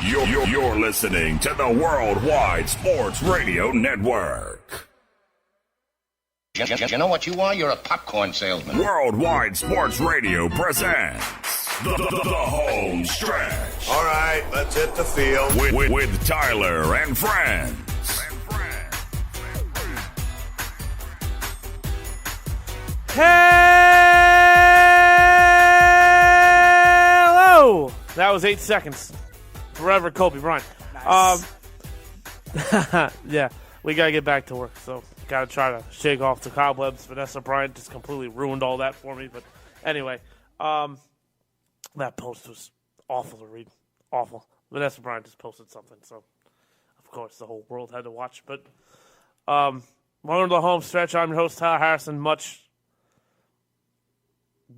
You're listening to the Worldwide Sports Radio Network. You know what you are? You're a popcorn salesman. Worldwide Sports Radio presents the home stretch. All right, let's hit the field. With Tyler and friends. Hello! That was 8 seconds. Forever Kobe Bryant. Nice. Yeah, we got to get back to work, so got to try to shake off the cobwebs. Vanessa Bryant just completely ruined all that for me. But anyway, that post was awful to read. Awful. Vanessa Bryant just posted something, so of course the whole world had to watch. But welcome to the home stretch. I'm your host, Tyler Harrison. Much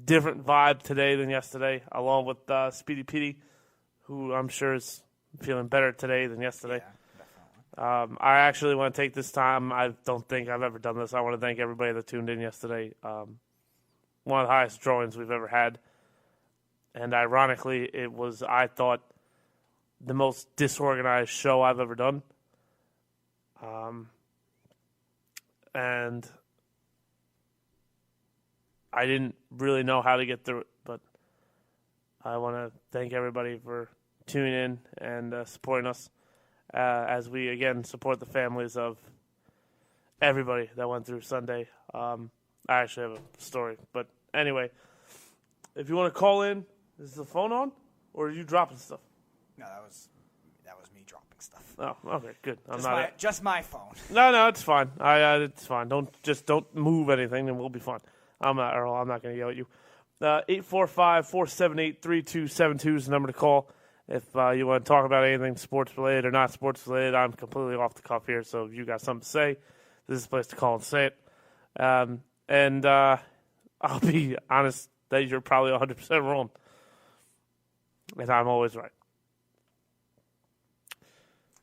different vibe today than yesterday, along with Speedy Petey, who I'm sure is feeling better today than yesterday. Yeah, I actually want to take this time. I don't think I've ever done this. I want to thank everybody that tuned in yesterday. One of the highest drawings we've ever had. And ironically, it was, I thought, the most disorganized show I've ever done. And I didn't really know how to get through it, but I want to thank everybody for tuning in and supporting us as we, again, support the families of everybody that went through Sunday. I actually have a story, but anyway, if you want to call in, is the phone on, or are you dropping stuff? No, that was me dropping stuff. Oh, okay, good. Just my phone. No, it's fine. It's fine. Don't move anything, and we'll be fine. I'm not Earl. I'm not going to yell at you. 845-478-3272 is the number to call if you want to talk about anything sports related or not sports related. I'm completely off the cuff here, so if you got something to say, this is the place to call and say it. And I'll be honest that you're probably 100% wrong, and I'm always right.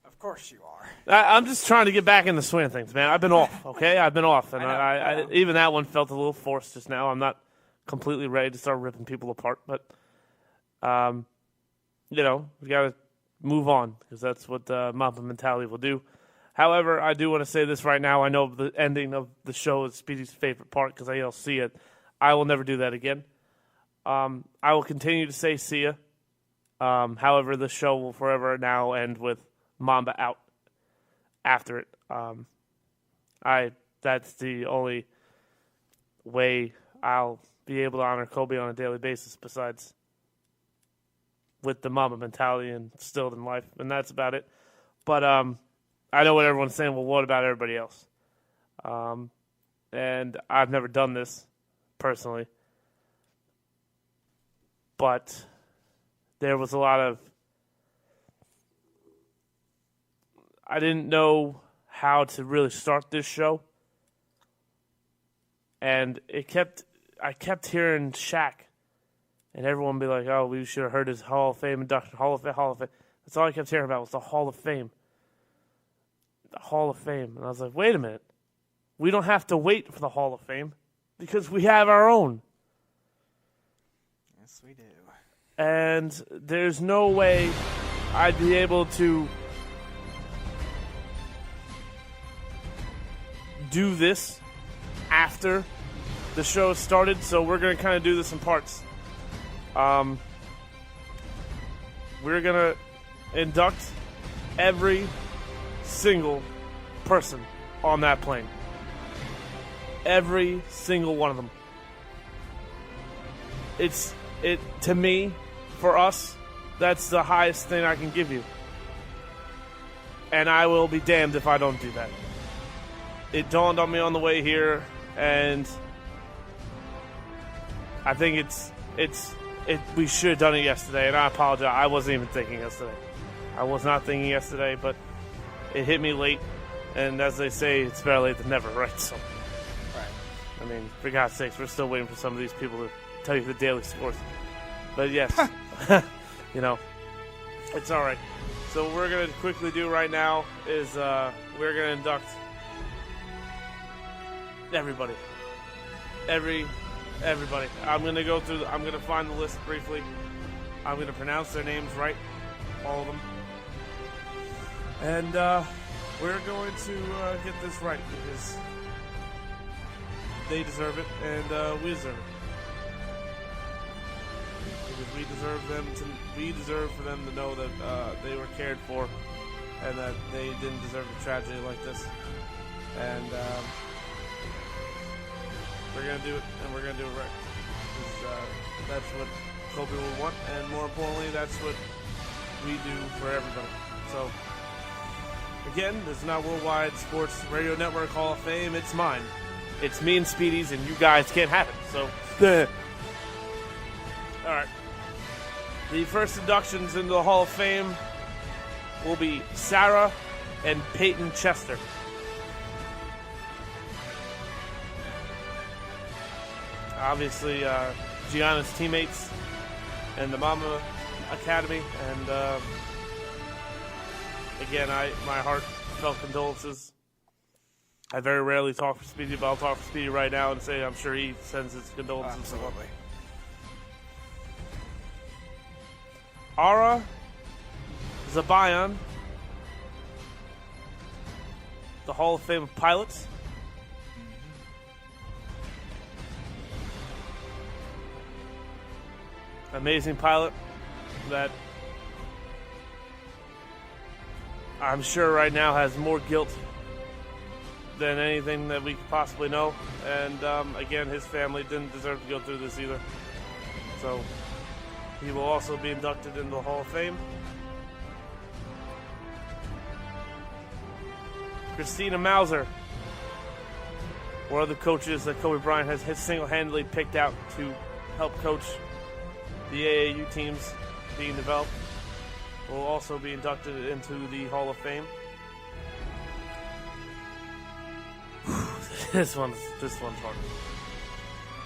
Of course you are. I'm just trying to get back in the swing of things, man. I've been off, okay? I've been off, and I know. even that one felt a little forced just now. I'm not completely ready to start ripping people apart, but, we got to move on because that's what Mamba mentality will do. However, I do want to say this right now. I know the ending of the show is Speedy's favorite part because I yell "see it." I will never do that again. I will continue to say "see ya." However, the show will forever now end with Mamba out after it. That's the only way I'll be able to honor Kobe on a daily basis besides with the Mamba mentality instilled in life, and that's about it. But I know what everyone's saying. Well, what about everybody else? And I've never done this personally, but there was a lot of I didn't know how to really start this show, and I kept hearing Shaq, and everyone be like, "Oh, we should have heard his Hall of Fame induction, Hall of Fame." That's all I kept hearing about was the Hall of Fame, the Hall of Fame, and I was like, "Wait a minute, we don't have to wait for the Hall of Fame because we have our own." Yes, we do. And there's no way I'd be able to do this after the show started, so we're going to kind of do this in parts. We're going to induct every single person on that plane. Every single one of them. To me, for us, that's the highest thing I can give you. And I will be damned if I don't do that. It dawned on me on the way here, and I think we should have done it yesterday, and I apologize. I wasn't even thinking yesterday. I was not thinking yesterday, but it hit me late, and as they say, it's better late than never, right? So, Right. I mean, for God's sakes, we're still waiting for some of these people to tell you the daily scores. But yes, it's all right. So what we're going to quickly do right now is we're going to induct everybody. Everybody. I'm going to go through, I'm going to find the list briefly. I'm going to pronounce their names right, all of them. And we're going to get this right because they deserve it and we deserve it. Because we deserve for them to know that they were cared for and that they didn't deserve a tragedy like this. And we're gonna do it, and we're gonna do it right. Because that's what Kobe would want, and more importantly, that's what we do for everybody. So, again, this is not Worldwide Sports Radio Network Hall of Fame. It's mine. It's me and Speedy's, and you guys can't have it. So, all right. The first inductions into the Hall of Fame will be Sarah and Peyton Chester. Obviously, Gianna's teammates and the Mamba Academy. And again, my heartfelt condolences. I very rarely talk for Speedy, but I'll talk for Speedy right now and say I'm sure he sends his condolences. Absolutely. Ara Zabayan, the Hall of Fame of Pilots. Amazing pilot that I'm sure right now has more guilt than anything that we could possibly know. And again, his family didn't deserve to go through this either. So he will also be inducted into the Hall of Fame. Christina Mauser, one of the coaches that Kobe Bryant has single-handedly picked out to help coach the AAU teams being developed, will also be inducted into the Hall of Fame. This one's hard.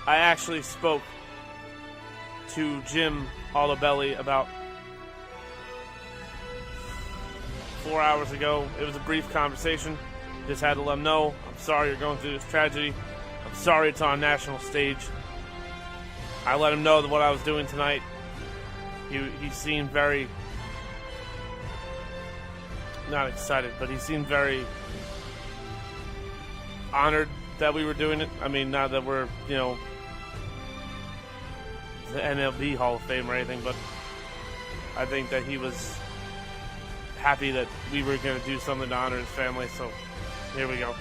I actually spoke to Jim Altobelli about 4 hours ago. It was a brief conversation. Just had to let him know, I'm sorry you're going through this tragedy. I'm sorry it's on national stage. I let him know that what I was doing tonight. He seemed very, not excited, but he seemed very honored that we were doing it. I mean, not that we're, the MLB Hall of Fame or anything, but I think that he was happy that we were going to do something to honor his family, so here we go.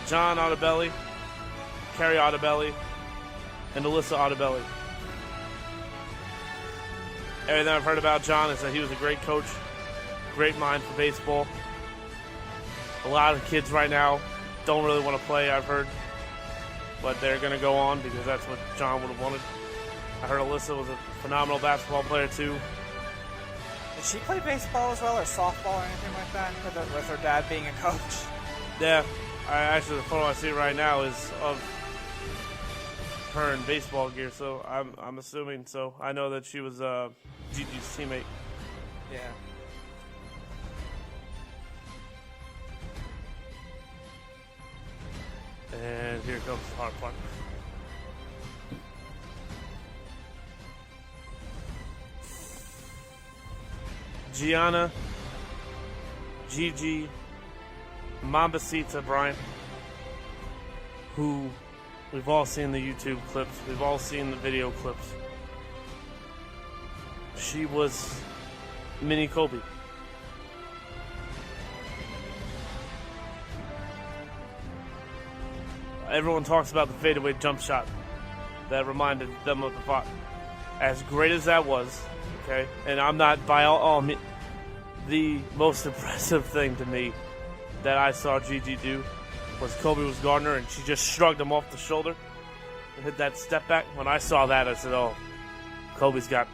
John Altobelli, Carrie Altobelli, and Alyssa Altobelli. Everything I've heard about John is that he was a great coach, great mind for baseball. A lot of kids right now don't really want to play, I've heard, but they're going to go on because that's what John would have wanted. I heard Alyssa was a phenomenal basketball player too. Did she play baseball as well, or softball, or anything like that, with her dad being a coach? Yeah, the photo I see right now is of her in baseball gear, so I'm assuming so. I know that she was Gigi's teammate. Yeah. And here comes the hard part. Gianna, Gigi, Mambacita Bryant, who we've all seen the YouTube clips, we've all seen the video clips. She was mini Kobe. Everyone talks about the fadeaway jump shot that reminded them of the thought. As great as that was, okay, and I'm not by all means, the most impressive thing to me that I saw Gigi do was Kobe was guarding her and she just shrugged him off the shoulder and hit that step back. When I saw that, I said, oh, Kobe's got,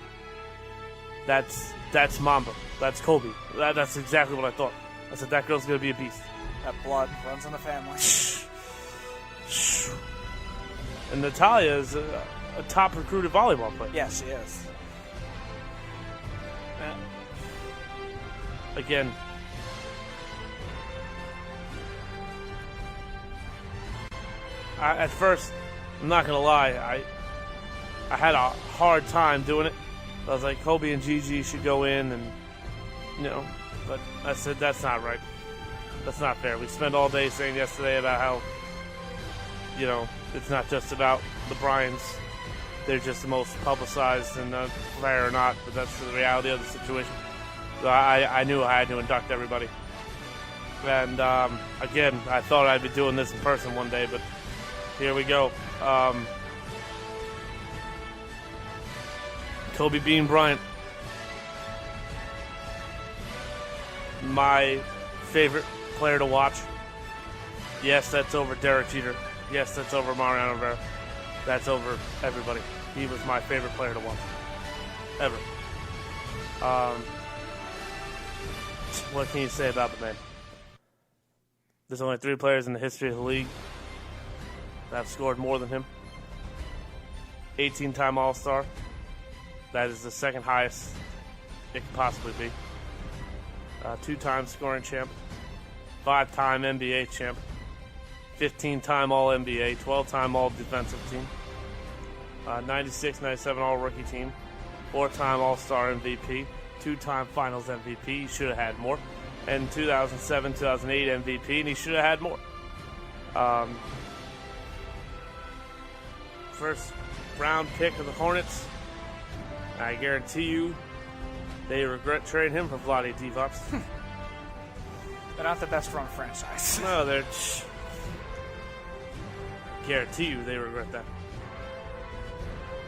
that's Mamba. That's Kobe. That's exactly what I thought. I said, that girl's going to be a beast. That blood runs in the family. And Natalia is a top recruited volleyball player. Yeah, she is. Again, at first, I'm not going to lie, I had a hard time doing it. I was like, Kobe and Gigi should go in and But I said that's not right. That's not fair. We spent all day saying yesterday about how, it's not just about the Bryans. They're just the most publicized, and fair or not, but that's the reality of the situation. So I knew I had to induct everybody. And, again, I thought I'd be doing this in person one day, but here we go. Kobe Bean Bryant. My favorite player to watch. Yes, that's over Derek Jeter. Yes, that's over Mariano Rivera. That's over everybody. He was my favorite player to watch. Ever. What can you say about the man? There's only 3 players in the history of the league that have scored more than him. 18-time All-Star. That is the second highest it could possibly be. 2-time scoring champ. 5-time NBA champ. 15-time All-NBA. 12-time All-Defensive team. 96-97 All-Rookie team. 4-time All-Star MVP. 2-time Finals MVP. He should have had more. And 2007-2008 MVP, and he should have had more. First round pick of the Hornets. I guarantee you they regret trading him for Vlade Divac. They're not the best run franchise. No, they're... guarantee you they regret that.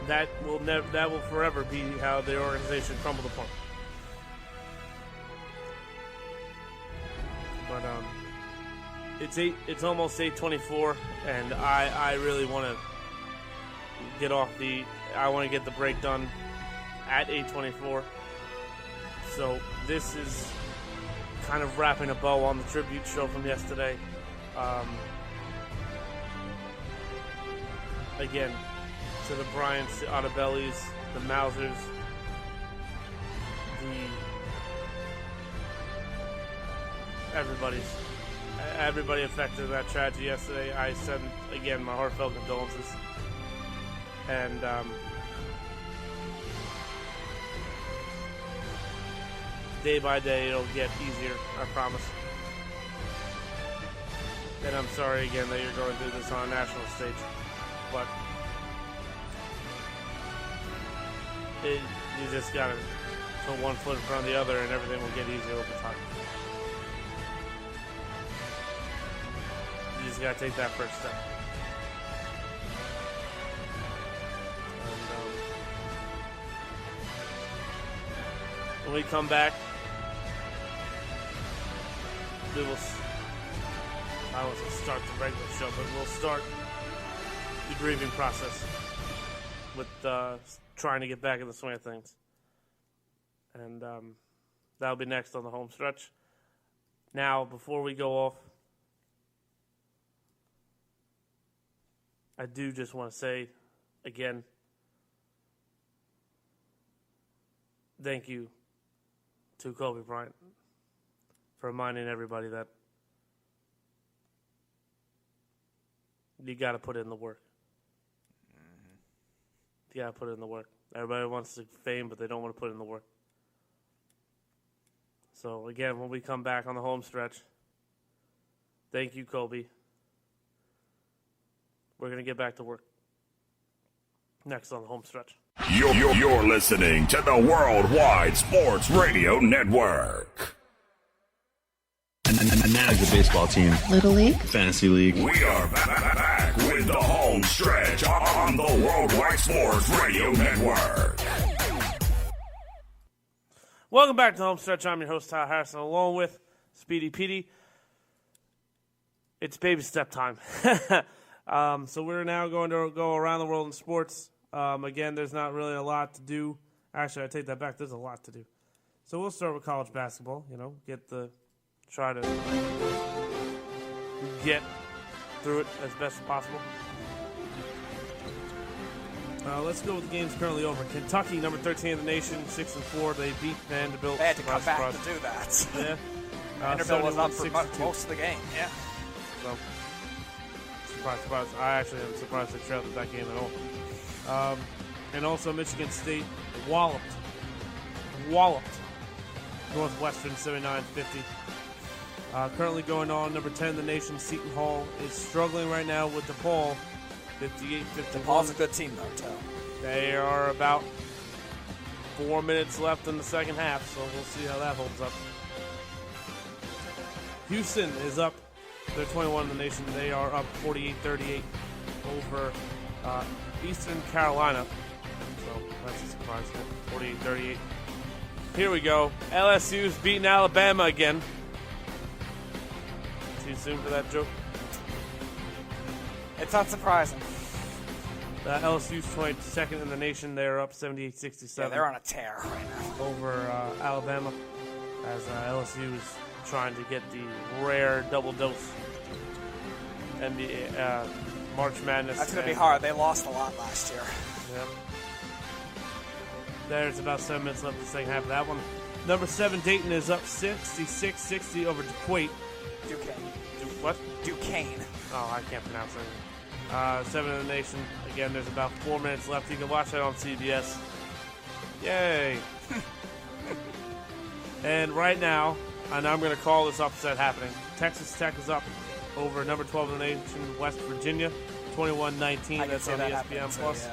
That will forever be how the organization crumbled apart. But it's almost 8:24, and I really want to get off I want to get the break done at 8:24. So this is kind of wrapping a bow on the tribute show from yesterday. Again, to the Bryants, the Ottobellis, the Mausers, everybody affected in that tragedy yesterday. I send, again, my heartfelt condolences. And day by day, it'll get easier, I promise. And I'm sorry again that you're going through this on a national stage. But you just gotta put one foot in front of the other, and everything will get easier over time. You just gotta take that first step. And, when we come back, we will. I don't want to start the regular show, but we'll start the grieving process with trying to get back in the swing of things. And that'll be next on the home stretch. Now, before we go off, I do just want to say, again, thank you to Kobe Bryant for reminding everybody that you got to put in the work. You got to put in the work. Everybody wants the fame, but they don't want to put in the work. So, again, when we come back on the home stretch, thank you, Kobe. We're going to get back to work. Next on the home stretch. You're listening to the Worldwide Sports Radio Network. I manage a baseball team. Little League? Fantasy League. We are back with the home stretch on the Worldwide Sports Radio Network. Welcome back to the home stretch. I'm your host, Tyler Harrison, along with Speedy Petey. It's baby step time. So we're now going to go around the world in sports. Again, there's not really a lot to do. Actually, I take that back. There's a lot to do. So we'll start with college basketball. Try to get through it as best as possible. Let's go with the games currently over. Kentucky, number 13 in the nation, 6-4. They beat Vanderbilt. They had to come back to do that. Yeah. Vanderbilt was up for most of the game. Yeah. So, surprise. I actually am surprised they trailed at that game at all. And also Michigan State walloped Northwestern 79-50. Currently going on, number 10 in the nation, Seton Hall, is struggling right now with DePaul, 58-51. DePaul's a good team, though, too. They are about 4 minutes left in the second half, so we'll see how that holds up. Houston is up. They're 21 in the nation. They are up 48-38 over Eastern Carolina. So that's a surprise. 48-38. Here we go. LSU's beating Alabama again. Too soon for that joke? It's not surprising. LSU's 22nd in the nation. They're up 78-67. Yeah, they're on a tear right now. Over Alabama, as LSU is trying to get the rare double dose NBA March Madness. That's going to be hard. They lost a lot last year. Yep. There's about 7 minutes left in the second half of that one. Number 7, Dayton is up 66-60 over DeQuaite. Duquesne. What? Duquesne. Oh, I can't pronounce it. 7 in the nation. Again, there's about 4 minutes left. You can watch that on CBS. Yay. And right now, and I'm going to call this upset happening. Texas Tech is up over number 12 in the nation, West Virginia, 21-19. That's on ESPN Plus.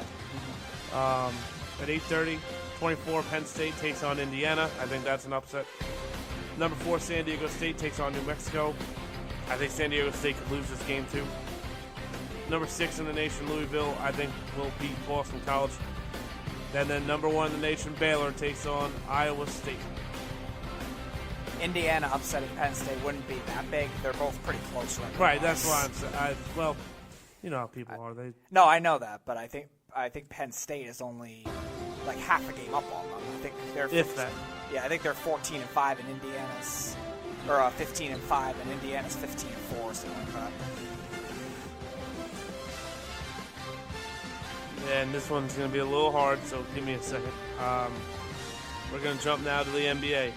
Yeah. At 8:30, 24, Penn State takes on Indiana. I think that's an upset. Number 4, San Diego State takes on New Mexico. I think San Diego State could lose this game too. Number 6 in the nation, Louisville, I think will beat Boston College. And then number 1 in the nation, Baylor takes on Iowa State. Indiana upsetting Penn State wouldn't be that big. They're both pretty close right now. Right, that's why I'm saying. Well, you know how people are. They No, I know that, but I think Penn State is only like half a game up on them. I think they're if that. Yeah, I think they're 14-5 and Indiana's or 15-5 and Indiana's 15-4, something like that. And this one's going to be a little hard, so give me a second. We're going to jump now to the NBA.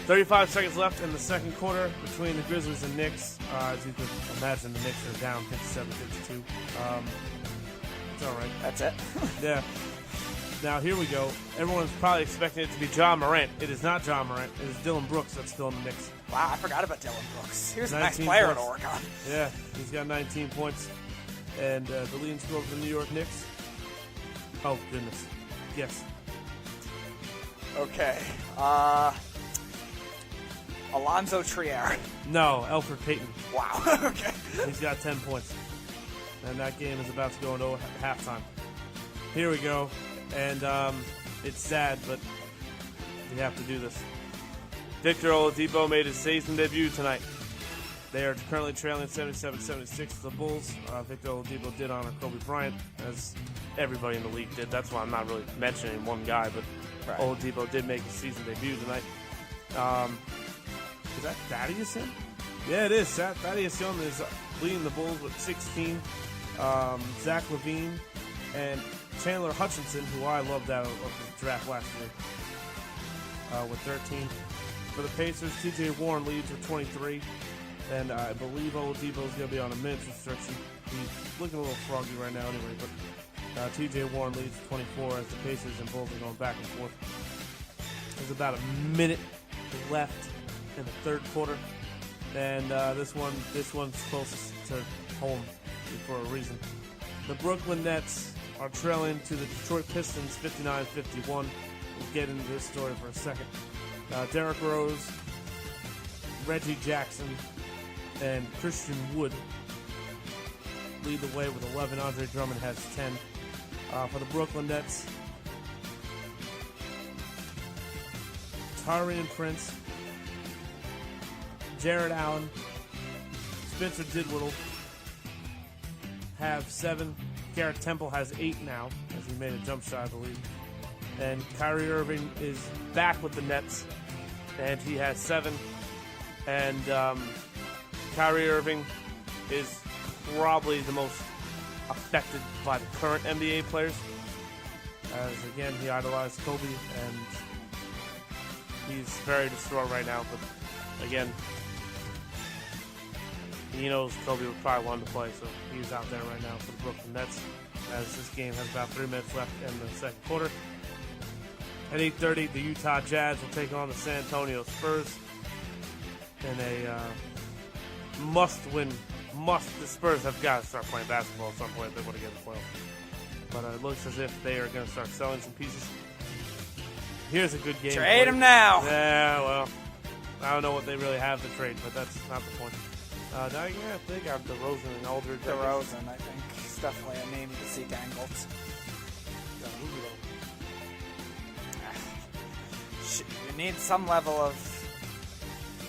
"35 seconds left in the second quarter between the Grizzlies and Knicks. As you can imagine, the Knicks are down 57-52. It's all right. That's it. Yeah. Now, here we go. Everyone's probably expecting it to be John Morant. It is not John Morant. It is Dylan Brooks that's still in the Knicks. Wow, I forgot about Dylan Brooks. He was a nice 19 player at points. Oregon. Yeah, he's got 19 points. And the leading scorer for the New York Knicks. Oh, goodness. Yes. Okay. Alonzo Trier. No, Elfrid Payton. Wow. Okay. He's got 10 points. And that game is about to go into halftime. Here we go. And it's sad, but we have to do this. Victor Oladipo made his season debut tonight. They are currently trailing 77-76 to the Bulls. Victor Oladipo did honor Kobe Bryant, as everybody in the league did. That's why I'm not really mentioning one guy, but Right. Oladipo did make his season debut tonight. Is that Thaddeus Young? Yeah, it is. Thaddeus Young is leading the Bulls with 16. Zach LaVine and Chandler Hutchinson, who I loved out of the draft last year, with 13. For the Pacers, T.J. Warren leads with 23. And I believe Oladipo is going to be on a minutes restriction. He's looking a little froggy right now anyway, but T.J. Warren leads with 24 as the Pacers and Bulls are going back and forth. There's about a minute left in the third quarter. And this one's closest to home for a reason. The Brooklyn Nets are trailing to the Detroit Pistons 59-51. We'll get into this story for a second. Derrick Rose, Reggie Jackson, and Christian Wood lead the way with 11. Andre Drummond has 10. For the Brooklyn Nets, Taurean Prince, Jared Allen, Spencer Dinwiddie have 7. Garrett Temple has 8 now, as he made a jump shot, I believe. And Kyrie Irving is back with the Nets, and he has 7. And Kyrie Irving is probably the most affected by the current NBA players, as, again, he idolized Kobe, and he's very distraught right now. But, again, he knows Kobe would probably want to play, so he's out there right now for the Brooklyn Nets. as this game has about 3 minutes left in the second quarter. At 8:30, the Utah Jazz will take on the San Antonio Spurs in a must-win. The Spurs have got to start playing basketball at some point if they want to get in the playoffs. But it looks as if they are going to start selling some pieces. Here's a good game. Trade him now. Yeah, well, I don't know what they really have to trade, but that's not the point. Now, yeah, they got DeRozan and Aldridge. DeRozan, I think, is definitely a name to see dangled. You need some level of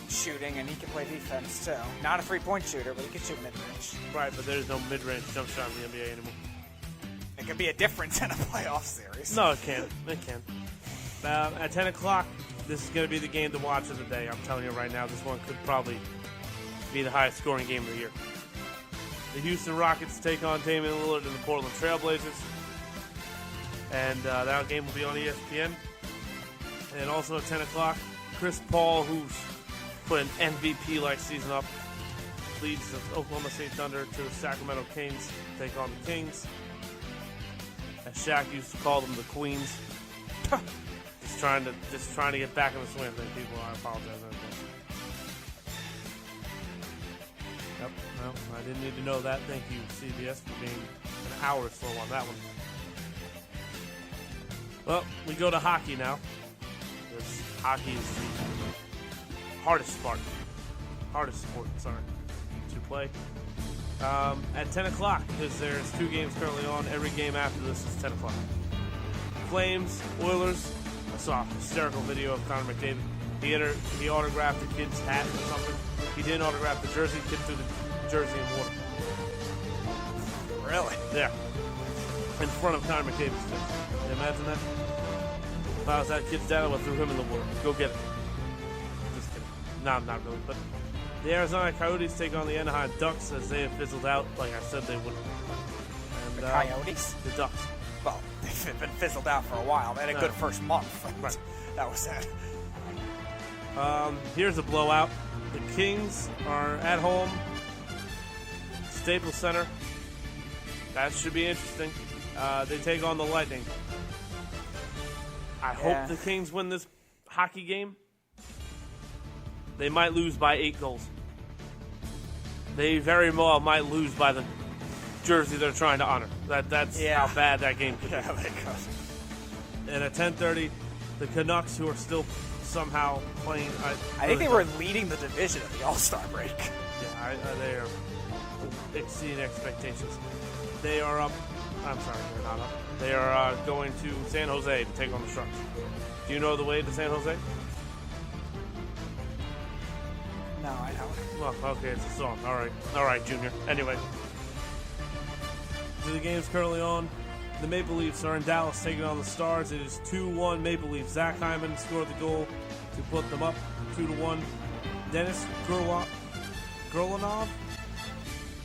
shooting, and he can play defense, too. Not a three-point shooter, but he can shoot mid-range. Right, but there's no mid-range jump shot in the NBA anymore. It could be a difference in a playoff series. No, it can't. It can't. At 10 o'clock, this is going to be the game to watch of the day. I'm telling you right now, this one could probably be the highest scoring game of the year. The Houston Rockets take on Damian Lillard and the Portland Trailblazers. And that game will be on ESPN. And also at 10 o'clock, Chris Paul, who's put an MVP-like season up, leads the Oklahoma State Thunder to the Sacramento Kings to take on the Kings. As Shaq used to call them, the Queens. just trying to get back in the swing of things, people. I apologize. Yep, no, I didn't need to know that. Thank you, CBS, for being an hour slow on that one. Well, we go to hockey now. Because hockey is the hardest sport, to play. At 10 o'clock, because there's 2 games currently on. Every game after this is 10 o'clock. Flames, Oilers. I saw a hysterical video of Connor McDavid. He autographed the kid's hat or something. He didn't autograph the jersey. The kid threw the jersey in water. Really? Yeah. In front of Connor McDavid's face. Can you imagine that? If I was that kid's dad, I would have threw him in the water. Go get it. Just kidding. No, not really. But the Arizona Coyotes take on the Anaheim Ducks as they have fizzled out, like I said they would. And, The Coyotes? The Ducks. Well, they've been fizzled out for a while. They had a good first month. Right. That was it. Here's a blowout. The Kings are at home. Staples Center. That should be interesting. They take on the Lightning. I hope the Kings win this hockey game. They might lose by 8 goals. They very well might lose by the jersey they're trying to honor. That's how bad that game could be. Yeah, they could. And at 10:30, the Canucks, who are still somehow playing. I think they were leading the division at the All-Star break. Yeah, they are exceeding expectations. They are up. I'm sorry, they're not up. They are going to San Jose to take on the Sharks. Do you know the way to San Jose? No, I don't. Well, okay, it's a song. All right, Junior. Anyway, the game's currently on. The Maple Leafs are in Dallas taking on the Stars. It is 2-1 Maple Leafs. Zach Hyman scored the goal to put them up 2-1. Dennis Gurlanov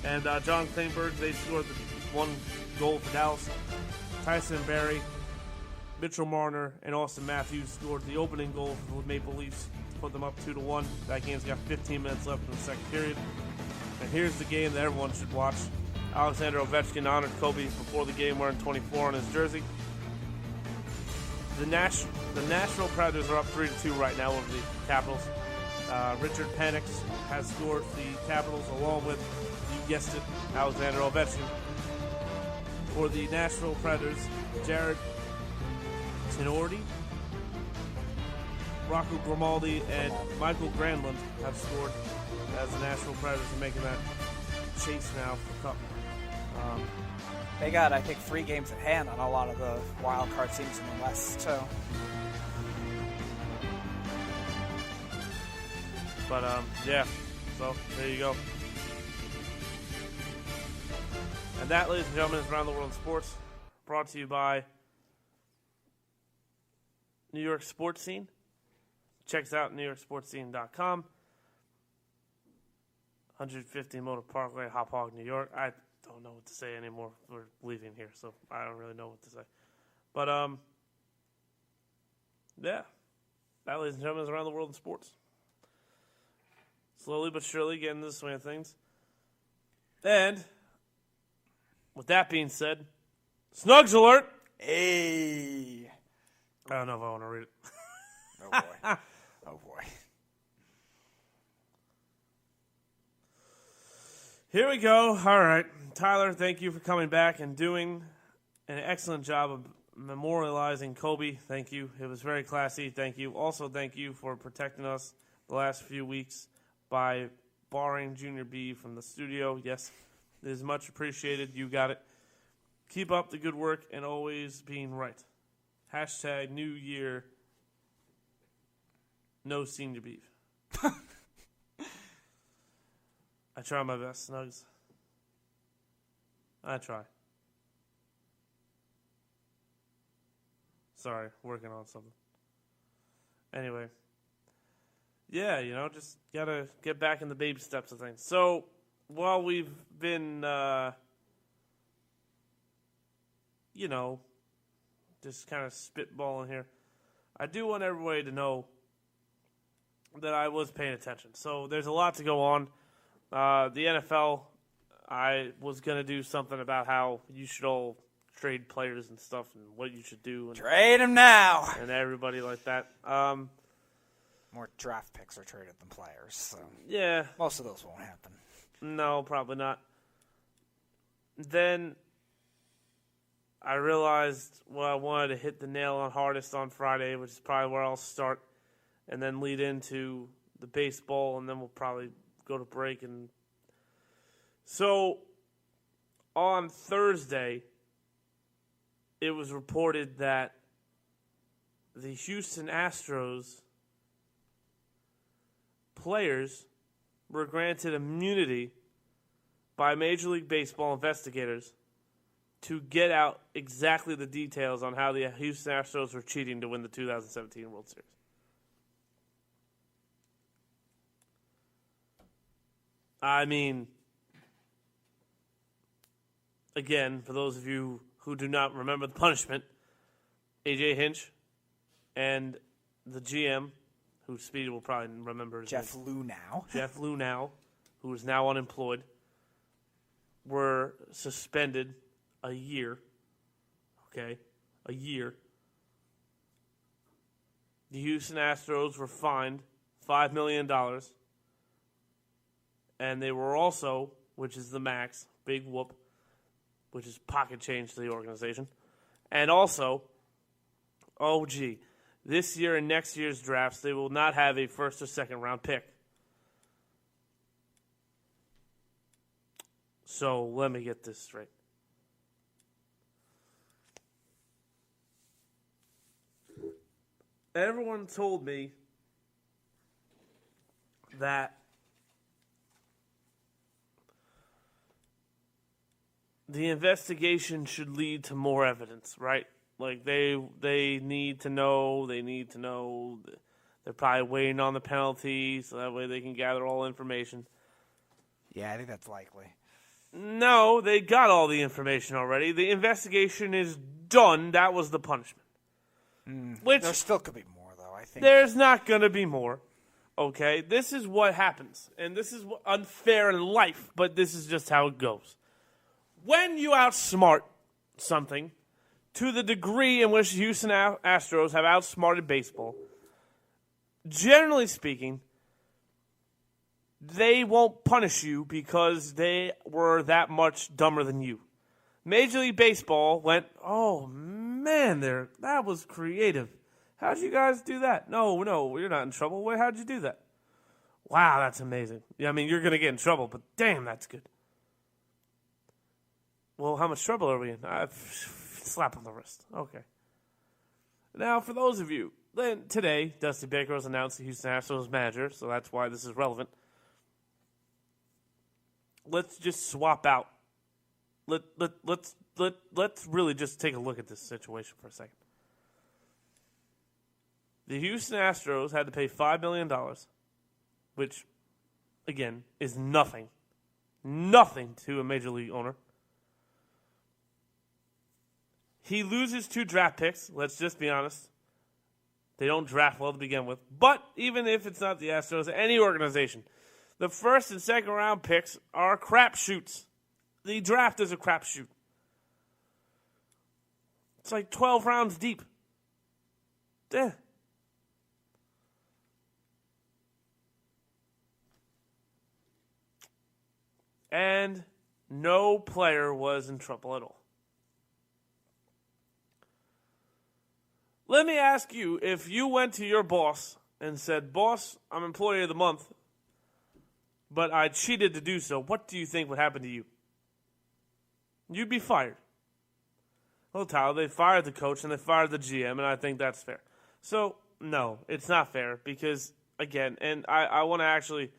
and John Klingberg, they scored the 1 goal for Dallas. Tyson Barrie, Mitchell Marner, and Austin Matthews scored the opening goal for the Maple Leafs to put them up 2-1. That game's got 15 minutes left in the second period. And here's the game that everyone should watch. Alexander Ovechkin honored Kobe before the game wearing 24 on his jersey. The Nashville Predators are up 3-2 right now over the Capitals. Richard Panik has scored the Capitals along with, you guessed it, Alexander Ovechkin. For the Nashville Predators, Jared Tenorti, Rocco Grimaldi, and Michael Granlund have scored as the Nashville Predators are making that chase now for Cup. They got, I think, 3 games at hand on a lot of the wild card teams in the West, too. But, yeah, so there you go. And that, ladies and gentlemen, is Around the World in Sports, brought to you by New York Sports Scene. Check us out at NewYorkSportsScene.com. 150 Motor Parkway, Hop Hog, New York. I don't know what to say anymore. We're leaving here, so I don't really know what to say. But, yeah. That, ladies and gentlemen, is Around the World in Sports. Slowly but surely getting into the swing of things. And with that being said, Snugs alert. Hey. I don't know if I want to read it. Oh, boy. Oh, boy. Here we go. All right. Tyler, thank you for coming back and doing an excellent job of memorializing Kobe. Thank you. It was very classy. Thank you. Also, thank you for protecting us the last few weeks by barring Junior B from the studio. Yes, it is much appreciated. You got it. Keep up the good work and always being right. Hashtag New Year. No senior beef. I try my best, Snugs. I try. Sorry, working on something. Anyway. Yeah, just gotta get back in the baby steps of things. So, while we've been, just kind of spitballing here, I do want everybody to know that I was paying attention. So, there's a lot to go on. The NFL, I was going to do something about how you should all trade players and stuff and what you should do. And, Trade them now. and everybody like that. More draft picks are traded than players, so Yeah. most of those won't happen. No, probably not. Then I realized, I wanted to hit the nail on hardest on Friday, which is probably where I'll start, and then lead into the baseball, and then we'll probably go to break. And so on Thursday, it was reported that the Houston Astros players were granted immunity by Major League Baseball investigators to get out exactly the details on how the Houston Astros were cheating to win the 2017 World Series. I mean, again, for those of you who do not remember the punishment, A.J. Hinch and the GM, who Speedy will probably remember his Jeff name, Lunau. Jeff Lunau, who is now unemployed, were suspended a year. Okay? A year. The Houston Astros were fined $5 million. And they were also, which is the max, big whoop, which is pocket change to the organization. And also, this year and next year's drafts, they will not have a first or second round pick. So let me get this straight. Everyone told me that the investigation should lead to more evidence, right? Like they need to know. They're probably waiting on the penalty, so that way they can gather all information. Yeah, I think that's likely. No, they got all the information already. The investigation is done. That was the punishment. Which There still could be more, though, I think. there's not going to be more. Okay? This is what happens. And this is unfair in life, but this is just how it goes. When you outsmart something to the degree in which Houston Astros have outsmarted baseball, generally speaking, they won't punish you because they were that much dumber than you. Major League Baseball went, oh, man, that was creative. How'd you guys do that? No, you're not in trouble. Wait, how'd you do that? Wow, that's amazing. Yeah, I mean, you're going to get in trouble, but damn, that's good. Well, how much trouble are we in? Slap on the wrist. Okay. Now, for those of you, then today, Dusty Baker was announced the Houston Astros manager, so that's why this is relevant. Let's just swap out. Let's really just take a look at this situation for a second. The Houston Astros had to pay $5 million, which, again, is nothing to a major league owner. He loses 2 draft picks. Let's just be honest. They don't draft well to begin with. But even if it's not the Astros, any organization, the first and second round picks are crapshoots. The draft is a crapshoot. It's like 12 rounds deep. Yeah. And no player was in trouble at all. Let me ask you, if you went to your boss and said, "Boss, I'm employee of the month, but I cheated to do so," what do you think would happen to you? You'd be fired. Well, Tyler, they fired the coach and they fired the GM, and I think that's fair. So, no, it's not fair because, again, and I want to actually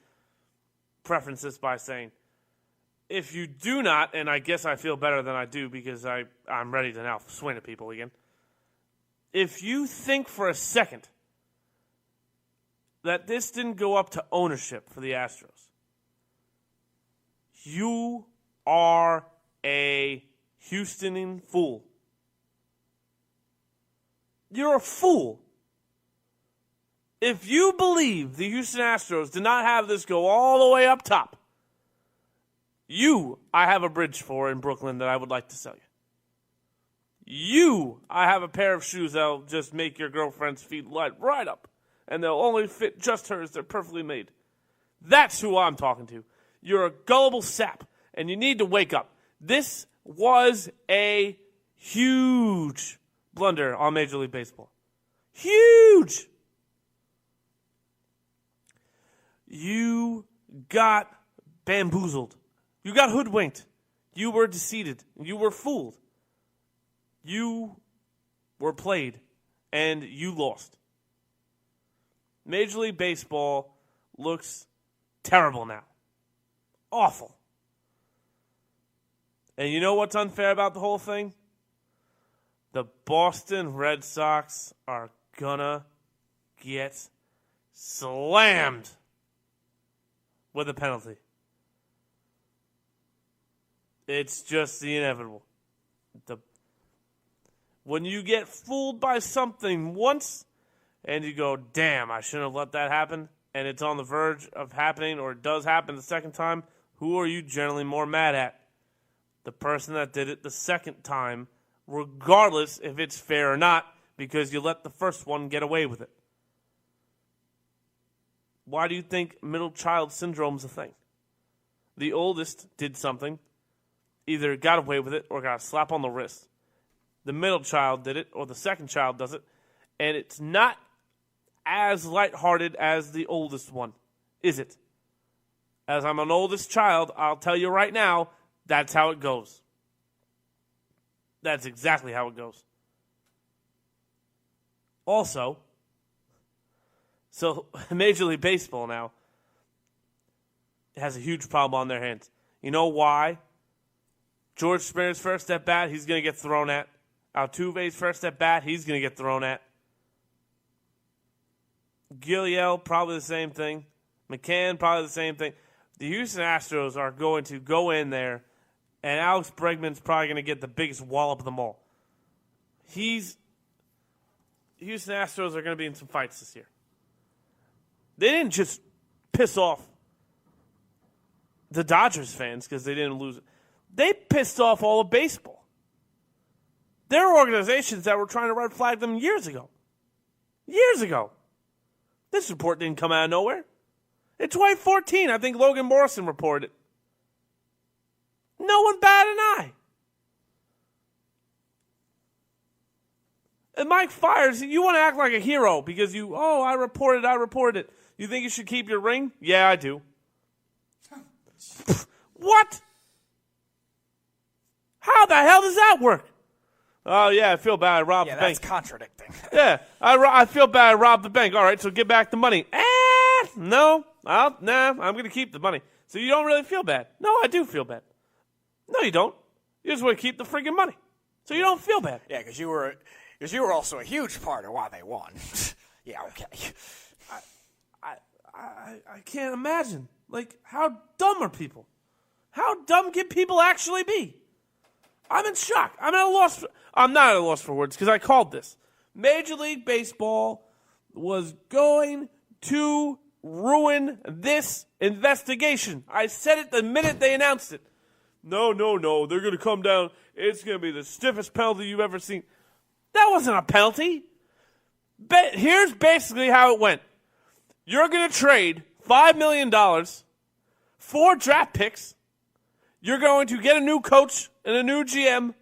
preference this by saying, if you do not, and I guess I feel better than I do because I'm ready to now swing at people again. If you think for a second that this didn't go up to ownership for the Astros, you are a Houstoning fool. You're a fool. If you believe the Houston Astros did not have this go all the way up top, I have a bridge for in Brooklyn that I would like to sell you. I have a pair of shoes that'll just make your girlfriend's feet light right up. And they'll only fit just hers. They're perfectly made. That's who I'm talking to. You're a gullible sap, and you need to wake up. This was a huge blunder on Major League Baseball. Huge! You got bamboozled. You got hoodwinked. You were deceived. You were fooled. You were played, and you lost. Major League Baseball looks terrible now. Awful. And you know what's unfair about the whole thing? The Boston Red Sox are gonna get slammed with a penalty. It's just the inevitable. When you get fooled by something once and you go, damn, I shouldn't have let that happen, and it's on the verge of happening or it does happen the second time, who are you generally more mad at? The person that did it the second time, regardless if it's fair or not, because you let the first one get away with it. Why do you think middle child syndrome is a thing? The oldest did something, either got away with it or got a slap on the wrist. The middle child did it, or the second child does it, and it's not as lighthearted as the oldest one, is it? As I'm an oldest child, I'll tell you right now, that's how it goes. That's exactly how it goes. Also, so Major League Baseball now has a huge problem on their hands. You know why? George Springer's first at bat, he's going to get thrown at. Altuve's first at bat, he's going to get thrown at. Gilliel, probably the same thing. McCann, probably the same thing. The Houston Astros are going to go in there, and Alex Bregman's probably going to get the biggest wallop of them all. The Houston Astros are going to be in some fights this year. They didn't just piss off the Dodgers fans because they didn't lose it. They pissed off all of baseball. There are organizations that were trying to red flag them years ago. Years ago. This report didn't come out of nowhere. In 2014, I think Logan Morrison reported it. No one batted an eye. And Mike Fiers, you want to act like a hero because I reported it. You think you should keep your ring? Yeah, I do. What? How the hell does that work? Oh, yeah, I feel bad. I robbed the bank. That's contradicting. Yeah, I feel bad. I robbed the bank. All right, so get back the money. No. I'm going to keep the money. So you don't really feel bad. No, I do feel bad. No, you don't. You just want to keep the freaking money. So you don't feel bad. Yeah, because you were also a huge part of why they won. Yeah, okay. I can't imagine. Like, how dumb are people? How dumb can people actually be? I'm in shock. I'm not at a loss for words because I called this. Major League Baseball was going to ruin this investigation. I said it the minute they announced it. No. They're going to come down. It's going to be the stiffest penalty you've ever seen. That wasn't a penalty. Here's basically how it went. You're going to trade $5 million, 4 draft picks. You're going to get a new coach and a new GM,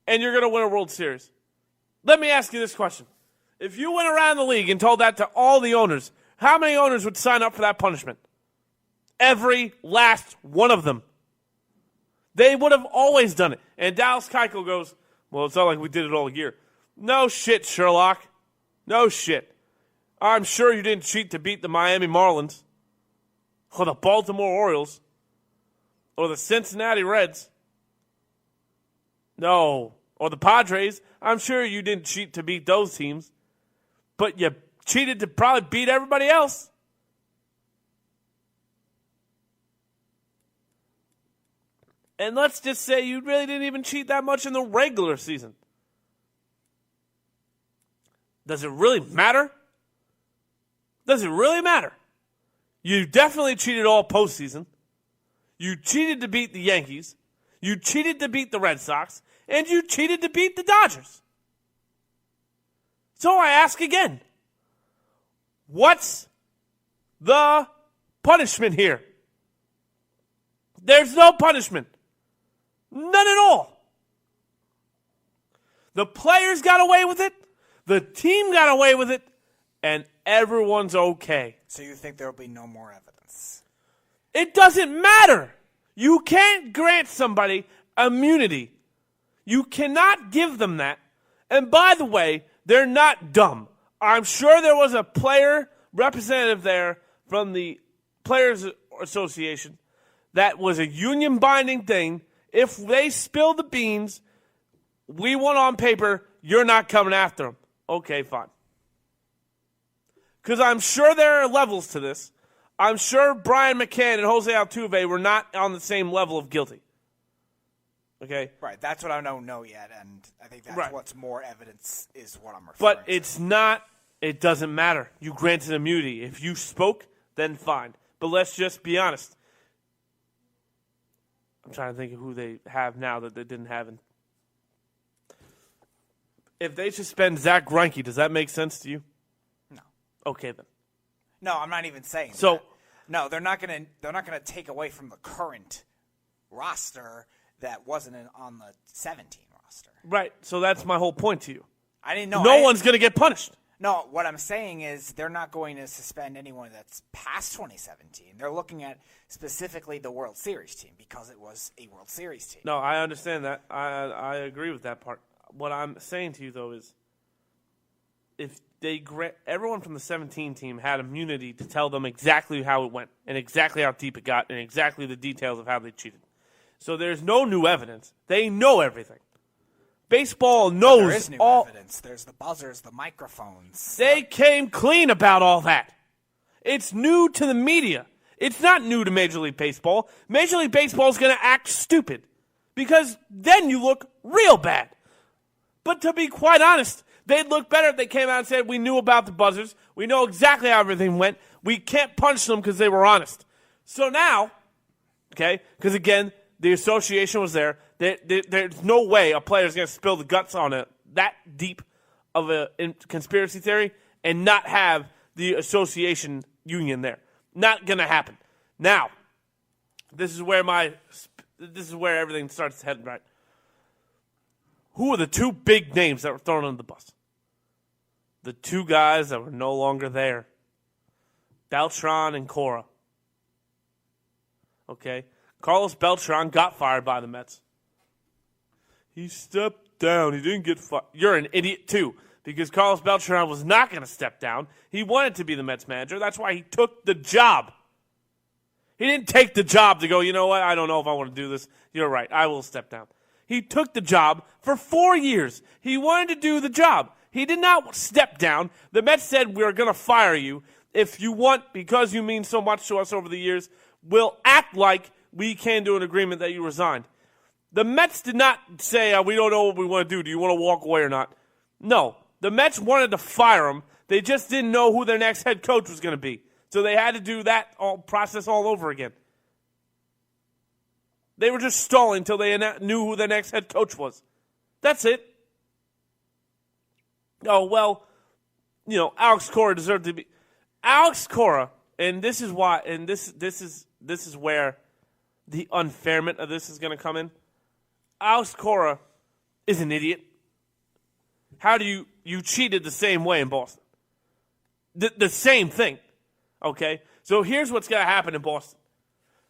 and you're going to win a World Series. Let me ask you this question. If you went around the league and told that to all the owners, how many owners would sign up for that punishment? Every last one of them. They would have always done it. And Dallas Keuchel goes, well, it's not like we did it all year. No shit, Sherlock. No shit. I'm sure you didn't cheat to beat the Miami Marlins or the Baltimore Orioles or the Cincinnati Reds. No. Or the Padres. I'm sure you didn't cheat to beat those teams. But you cheated to probably beat everybody else. And let's just say you really didn't even cheat that much in the regular season. Does it really matter? Does it really matter? You definitely cheated all postseason. You cheated to beat the Yankees. You cheated to beat the Red Sox. And you cheated to beat the Dodgers. So I ask again, what's the punishment here? There's no punishment. None at all. The players got away with it. The team got away with it. And everyone's okay. So you think there will be no more evidence? It doesn't matter. You can't grant somebody immunity. You cannot give them that. And by the way, they're not dumb. I'm sure there was a player representative there from the Players Association that was a union-binding thing. If they spill the beans, we want on paper, you're not coming after them. Okay, fine. Because I'm sure there are levels to this. I'm sure Brian McCann and Jose Altuve were not on the same level of guilty. Okay? Right, that's what I don't know yet, and I think that's Right. what's more evidence is what I'm referring But to. it's not, it doesn't matter. You granted immunity. If you spoke, then fine. But let's just be honest. I'm trying to think of who they have now that they didn't have. If they suspend Zach Greinke, does that make sense to you? No. Okay, then. No, I'm not even saying So- that. No, they're not gonna take away from the current roster that wasn't on the 17 roster. Right. So that's my whole point to you. I didn't know. No one's going to get punished. No, what I'm saying is they're not going to suspend anyone that's past 2017. They're looking at specifically the World Series team because it was a World Series team. No, I understand that. I agree with that part. What I'm saying to you, though, is if they everyone from the 17 team had immunity to tell them exactly how it went and exactly how deep it got and exactly the details of how they cheated. So there's no new evidence. They know everything. Baseball knows There is new all. evidence. There's the buzzers, the microphones. They came clean about all that. It's new to the media. It's not new to Major League Baseball. Major League Baseball is going to act stupid because then you look real bad. But to be quite honest, they'd look better if they came out and said, we knew about the buzzers. We know exactly how everything went. We can't punish them because they were honest. So now, okay, because again, the association was there. There's no way a player is going to spill the guts on that deep of a conspiracy theory and not have the association union there. Not going to happen. Now, this is where everything starts heading right. Who are the two big names that were thrown under the bus? The two guys that were no longer there. Beltran and Cora. Okay? Carlos Beltran got fired by the Mets. He stepped down. He didn't get fired. You're an idiot, too, because Carlos Beltran was not going to step down. He wanted to be the Mets manager. That's why he took the job. He didn't take the job to go, you know what, I don't know if I want to do this. You're right, I will step down. He took the job for 4 years. He wanted to do the job. He did not step down. The Mets said, we're going to fire you. If you want, because you mean so much to us over the years, we'll act like we can do an agreement that you resigned. The Mets did not say, we don't know what we want to do. Do you want to walk away or not? No. The Mets wanted to fire him. They just didn't know who their next head coach was going to be. So they had to do that process all over again. They were just stalling until they knew who their next head coach was. That's it. oh, well, Alex Cora deserved to be. Alex Cora, and this is why, and this is where the unfairment of this is going to come in. Alex Cora is an idiot. How do you cheated the same way in Boston? The same thing, okay? So here's what's going to happen in Boston.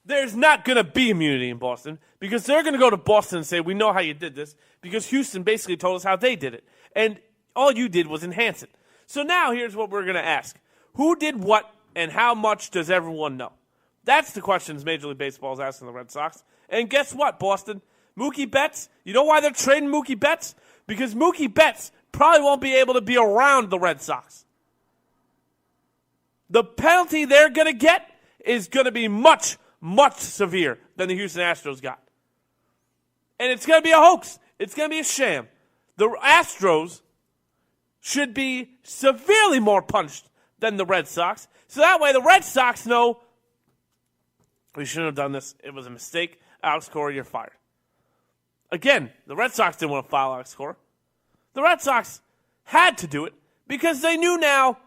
There's not going to be immunity in Boston because they're going to go to Boston and say, we know how you did this, because Houston basically told us how they did it. And all you did was enhance it. So now here's what we're going to ask. Who did what and how much does everyone know? That's the questions Major League Baseball is asking the Red Sox. And guess what, Boston? Mookie Betts, you know why they're trading Mookie Betts? Because Mookie Betts probably won't be able to be around the Red Sox. The penalty they're going to get is going to be much, much severe than the Houston Astros got. And it's going to be a hoax. It's going to be a sham. The Astros should be severely more punished than the Red Sox. So that way the Red Sox know we shouldn't have done this. It was a mistake. Alex Cora, you're fired. Again, the Red Sox didn't want to file Alex Cora. The Red Sox had to do it because they knew now.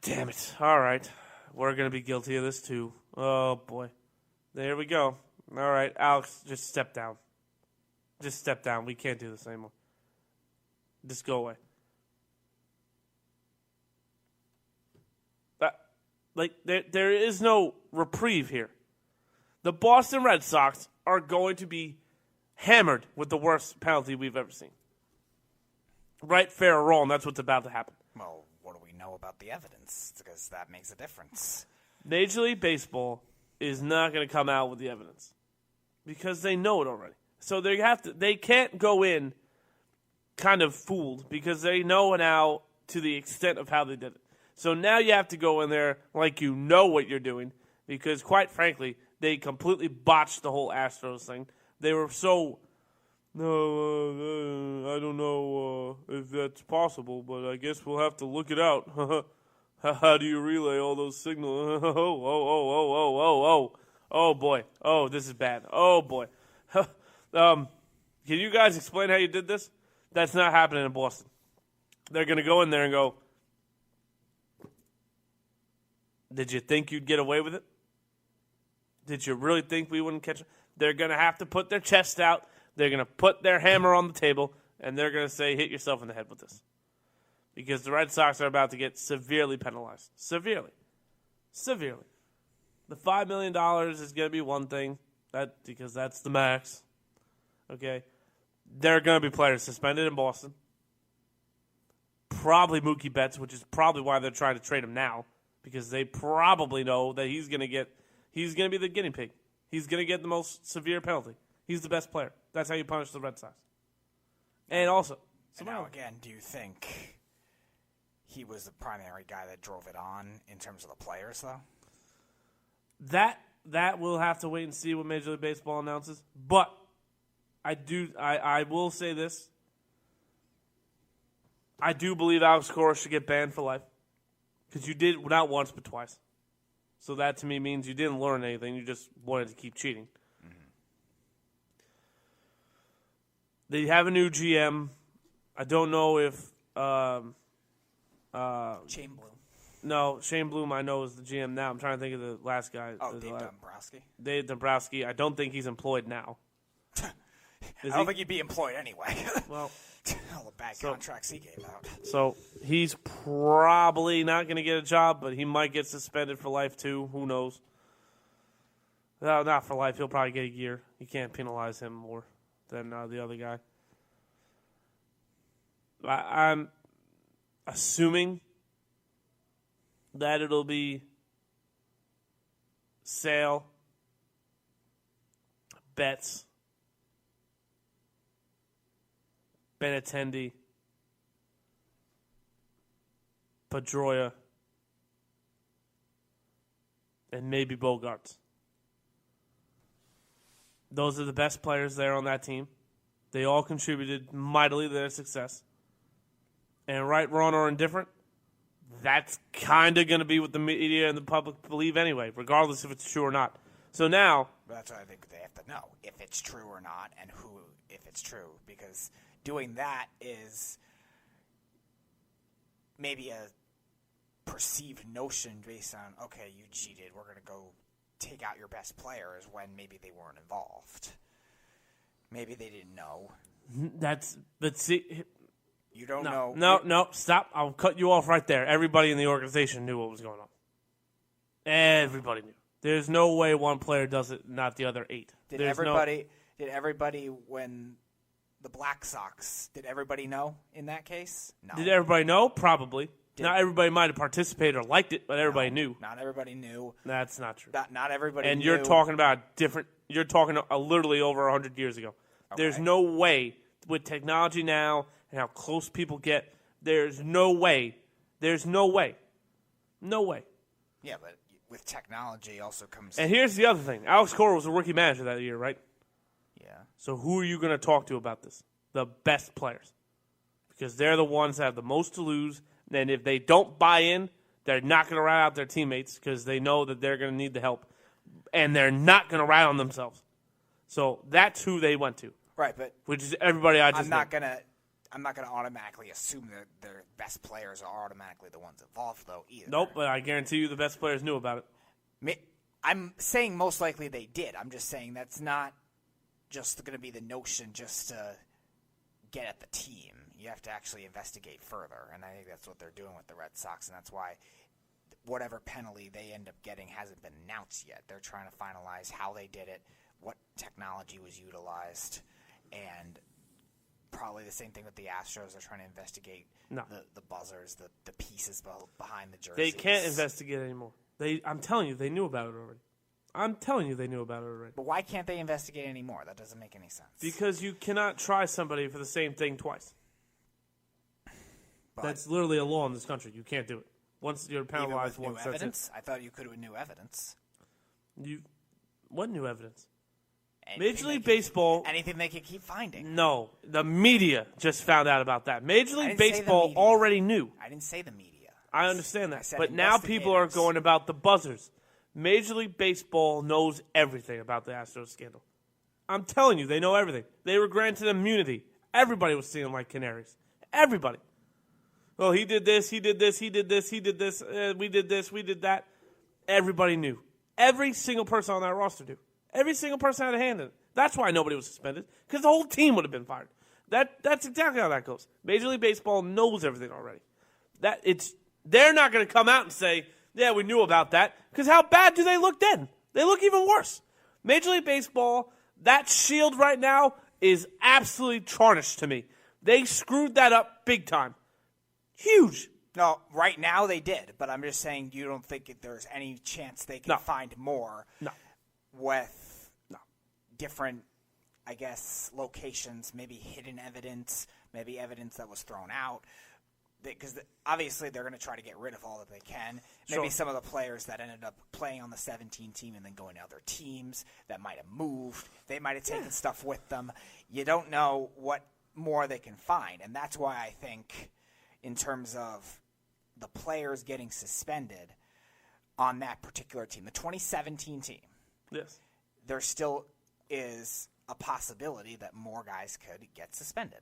Damn it. All right. We're going to be guilty of this too. Oh, boy. There we go. All right, Alex, just step down. Just step down. We can't do this anymore. Just go away. There is no reprieve here. The Boston Red Sox are going to be hammered with the worst penalty we've ever seen. Right, fair, or wrong, that's what's about to happen. Well, what do we know about the evidence? Because that makes a difference. Major League Baseball is not going to come out with the evidence because they know it already. So they can't go in kind of fooled because they know now to the extent of how they did it. So now you have to go in there like you know what you're doing because, quite frankly, they completely botched the whole Astros thing. They were so, no, I don't know if that's possible, but I guess we'll have to look it out. How do you relay all those signals? Oh, boy. Oh, this is bad. Oh, boy. Can you guys explain how you did this? That's not happening in Boston. They're going to go in there and go, did you think you'd get away with it? Did you really think we wouldn't catch it? They're going to have to put their chest out. They're going to put their hammer on the table, and they're going to say, hit yourself in the head with this. Because the Red Sox are about to get severely penalized. Severely. The $5 million is going to be one thing, because that's the max. Okay? There are going to be players suspended in Boston. Probably Mookie Betts, which is probably why they're trying to trade him now, because they probably know that he's going to be the guinea pig. He's going to get the most severe penalty. He's the best player. That's how you punish the Red Sox. And also, and now again, do you think he was the primary guy that drove it on in terms of the players, though? That we'll have to wait and see what Major League Baseball announces. But I will say this. I do believe Alex Cora should get banned for life. Because you did not once but twice. So that to me means you didn't learn anything. You just wanted to keep cheating. Mm-hmm. They have a new GM. I don't know if Shane Bloom. No, Shane Bloom I know is the GM now. I'm trying to think of the last guy. Oh, Dave Dombrowski. Dave Dombrowski. I don't think he's employed now. I don't think he'd be employed anyway. Well, all the bad contracts he gave out. So he's probably not going to get a job, but he might get suspended for life too. Who knows? No, not for life. He'll probably get a year. You can't penalize him more than the other guy. I'm assuming that it'll be Sale, Betts, Benintendi, Pedroia, and maybe Bogarts. Those are the best players there on that team. They all contributed mightily to their success. And right, wrong, or indifferent, that's kind of going to be what the media and the public believe anyway, regardless if it's true or not. So now, That's what I think they have to know, if it's true or not, and if it's true. Because doing that is maybe a perceived notion based on, okay, you cheated, we're going to go take out your best players, when maybe they weren't involved. Maybe they didn't know. But see, you don't know. No, stop. I'll cut you off right there. Everybody in the organization knew what was going on. Everybody knew. There's no way one player does it, not the other 8. Did everybody when the Black Sox, did everybody know in that case? No. Did everybody know? Probably. Not everybody might have participated or liked it, but everybody knew. Not everybody knew. That's not true. Not everybody and knew. you're talking about different. You're talking literally over 100 years ago. Okay. There's no way with technology now and how close people get. There's no way. There's no way. No way. Yeah, but with technology also comes. And here's the other thing: Alex Cora was a rookie manager that year, right? Yeah. So who are you going to talk to about this? The best players, because they're the ones that have the most to lose. And if they don't buy in, they're not going to rat out their teammates because they know that they're going to need the help, and they're not going to rat on themselves. So that's who they went to. Right, but which is everybody I just. I'm not gonna automatically assume that their best players are automatically the ones involved, though. Either. Nope, but I guarantee you the best players knew about it. I'm saying most likely they did. I'm just saying that's not just going to be the notion just to get at the team. You have to actually investigate further, and I think that's what they're doing with the Red Sox, and that's why whatever penalty they end up getting hasn't been announced yet. They're trying to finalize how they did it, what technology was utilized, and probably the same thing with the Astros. They're trying to investigate the buzzers, the pieces behind the jerseys. They can't investigate anymore. I'm telling you, they knew about it already. But why can't they investigate anymore? That doesn't make any sense. Because you cannot try somebody for the same thing twice. But that's literally a law in this country. You can't do it. Once you're penalized once, that's it. I thought you could with new evidence. What new evidence? Major League Baseball. Anything they could keep finding. No, the media just found out about that. Major League Baseball already knew. I didn't say the media. I understand that. But now people are going about the buzzers. Major League Baseball knows everything about the Astros scandal. I'm telling you, they know everything. They were granted immunity. Everybody was seeing like canaries. Everybody. Well, he did this, he did this, he did this, he did this, we did this, we did that. Everybody knew. Every single person on that roster knew. Every single person had a hand in it. That's why nobody was suspended, because the whole team would have been fired. That's exactly how that goes. Major League Baseball knows everything already. They're not going to come out and say, yeah, we knew about that, because how bad do they look then? They look even worse. Major League Baseball, that shield right now is absolutely tarnished to me. They screwed that up big time. Huge. No, right now they did, but I'm just saying you don't think there's any chance they can find more with different, I guess, locations, maybe hidden evidence, maybe evidence that was thrown out. Because obviously they're going to try to get rid of all that they can. Maybe some of the players that ended up playing on the 17 team and then going to other teams that might have moved. They might have taken stuff with them. You don't know what more they can find. And that's why I think in terms of the players getting suspended on that particular team, the 2017 team, there still is a possibility that more guys could get suspended.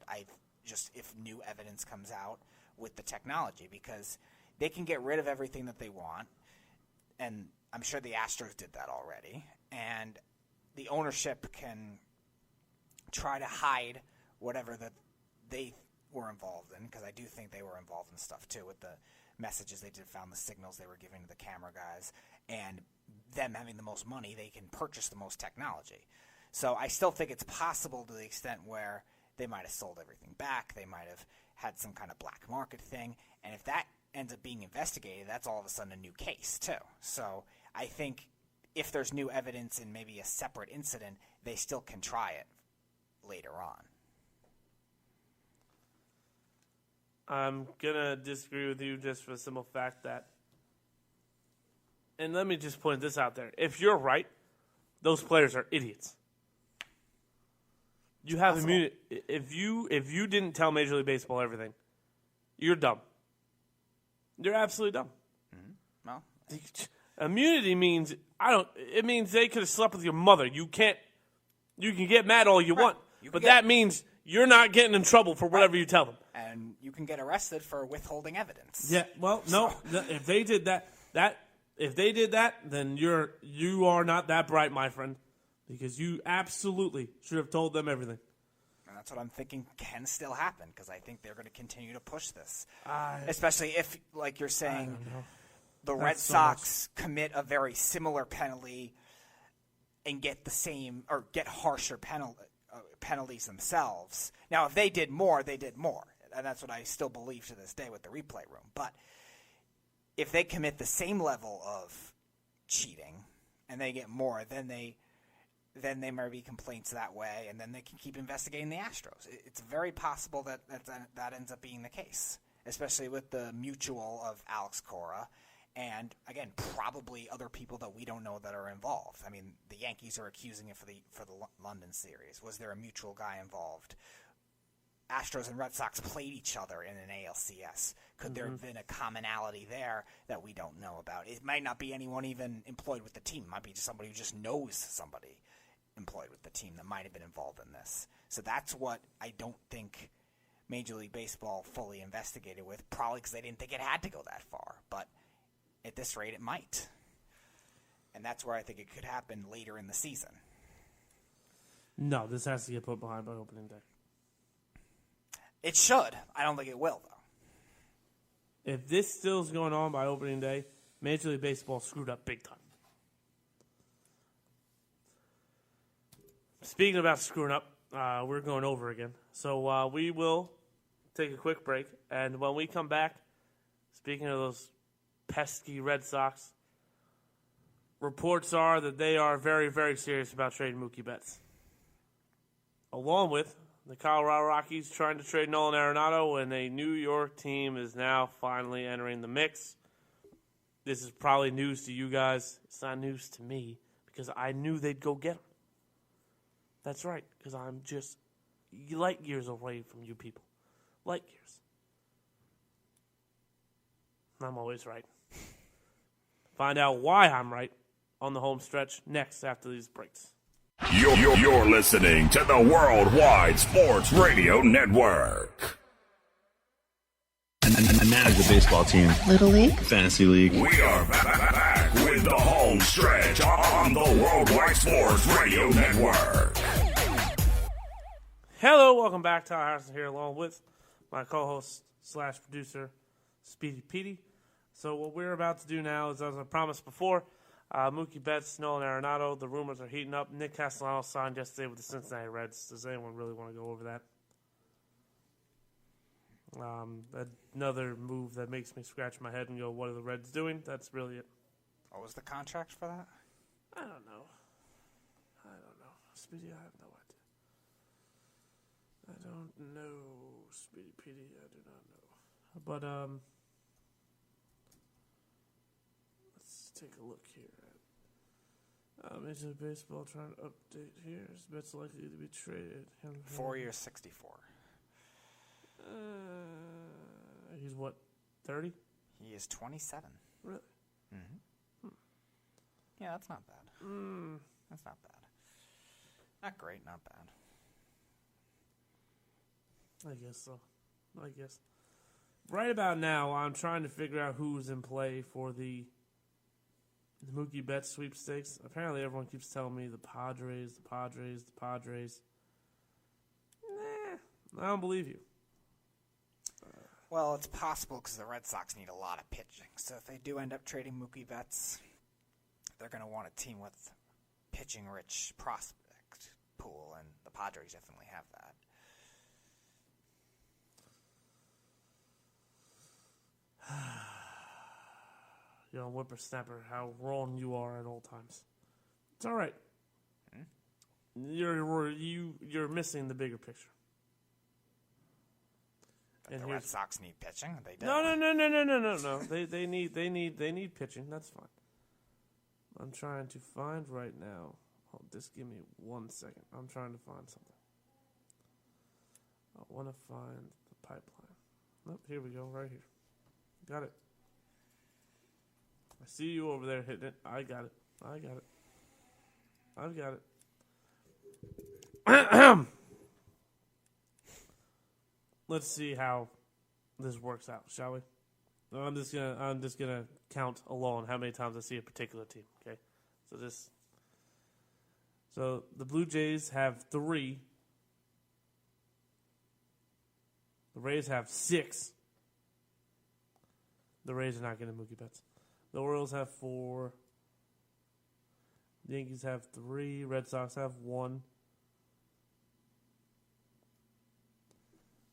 If new evidence comes out with the technology, because they can get rid of everything that they want, and I'm sure the Astros did that already, and the ownership can try to hide whatever that they were involved in, because I do think they were involved in stuff too with the messages they did, found the signals they were giving to the camera guys, and them having the most money, they can purchase the most technology. So I still think it's possible to the extent where they might have sold everything back, they might have had some kind of black market thing, and if that ends up being investigated, that's all of a sudden a new case too. So I think if there's new evidence in maybe a separate incident, they still can try it later on. I'm going to disagree with you just for the simple fact that, and let me just point this out there, if you're right, those players are idiots. You have immunity. If you didn't tell Major League Baseball everything, you're dumb. You're absolutely dumb. Mm-hmm. Well, immunity means It means they could have slept with your mother. You can get mad all you want, but that means you're not getting in trouble for whatever you tell them. And you can get arrested for withholding evidence. Yeah, well, no. If they did that, then you are not that bright, my friend, because you absolutely should have told them everything. And that's what I'm thinking can still happen, because I think they're going to continue to push this, especially if, like you're saying, the Red Sox commit a very similar penalty and get the same or get harsher penalties themselves. Now, if they did more, they did more. And that's what I still believe to this day with the replay room. But if they commit the same level of cheating and they get more, then there might be complaints that way, and then they can keep investigating the Astros. It's very possible that ends up being the case, especially with the mutual of Alex Cora and, again, probably other people that we don't know that are involved. I mean, the Yankees are accusing it for the London series. Was there a mutual guy involved? Astros and Red Sox played each other in an ALCS. Could there have been a commonality there that we don't know about? It might not be anyone even employed with the team. It might be just somebody who just knows somebody employed with the team that might have been involved in this. So that's what I don't think Major League Baseball fully investigated with, probably because they didn't think it had to go that far. But at this rate, it might. And that's where I think it could happen later in the season. No, this has to get put behind by opening day. It should. I don't think it will, though. If this still is going on by opening day, Major League Baseball screwed up big time. Speaking about screwing up, we're going over again. So we will take a quick break. And when we come back, speaking of those pesky Red Sox, reports are that they are very, very serious about trading Mookie Betts. Along with the Colorado Rockies trying to trade Nolan Arenado, and a New York team is now finally entering the mix. This is probably news to you guys. It's not news to me because I knew they'd go get him. That's right, because I'm just light years away from you people. Light years. I'm always right. Find out why I'm right on the home stretch next after these breaks. You're listening to the Worldwide Sports Radio Network. I manage a baseball team. Little League? Fantasy League. We are back with the home stretch on the Worldwide Sports Radio Network. Hello, welcome back. Tyler Harrison here along with my co-host / producer, Speedy Petey. So what we're about to do now is, as I promised before, Mookie Betts, Nolan Arenado, the rumors are heating up. Nick Castellanos signed yesterday with the Cincinnati Reds. Does anyone really want to go over that? Another move that makes me scratch my head and go, what are the Reds doing? That's really it. What was the contract for that? I don't know. Speedy, I have no idea. I don't know, Speedy Petey. I do not know. But, let's take a look here. Major League Baseball trying to update here. Is Betts likely to be traded? 4 years, 64. He's what, 30? He is 27. Really? Mm-hmm. Yeah, that's not bad. That's not bad. Not great, not bad. I guess so. I guess. Right about now, I'm trying to figure out who's in play for the Mookie Betts sweepstakes. Apparently, everyone keeps telling me the Padres. Nah, I don't believe you. Well, it's possible because the Red Sox need a lot of pitching. So if they do end up trading Mookie Betts, they're going to want a team with pitching-rich prospect pool, and the Padres definitely have that. You know, whippersnapper, how wrong you are at all times. It's all right. You're missing the bigger picture. But the Red Sox need pitching. They do. No. They need pitching. That's fine. I'm trying to find right now. Just give me 1 second. I'm trying to find something. I want to find the pipeline. Nope, here we go, right here. Got it. I see you over there hitting it. I got it. I got it. I've got it. Let's see how this works out, shall we? I'm just gonna count alone how many times I see a particular team. Okay, so the Blue Jays have 3. The Rays have 6. The Rays are not getting Mookie Betts. The Orioles have 4. The Yankees have 3. Red Sox have 1.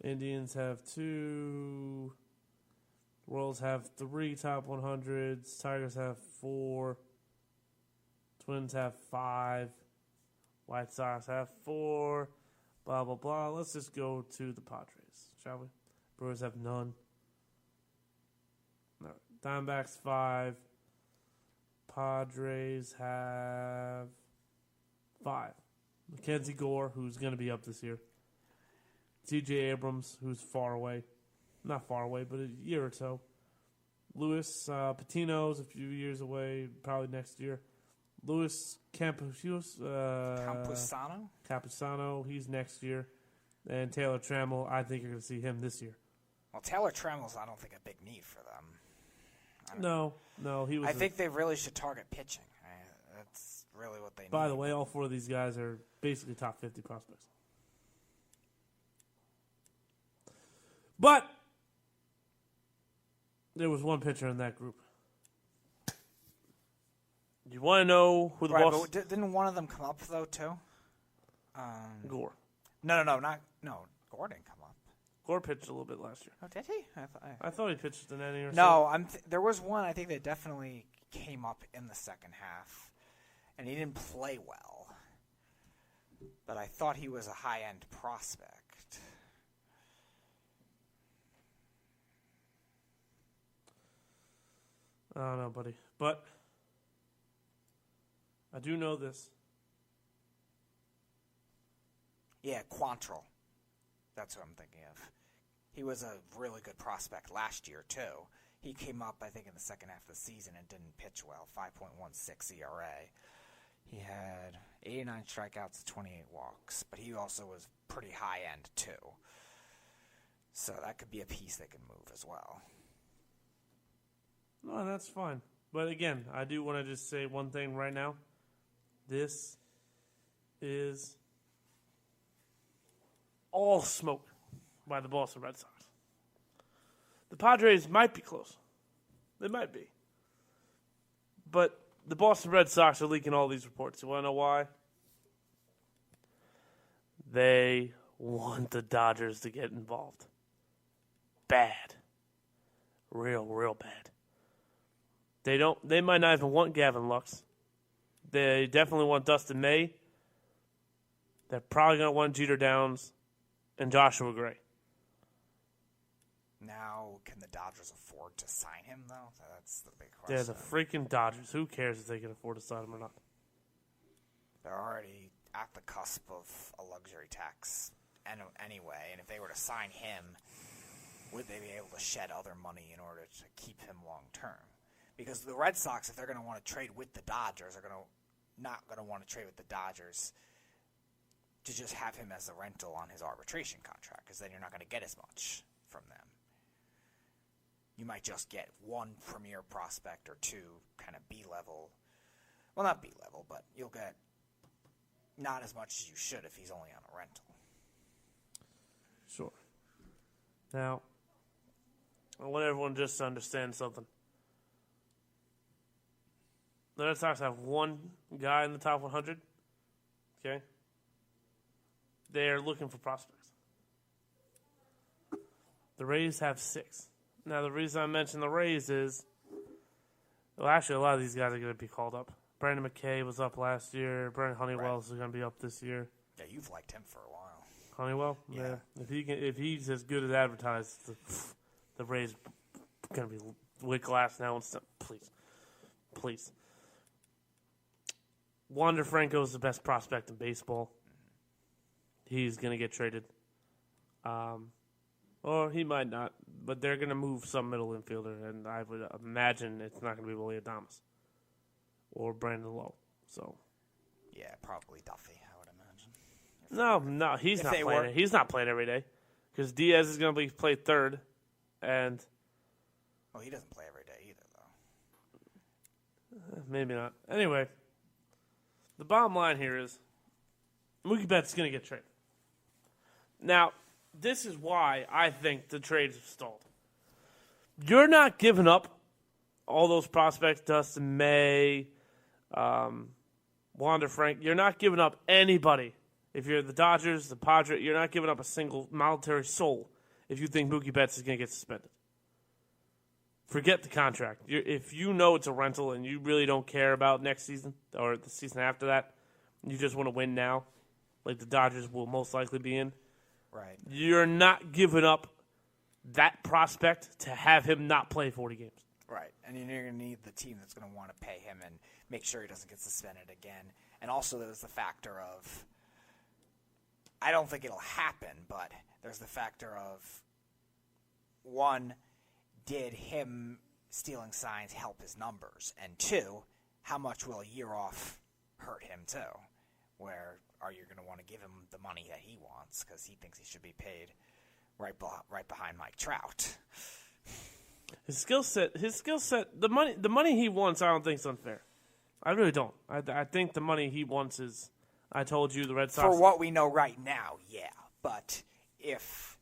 Indians have 2. Royals have 3 top 100s. Tigers have 4. Twins have 5. White Sox have 4. Blah, blah, blah. Let's just go to the Padres, shall we? Brewers have none. No. Diamondbacks 5. Padres have 5. Mackenzie Gore, who's going to be up this year. C.J. Abrams, who's far away. Not far away, but a year or so. Luis Patino's a few years away, probably next year. Luis Campusano, he's next year. And Taylor Trammell, I think you're going to see him this year. Well, Taylor Trammell's, I don't think, a big need for them. No, he was. I think they really should target pitching. That's really what they need. By the way, all 4 of these guys are basically top 50 prospects. But there was one pitcher in that group. You want to know who the boss? But didn't one of them come up though too? Gore. No. Gore didn't come up. Gore pitched a little bit last year. Oh, did he? I thought he pitched an inning or so. No, there was one I think that definitely came up in the second half, and he didn't play well. But I thought he was a high-end prospect. I don't know, buddy. But I do know this. Yeah, Quantrill. That's what I'm thinking of. He was a really good prospect last year, too. He came up, I think, in the second half of the season and didn't pitch well. 5.16 ERA. He had 89 strikeouts and 28 walks, but he also was pretty high-end, too. So that could be a piece they can move as well. No, that's fine. But again, I do want to just say one thing right now. This is all smoke by the Boston Red Sox. The Padres might be close. They might be. But the Boston Red Sox are leaking all these reports. You want to know why? They want the Dodgers to get involved. Bad. Real bad. They might not even want Gavin Lux. They definitely want Dustin May. They're probably going to want Jeter Downs and Joshua Gray. Now, can the Dodgers afford to sign him, though? That's the big question. They're the freaking Dodgers. Who cares if they can afford to sign him or not? They're already at the cusp of a luxury tax anyway, and if they were to sign him, would they be able to shed other money in order to keep him long term? Because the Red Sox, if they're going to want to trade with the Dodgers, are not going to want to trade with the Dodgers to just have him as a rental on his arbitration contract, because then you're not going to get as much from them. You might just get one premier prospect or two kind of B-level. Well, not B-level, but you'll get not as much as you should if he's only on a rental. Sure. Now, I want everyone just to understand something. The Red Sox have one guy in the top 100. Okay? They're looking for prospects. The Rays have 6. Now, the reason I mention the Rays is, well, actually, a lot of these guys are going to be called up. Brandon McKay was up last year. Brandon Honeywell is going to be up this year. Yeah, you've liked him for a while. Honeywell? Yeah. If he's as good as advertised, the Rays are going to be with glass now instead. Please. Wander Franco is the best prospect in baseball. He's going to get traded. Or he might not, but they're going to move some middle infielder, and I would imagine it's not going to be Willie Adames. or Brandon Lowe. So, yeah, probably Duffy, I would imagine. No, he's not playing. He's not playing every day because Diaz is going to be played third, and he doesn't play every day either, though. Maybe not. Anyway, the bottom line here is Mookie Betts is going to get traded. Now, this is why I think the trades have stalled. You're not giving up all those prospects, Dustin May, Wander Frank. You're not giving up anybody. If you're the Dodgers, the Padres, you're not giving up a single military soul if you think Mookie Betts is going to get suspended. Forget the contract. If you know it's a rental and you really don't care about next season or the season after that, you just want to win now, like the Dodgers will most likely be in. Right. You're not giving up that prospect to have him not play 40 games. Right. And you're going to need the team that's going to want to pay him and make sure he doesn't get suspended again. And also there's the factor of, I don't think it'll happen, but there's the factor of, one, did him stealing signs help his numbers? And two, how much will a year off hurt him too? Where are you going to want to give him the money that he wants because he thinks he should be paid right behind Mike Trout? His skill set, the money he wants, I don't think is unfair. I really don't. I think the money he wants is, I told you, the Red Sox. For what we know right now, yeah. But if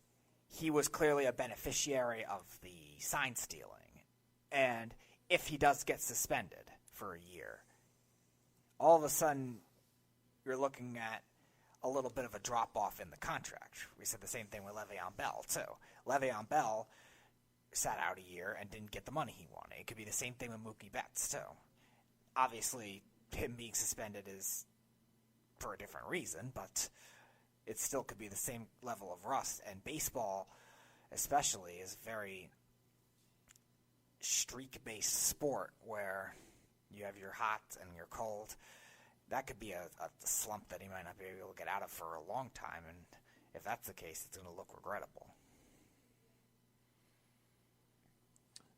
he was clearly a beneficiary of the sign stealing, and if he does get suspended for a year, all of a sudden you're looking at a little bit of a drop-off in the contract. We said the same thing with Le'Veon Bell, too. Le'Veon Bell sat out a year and didn't get the money he wanted. It could be the same thing with Mookie Betts, too. Obviously, him being suspended is for a different reason, but it still could be the same level of rust. And baseball, especially, is very streak-based sport where you have your hot and your cold. That could be a slump that he might not be able to get out of for a long time, and if that's the case, it's going to look regrettable.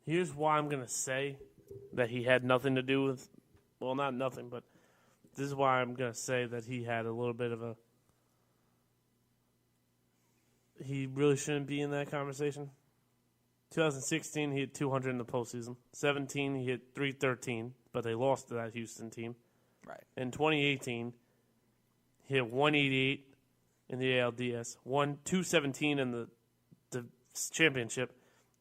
Here's why I'm going to say that he had nothing to do with, well, not nothing, but this is why I'm going to say that he had a little bit of a, he really shouldn't be in that conversation. 2016, he hit 200 in the postseason. 17, he hit 313, but they lost to that Houston team. Right. In 2018, he hit 188 in the ALDS, 217 in the championship,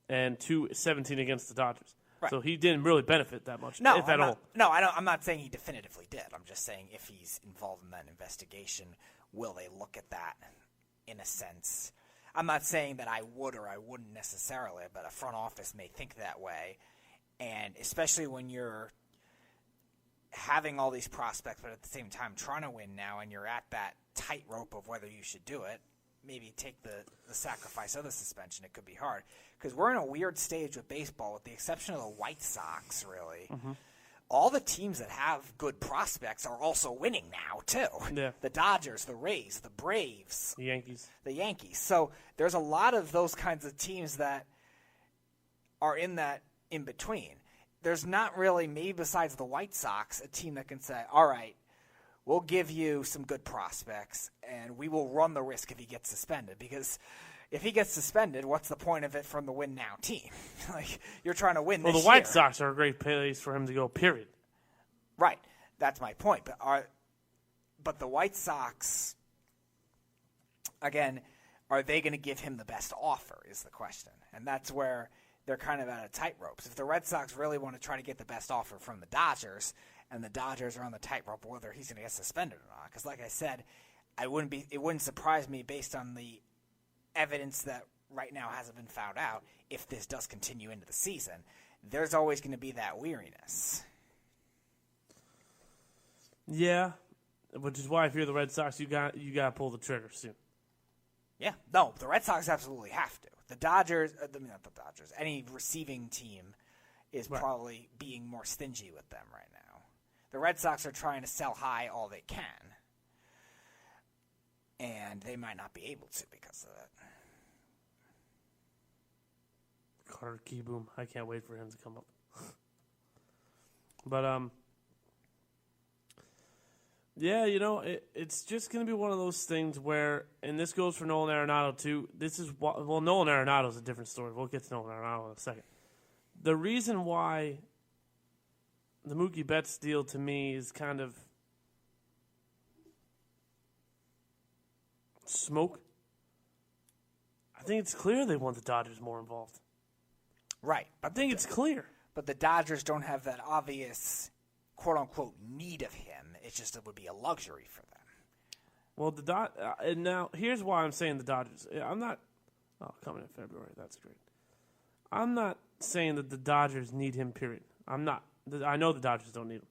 and 217 against the Dodgers. Right. So he didn't really benefit that much, if at all. No, I'm not saying he definitively did. I'm just saying if he's involved in that investigation, will they look at that in a sense? I'm not saying that I would or I wouldn't necessarily, but a front office may think that way. And especially when you're having all these prospects, but at the same time trying to win now, and you're at that tightrope of whether you should do it, maybe take the sacrifice of the suspension. It could be hard. Because we're in a weird stage with baseball, with the exception of the White Sox, really. Mm-hmm. All the teams that have good prospects are also winning now, too. Yeah. The Dodgers, the Rays, the Braves. The Yankees. So there's a lot of those kinds of teams that are in that in-between. There's not really, maybe besides the White Sox, a team that can say, all right, we'll give you some good prospects, and we will run the risk if he gets suspended. Because if he gets suspended, what's the point of it from the win-now team? Like, you're trying to win this year. Well, the White Sox are a great place for him to go, period. Right. That's my point. But the White Sox, again, are they going to give him the best offer is the question. And that's where they're kind of at a tightrope. If the Red Sox really want to try to get the best offer from the Dodgers, and the Dodgers are on the tightrope whether he's going to get suspended or not, because like I said, it wouldn't surprise me based on the evidence that right now hasn't been found out. If this does continue into the season, there's always going to be that weariness. Yeah, which is why if you're the Red Sox, you got to pull the trigger soon. Yeah, no, the Red Sox absolutely have to. The Dodgers, not the Dodgers, any receiving team is probably being more stingy with them right now. The Red Sox are trying to sell high all they can, and they might not be able to because of that. Carter Kieboom, I can't wait for him to come up. But Yeah, it's just going to be one of those things where, and this goes for Nolan Arenado too. Nolan Arenado's a different story. We'll get to Nolan Arenado in a second. The reason why the Mookie Betts deal to me is kind of smoke. I think it's clear they want the Dodgers more involved. Right. I think it's clear. But the Dodgers don't have that obvious, quote-unquote, need of him. It's just it would be a luxury for them. Well, and now here's why I'm saying the Dodgers. I'm not coming in February. That's great. I'm not saying that the Dodgers need him, period. I'm not. I know the Dodgers don't need him.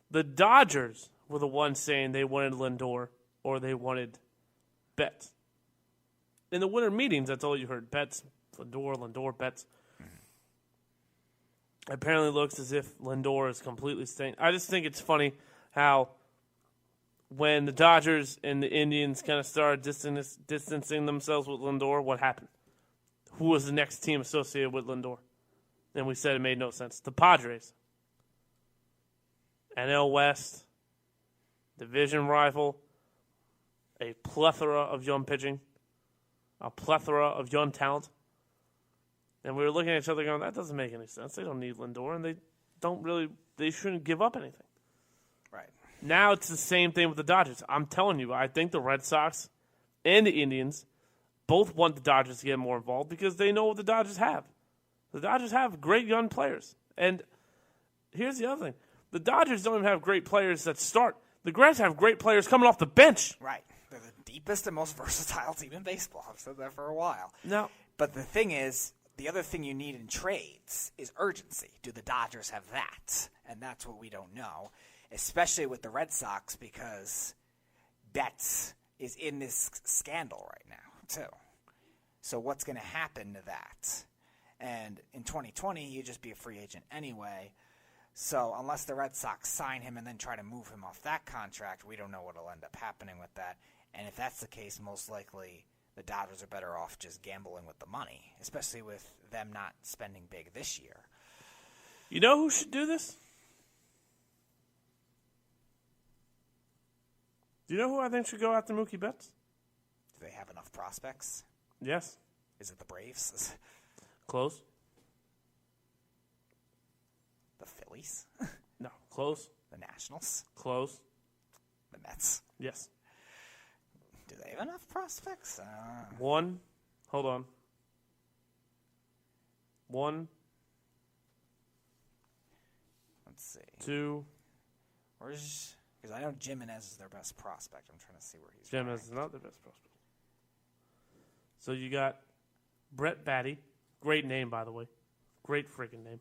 The Dodgers were the ones saying they wanted Lindor or they wanted Betts. In the winter meetings, that's all you heard. Betts, Lindor, Betts. Apparently looks as if Lindor is completely staying. I just think it's funny how when the Dodgers and the Indians kind of started distancing themselves with Lindor, what happened? Who was the next team associated with Lindor? And we said it made no sense. The Padres. NL West, division rival, a plethora of young pitching, a plethora of young talent. And we were looking at each other going, that doesn't make any sense. They don't need Lindor, and they shouldn't give up anything. Right. Now it's the same thing with the Dodgers. I'm telling you, I think the Red Sox and the Indians both want the Dodgers to get more involved because they know what the Dodgers have. The Dodgers have great young players. And here's the other thing. The Dodgers don't even have great players that start. The Reds have great players coming off the bench. Right. They're the deepest and most versatile team in baseball. I've said that for a while. Now, but the thing is, the other thing you need in trades is urgency. Do the Dodgers have that? And that's what we don't know, especially with the Red Sox because Betts is in this scandal right now, too. So what's going to happen to that? And in 2020, he'd just be a free agent anyway. So unless the Red Sox sign him and then try to move him off that contract, we don't know what will end up happening with that. And if that's the case, most likely the Dodgers are better off just gambling with the money, especially with them not spending big this year. You know who should do this? Do you know who I think should go after Mookie Betts? Do they have enough prospects? Yes. Is it the Braves? Close. The Phillies? No. Close. The Nationals? Close. The Mets? Yes. Do they have enough prospects? One. Hold on. One. Let's see. Two. Because I know Jimenez is their best prospect. I'm trying to see where he's Jimenez is not their best prospect. So you got Brett Baty. Great name, by the way. Great freaking name.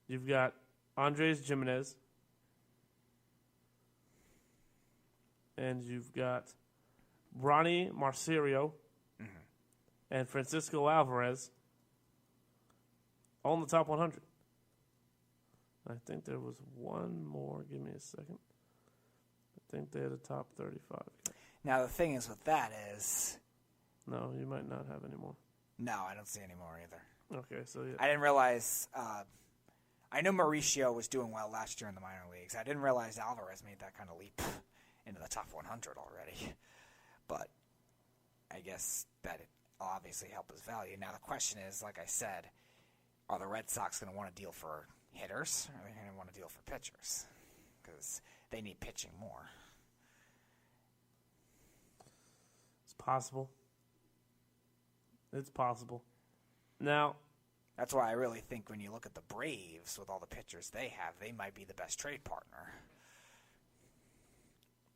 You've got Andres Jimenez. And you've got Ronnie Marcirio and Francisco Alvarez all in the top 100. I think there was one more. Give me a second. I think they had a top 35. Now, the thing is with that is... No, you might not have any more. No, I don't see any more either. Okay, so yeah. I didn't realize... I know Mauricio was doing well last year in the minor leagues. I didn't realize Alvarez made that kind of leap into the top 100 already. But I guess that it obviously helped his value. Now the question is, like I said, are the Red Sox going to want to deal for hitters or are they going to want to deal for pitchers? Because they need pitching more. It's possible. It's possible. Now... That's why I really think when you look at the Braves with all the pitchers they have, they might be the best trade partner.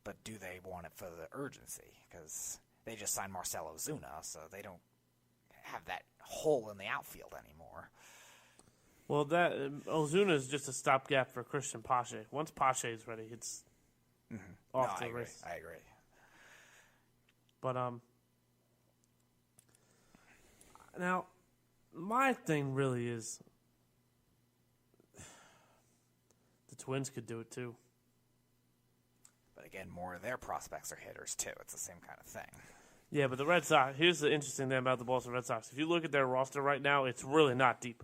But do they want it for the urgency? Because they just signed Marcell Ozuna, so they don't have that hole in the outfield anymore. Well, that Ozuna is just a stopgap for Christian Pache. Once Pache is ready, it's off to the race. I agree. But now my thing really is the Twins could do it too. But again, more of their prospects are hitters too. It's the same kind of thing. Yeah, but the Red Sox, here's the interesting thing about the Boston Red Sox. If you look at their roster right now, it's really not deep.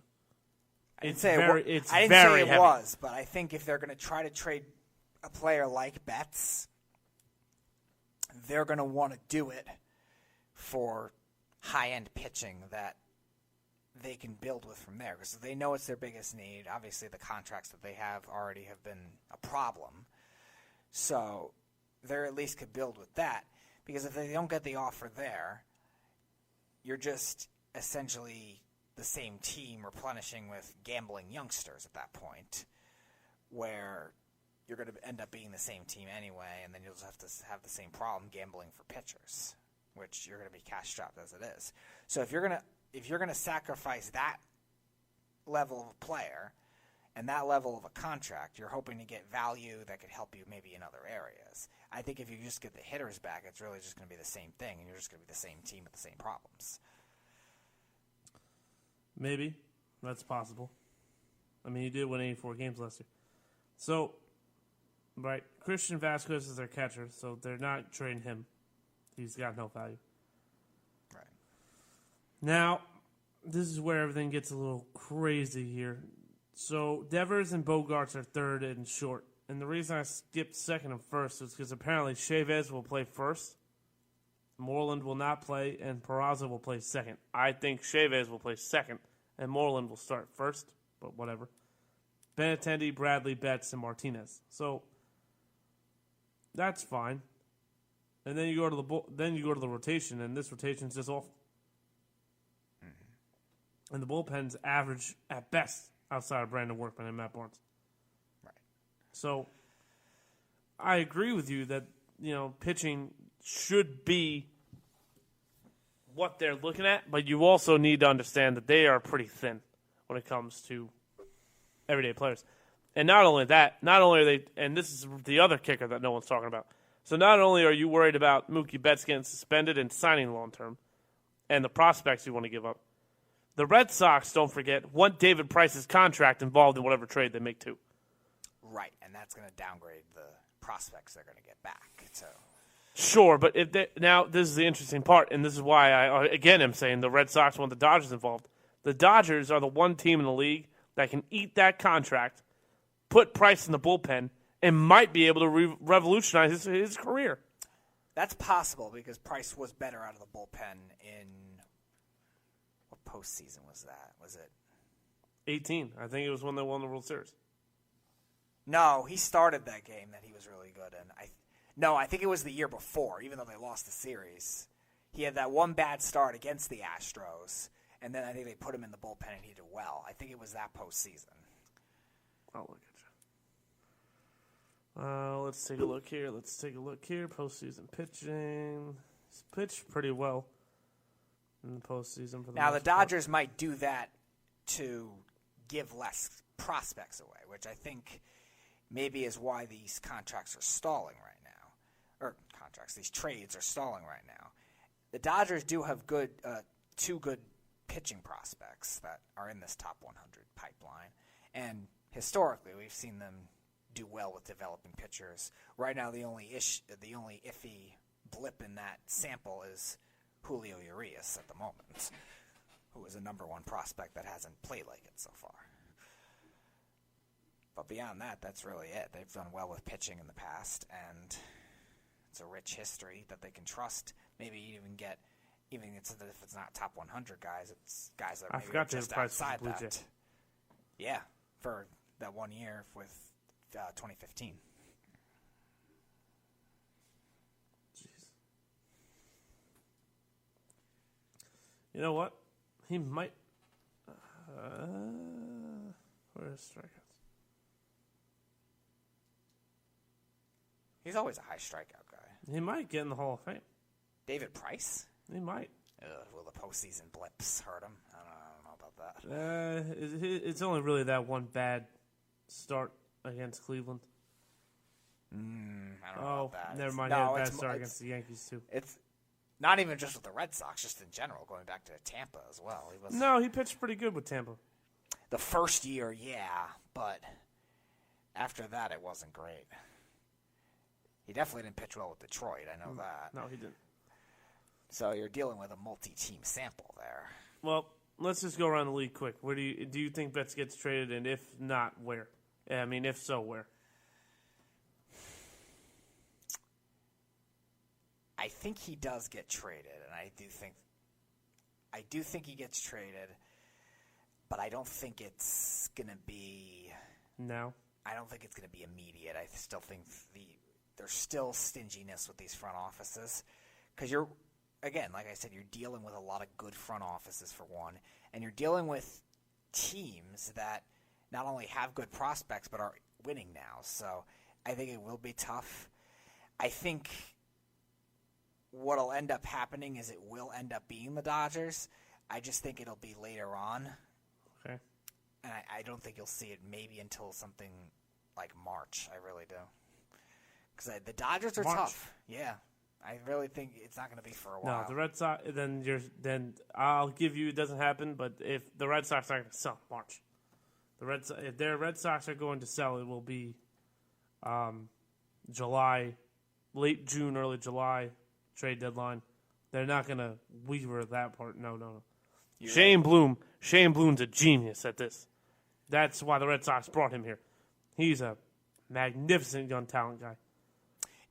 I didn't say it was, but I think if they're going to try to trade a player like Betts, they're going to want to do it for high-end pitching that they can build with from there because they know it's their biggest need. Obviously, the contracts that they have already have been a problem. So they at least could build with that because if they don't get the offer there, you're just essentially the same team replenishing with gambling youngsters at that point where you're going to end up being the same team anyway, and then you'll just have to have the same problem gambling for pitchers, which you're going to be cash-strapped as it is. So if you're going to sacrifice that level of player and that level of a contract, you're hoping to get value that could help you maybe in other areas. I think if you just get the hitters back, it's really just going to be the same thing, and you're just going to be the same team with the same problems. Maybe. That's possible. I mean, he did win 84 games last year. So, right, Christian Vasquez is their catcher, so they're not trading him. He's got no value. Right. Now, this is where everything gets a little crazy here. So, Devers and Bogarts are third and short. And the reason I skipped second and first is because apparently Chavez will play first, Moreland will not play, and Peraza will play second. I think Chavez will play second, and Moreland will start first, but whatever. Benintendi, Bradley, Betts, and Martinez. So, that's fine. And then you go to the rotation, and this rotation is just awful. Mm-hmm. And the bullpen's average at best outside of Brandon Workman and Matt Barnes. Right. So I agree with you that pitching should be what they're looking at, but you also need to understand that they are pretty thin when it comes to everyday players. And not only that, are they, and this is the other kicker that no one's talking about. So not only are you worried about Mookie Betts getting suspended and signing long-term and the prospects you want to give up, the Red Sox, don't forget, want David Price's contract involved in whatever trade they make too. Right, and that's going to downgrade the prospects they're going to get back. So. Sure, but now this is the interesting part, and this is why I again am saying the Red Sox want the Dodgers involved. The Dodgers are the one team in the league that can eat that contract, put Price in the bullpen, and might be able to revolutionize his career. That's possible because Price was better out of the bullpen in what postseason was that? Was it 18? I think it was when they won the World Series. No, he started that game that he was really good in. I think it was the year before, even though they lost the series. He had that one bad start against the Astros, and then I think they put him in the bullpen and he did well. I think it was that postseason. I'll look at you. Let's take a look here. Postseason pitching. He's pitched pretty well in the postseason. Now, the Dodgers might do that to give less prospects away, which I think maybe is why these contracts are stalling right now. These trades are stalling right now. The Dodgers do have two good pitching prospects that are in this top 100 pipeline. And historically, we've seen them do well with developing pitchers. Right now, the only iffy blip in that sample is Julio Urias at the moment, who is a number one prospect that hasn't played like it so far. But beyond that, that's really it. They've done well with pitching in the past, and it's a rich history that they can trust. Maybe even if it's not top 100 guys, it's guys that maybe are just outside that. Yeah, for that 1 year with 2015. Jeez. You know what? He might. Where's strikeouts? He's always a high strikeout guy. He might get in the Hall of Fame. David Price? He might. Will the postseason blips hurt him? I don't know about that. It's only really that one bad start against Cleveland. I don't know about that. Never mind. He had a bad start against the Yankees, too. It's not even just with the Red Sox, just in general, going back to Tampa as well. He pitched pretty good with Tampa. The first year, yeah, but after that, it wasn't great. He definitely didn't pitch well with Detroit, I know that. No, he didn't. So you're dealing with a multi-team sample there. Well, let's just go around the league quick. Where do you think Betts gets traded, and if not, where? I mean, if so, where? I think he does get traded, and I do think he gets traded, but I don't think it's going to be... No. I don't think it's going to be immediate. I still think there's still stinginess with these front offices. Because you're, again, like I said, you're dealing with a lot of good front offices for one, and you're dealing with teams that not only have good prospects but are winning now. So I think it will be tough. I think what'll end up happening is it will end up being the Dodgers. I just think it'll be later on. Okay. And I don't think you'll see it maybe until something like March. I really do. Because the Dodgers are tough. Yeah. I really think it's not going to be for a while. No, the Red Sox, then I'll give you it doesn't happen, but if the Red Sox aren't going to sell March. If their Red Sox are going to sell, it will be July, late June, early July trade deadline. They're not going to weaver that part. No. Shane Bloom's a genius at this. That's why the Red Sox brought him here. He's a magnificent young talent guy.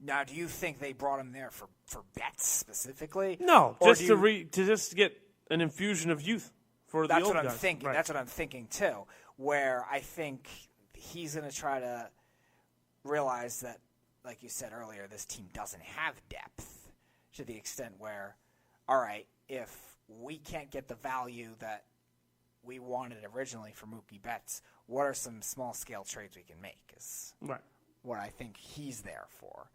Now, do you think they brought him there for Betts specifically? No, just to just get an infusion of youth for the old guys. That's what I'm thinking. Right. That's what I'm thinking too. Where I think he's going to try to realize that, like you said earlier, this team doesn't have depth to the extent where, all right, if we can't get the value that we wanted originally for Mookie Betts, what are some small-scale trades we can make is what I think he's there for.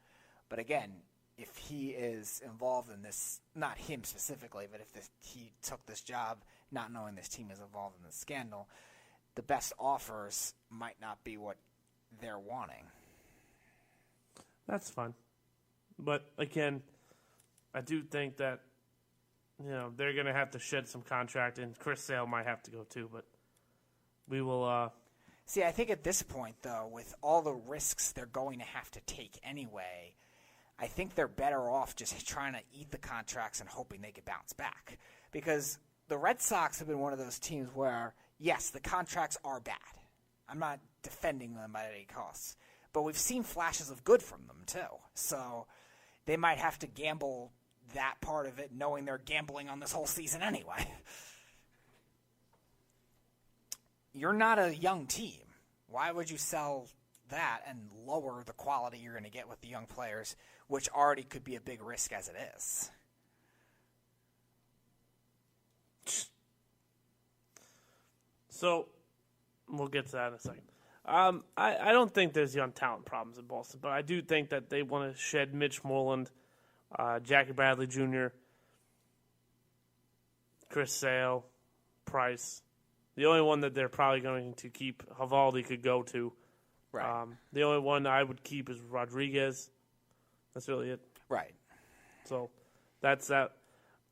But again, if he is involved in this, not him specifically, but if he took this job not knowing this team is involved in this scandal, the best offers might not be what they're wanting. That's fine. But again, I do think that they're going to have to shed some contract, and Chris Sale might have to go too, but we will... See, I think at this point, though, with all the risks they're going to have to take anyway, I think they're better off just trying to eat the contracts and hoping they could bounce back. Because the Red Sox have been one of those teams where, yes, the contracts are bad. I'm not defending them at any cost. But we've seen flashes of good from them, too. So they might have to gamble that part of it, knowing they're gambling on this whole season anyway. You're not a young team. Why would you sell that and lower the quality you're going to get with the young players, which already could be a big risk as it is? So, we'll get to that in a second. I don't think there's young talent problems in Boston, but I do think that they want to shed Mitch Moreland, Jackie Bradley Jr., Chris Sale, Price. The only one that they're probably going to keep, Eovaldi could go to. Right. The only one I would keep is Rodriguez. That's really it. Right. So that's that.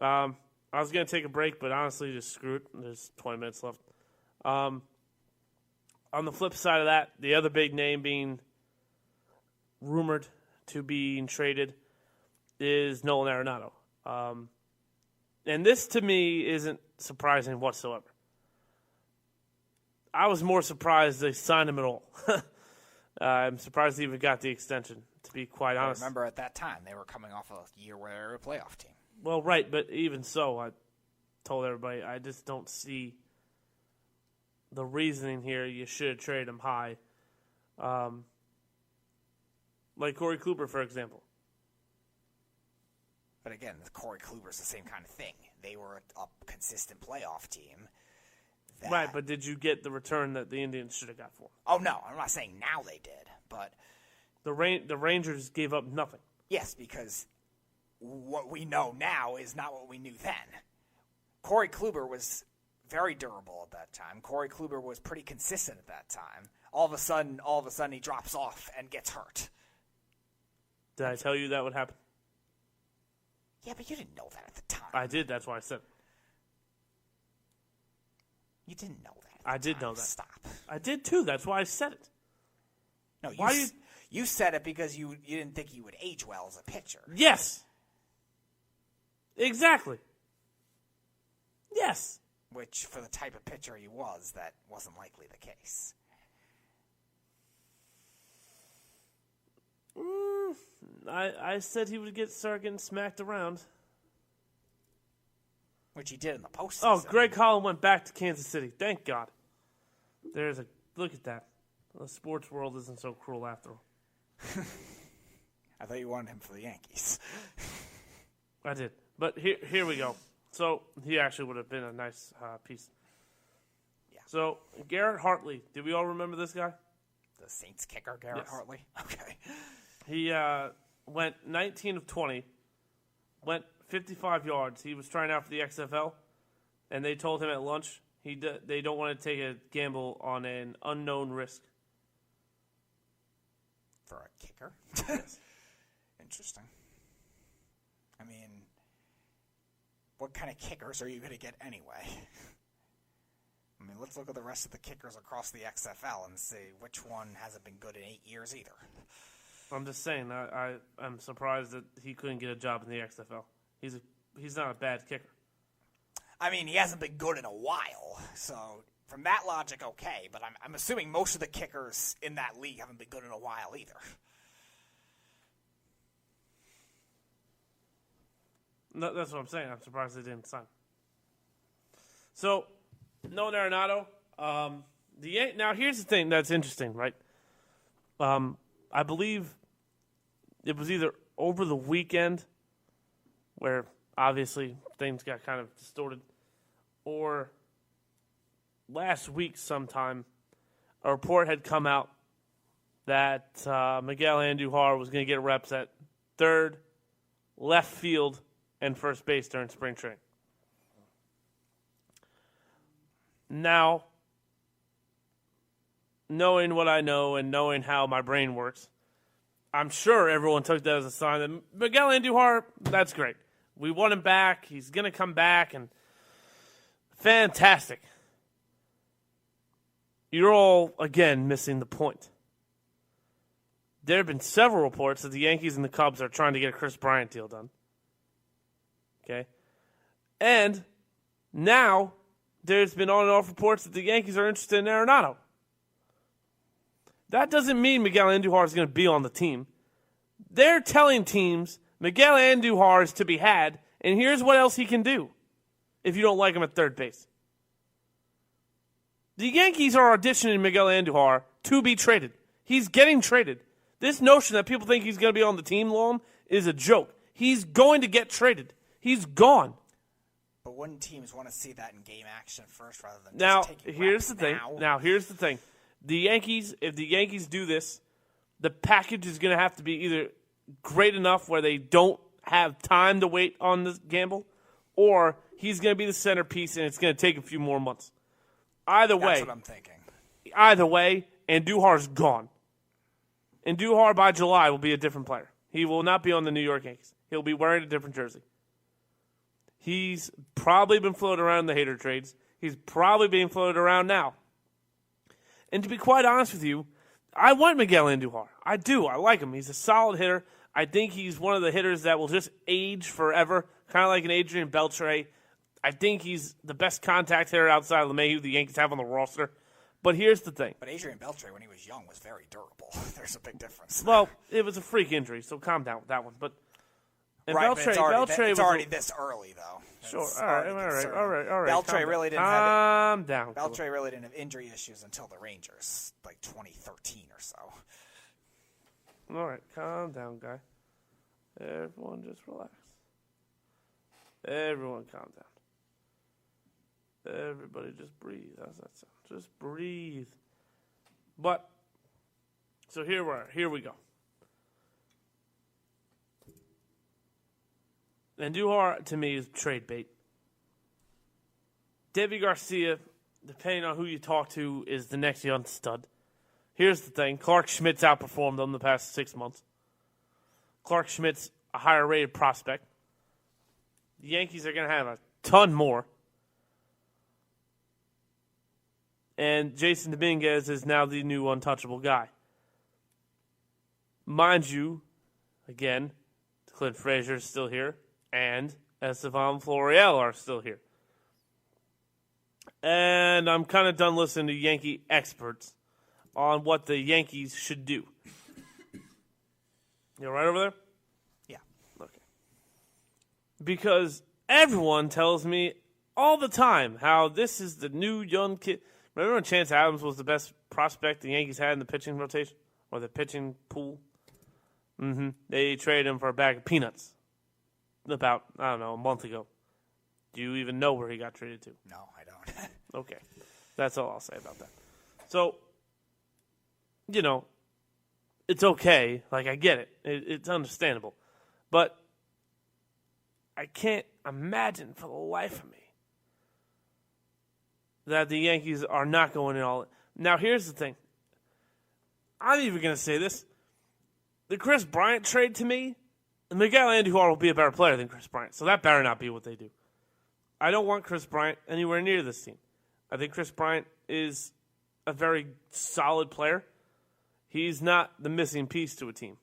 I was going to take a break, but honestly, just screw it. There's 20 minutes left. On the flip side of that, the other big name being rumored to be traded is Nolan Arenado. And this, to me, isn't surprising whatsoever. I was more surprised they signed him at all. I'm surprised they even got the extension, to be quite honest. I remember at that time, they were coming off a year where they were a playoff team. Well, right, but even so, I told everybody, I just don't see the reasoning here. You should have traded him high. Like Corey Kluber, for example. But again, Corey Kluber's the same kind of thing. They were a consistent playoff team. Right, but did you get the return that the Indians should have got for him? Oh, no. I'm not saying now they did, but... The Rangers gave up nothing. Yes, because what we know now is not what we knew then. Corey Kluber was very durable at that time. Corey Kluber was pretty consistent at that time. All of a sudden, he drops off and gets hurt. Did I tell you that would happen? Yeah, but you didn't know that at the time. I did. That's why I said it. You didn't know that. I did know that. Stop. I did too. That's why I said it. No, you said it because you didn't think he would age well as a pitcher. Yes. Exactly. Yes. Which, for the type of pitcher he was, that wasn't likely the case. I said he would start getting smacked around. Which he did in the postseason. Oh, Greg Holland went back to Kansas City. Thank God. Look at that. The sports world isn't so cruel after all. I thought you wanted him for the Yankees. I did. But here we go. So he actually would have been a nice piece. Yeah. So Garrett Hartley. Do we all remember this guy? The Saints kicker, Garrett Hartley? Okay. He went 19 of 20, went 55 yards. He was trying out for the XFL, and they told him at lunch they don't want to take a gamble on an unknown risk. For a kicker? Interesting. I mean, what kind of kickers are you going to get anyway? I mean, let's look at the rest of the kickers across the XFL and see which one hasn't been good in 8 years either. I'm just saying, I'm surprised that he couldn't get a job in the XFL. He's not a bad kicker. I mean, he hasn't been good in a while, so from that logic, okay. But I'm assuming most of the kickers in that league haven't been good in a while either. No, that's what I'm saying. I'm surprised they didn't sign. So, Nolan Arenado. Now, here's the thing that's interesting, right? I believe it was either over the weekend where obviously things got kind of distorted, or last week sometime a report had come out that Miguel Andujar was going to get reps at third, left field, and first base during spring training. Now, knowing what I know and knowing how my brain works, I'm sure everyone took that as a sign that Miguel Andujar, that's great. We want him back. He's going to come back, and fantastic. You're all, again, missing the point. There have been several reports that the Yankees and the Cubs are trying to get a Chris Bryant deal done. Okay? And now there's been on and off reports that the Yankees are interested in Arenado. That doesn't mean Miguel Andujar is going to be on the team. They're telling teams Miguel Andujar is to be had, and here's what else he can do if you don't like him at third base. The Yankees are auditioning Miguel Andujar to be traded. He's getting traded. This notion that people think he's going to be on the team long is a joke. He's going to get traded. He's gone. But wouldn't teams want to see that in game action first rather than now, just taking here's reps the thing. now? Now, here's the thing. The Yankees, if the Yankees do this, the package is going to have to be either great enough where they don't have time to wait on the gamble, or he's going to be the centerpiece and it's going to take a few more months. Either way. That's what I'm thinking. Either way, Andujar's gone. Andujar by July will be a different player. He will not be on the New York Yankees. He'll be wearing a different jersey. He's probably been floated around in the hater trades. He's probably being floated around now. And to be quite honest with you, I want Miguel Andujar. I do. I like him. He's a solid hitter. I think he's one of the hitters that will just age forever, kind of like an Adrian Beltre. I think he's the best contact hitter outside of LeMahieu the Yankees have on the roster. But here's the thing. But Adrian Beltre, when he was young, was very durable. There's a big difference. Well, it was a freak injury, so calm down with that one. But right, Beltre, but it's already this early, though. Sure. All right. Beltre really didn't calm down. Beltre really didn't have injury issues until the Rangers, like 2013 or so. All right, calm down, guy. Everyone just relax. Everyone calm down. Everybody just breathe. How's that sound? Just breathe. But, so here we go. Andujar, to me, is trade bait. Deivi Garcia, depending on who you talk to, is the next young stud. Here's the thing. Clark Schmidt's outperformed them the past 6 months. Clark Schmidt's a higher-rated prospect. The Yankees are going to have a ton more. And Jason Dominguez is now the new untouchable guy. Mind you, again, Clint Frazier is still here, and Estevan Florial are still here. And I'm kind of done listening to Yankee experts on what the Yankees should do. You all right over there? because everyone tells me all the time how this is the new young kid. Remember when Chance Adams was the best prospect the Yankees had in the pitching rotation or the pitching pool? Mm-hmm. They traded him for a bag of peanuts about, a month ago. Do you even know where he got traded to? No, I don't. Okay. That's all I'll say about that. So, it's okay. Like, I get it. It's understandable. But I can't imagine for the life of me that the Yankees are not going in all in. Now, here's the thing. I'm even going to say this. The Chris Bryant trade to me, Miguel Andujar will be a better player than Chris Bryant. So that better not be what they do. I don't want Chris Bryant anywhere near this team. I think Chris Bryant is a very solid player. He's not the missing piece to a team.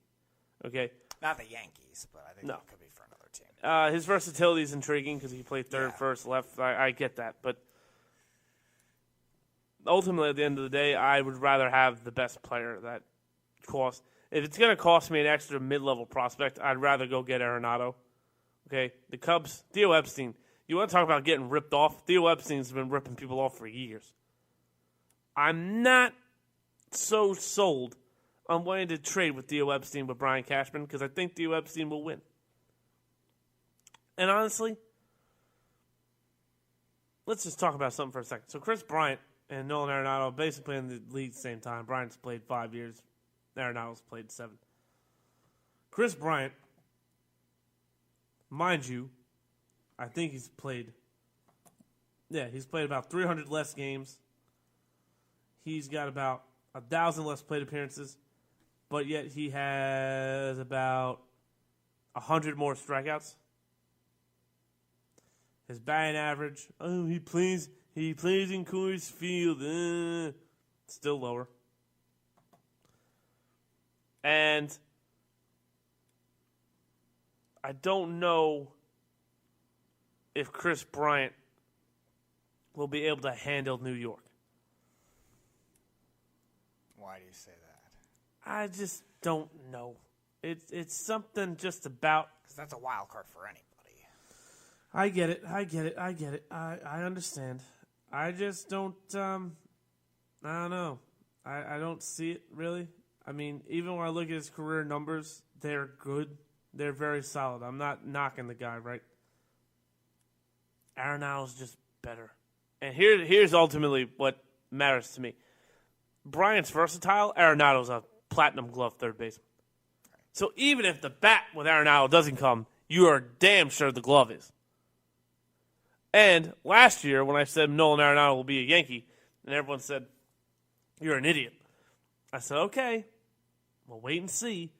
Okay? Not the Yankees, but I think No. it could be for another team. His versatility is intriguing because he played third, first, left. I get that. But ultimately, at the end of the day, I would rather have the best player that costs. If it's going to cost me an extra mid-level prospect, I'd rather go get Arenado. Okay? The Cubs, Theo Epstein. You want to talk about getting ripped off? Theo Epstein's been ripping people off for years. I'm not so sold on wanting to trade with Theo Epstein with Brian Cashman because I think Theo Epstein will win. And honestly, let's just talk about something for a second. So Chris Bryant and Nolan Arenado basically in the league at the same time. Bryant's played 5 years. Arenado's played 7. Chris Bryant, mind you, I think he's played about 300 less games. He's got about 1,000 less plate appearances, but yet he has about 100 more strikeouts. His batting average, he plays in Coors Field, still lower. And I don't know if Chris Bryant will be able to handle New York. Why do you say that? I just don't know. It's something just about... Because that's a wild card for anybody. I get it. I understand. I just don't... I don't know. I don't see it, really. I mean, even when I look at his career numbers, they're good. They're very solid. I'm not knocking the guy, right? Arenado's just better. And here's ultimately what matters to me. Bryant's versatile. Arenado's a platinum glove third baseman. So even if the bat with Arenado doesn't come, you are damn sure the glove is. And last year, when I said Nolan Arenado will be a Yankee, and everyone said, you're an idiot. I said, okay, we'll wait and see.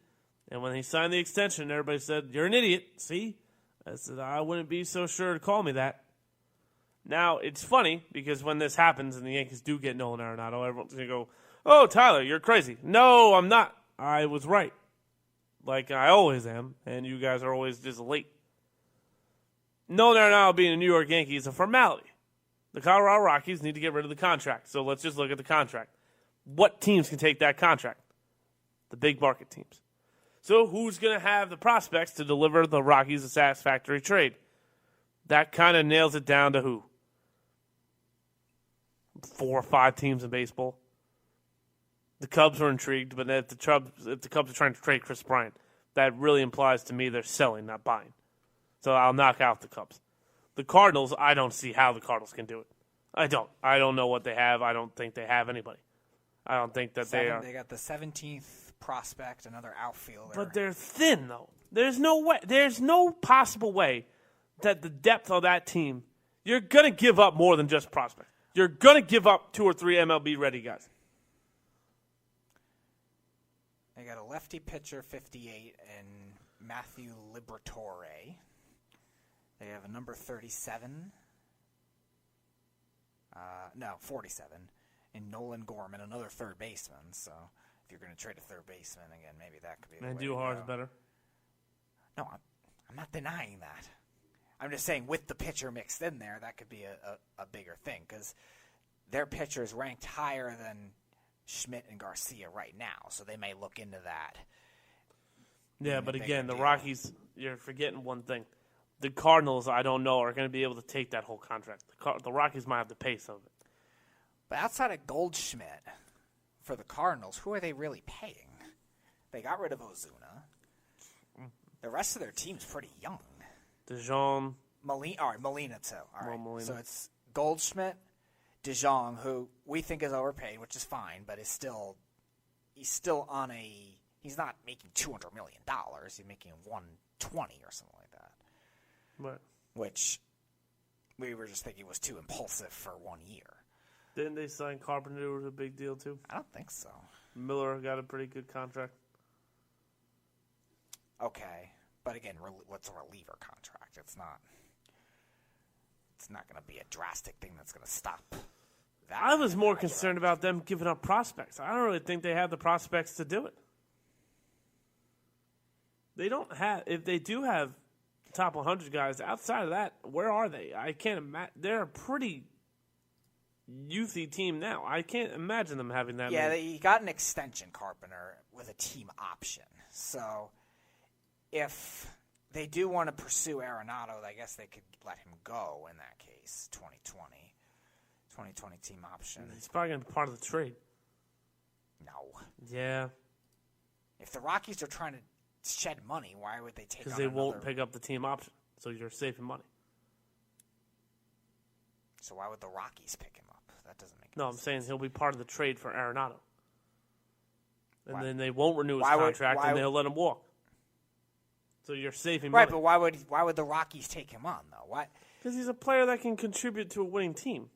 And when he signed the extension, everybody said, you're an idiot. See? I said, I wouldn't be so sure to call me that. Now, it's funny because when this happens and the Yankees do get Nolan Arenado, everyone's going to go, oh, Tyler, you're crazy. No, I'm not. I was right. Like I always am, and you guys are always just late. Nolan Arenado being a New York Yankee is a formality. The Colorado Rockies need to get rid of the contract, so let's just look at the contract. What teams can take that contract? The big market teams. So who's going to have the prospects to deliver the Rockies a satisfactory trade? That kind of nails it down to who? 4 or 5 teams in baseball. The Cubs are intrigued, but if the Cubs are trying to trade Chris Bryant, that really implies to me they're selling, not buying. So I'll knock out the Cubs. The Cardinals, I don't see how the Cardinals can do it. I don't. I don't know what they have. I don't think they have anybody. I don't think that they are. They got the 17th prospect, another outfielder. But they're thin, though. There's no way. There's no possible way that the depth of that team, you're going to give up more than just prospect. You're going to give up 2 or 3 MLB-ready guys. They got a lefty pitcher, 58, in Matthew Liberatore. They have a number 37. 47. In Nolan Gorman, another third baseman. So if you're going to trade a third baseman, again, maybe that could be the way to go. Andujar's better. No, I'm not denying that. I'm just saying with the pitcher mixed in there, that could be a bigger thing because their pitcher is ranked higher than Schmidt and Garcia right now, so they may look into that. Yeah, but again, the Rockies, you're forgetting one thing. The Cardinals, I don't know, are going to be able to take that whole contract. The Rockies might have to pay some of it. But outside of Goldschmidt, for the Cardinals, who are they really paying? They got rid of Ozuna. The rest of their team's pretty young. DeJong. Molina too. All right. Molina. So it's Goldschmidt, DeJong, who we think is overpaid, which is fine, but he's still on a. He's not making $200 million. He's making $120 or something like that. Right. Which we were just thinking was too impulsive for 1 year. Didn't they sign Carpenter? It was a big deal too. I don't think so. Miller got a pretty good contract. Okay, but again, what's a reliever contract? It's not going to be a drastic thing that's going to stop that. I was more concerned about them giving up prospects. I don't really think they have the prospects to do it. They don't have. If they do have top 100 guys, outside of that, where are they? I can't imagine. They're a pretty youthy team now. I can't imagine them having that. Yeah, many. he got an extension, Carpenter, with a team option. So if they do want to pursue Arenado, I guess they could let him go in that case. 2020 team option. He's probably going to be part of the trade. No. Yeah. If the Rockies are trying to shed money, why would they take on Because they won't pick up the team option, so you're saving money. So why would the Rockies pick him up? That doesn't make No, any I'm sense. saying he'll be part of the trade for Arenado. And Why? then they won't renew his contract, and they'll let him walk. So you're saving money. Right, but why would the Rockies take him on, though? Why? Because he's a player that can contribute to a winning team.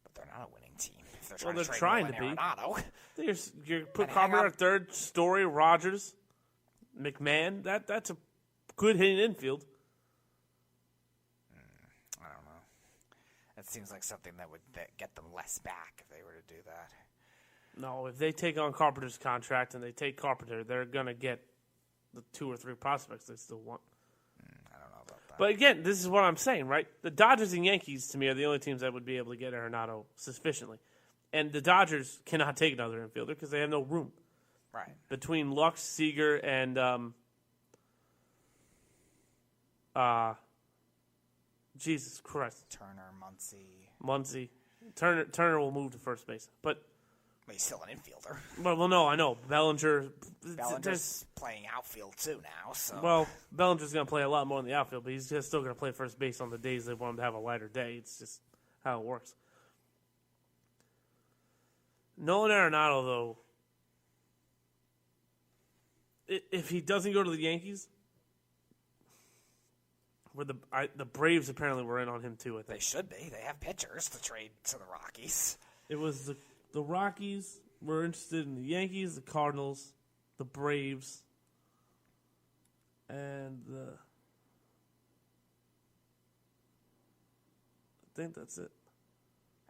But they're not a winning team. If they're Well, trying they're to trying trade to be. Arenado. You put And Carpenter hang at third, Story, Rogers, McMahon. That's a good hitting infield. I don't know. That seems like something that would get them less back if they were to do that. No, if they take on Carpenter's contract and they take Carpenter, they're going to get the 2 or 3 prospects they still want. I don't know about that. But again, this is what I'm saying, right? The Dodgers and Yankees, to me, are the only teams that would be able to get Arenado sufficiently. And the Dodgers cannot take another infielder because they have no room. Right. Between Lux, Seager, and Jesus Christ. Turner, Muncy. Turner will move to first base. But he's still an infielder. well, no, I know. Bellinger's playing outfield too now. So well, Bellinger's going to play a lot more in the outfield, but he's just still going to play first base on the days they want him to have a lighter day. It's just how it works. Nolan Arenado, though, if he doesn't go to the Yankees, where the Braves apparently were in on him too, I think. They should be. They have pitchers to trade to the Rockies. It was the Rockies were interested in the Yankees, the Cardinals, the Braves, and I think that's it.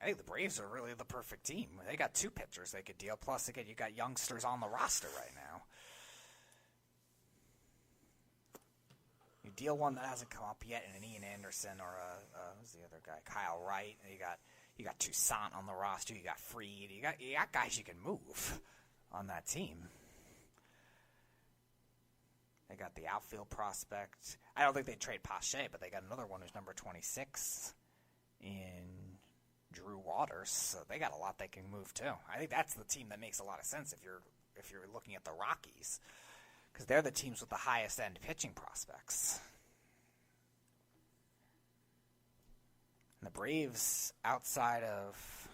I think the Braves are really the perfect team. They got 2 pitchers they could deal. Plus, again, you got youngsters on the roster right now. You deal one that hasn't come up yet, in an Ian Anderson or who's the other guy? Kyle Wright. And you got Toussaint on the roster. You got Fried. You got guys you can move on that team. They got the outfield prospect. I don't think they trade Pache, but they got another one who's number 26 in Drew Waters. So they got a lot they can move too. I think that's the team that makes a lot of sense if you're looking at the Rockies, because they're the teams with the highest end pitching prospects. And the Braves, outside of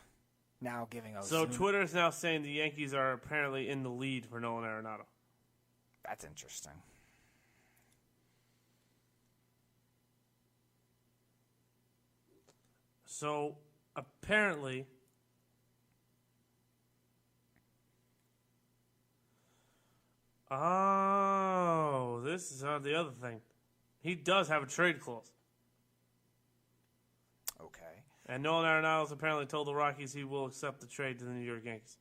now giving Ozuna. So Twitter is now saying the Yankees are apparently in the lead for Nolan Arenado. That's interesting. So apparently, this is the other thing. He does have a trade clause. Okay. And Nolan Arenado has apparently told the Rockies he will accept the trade to the New York Yankees.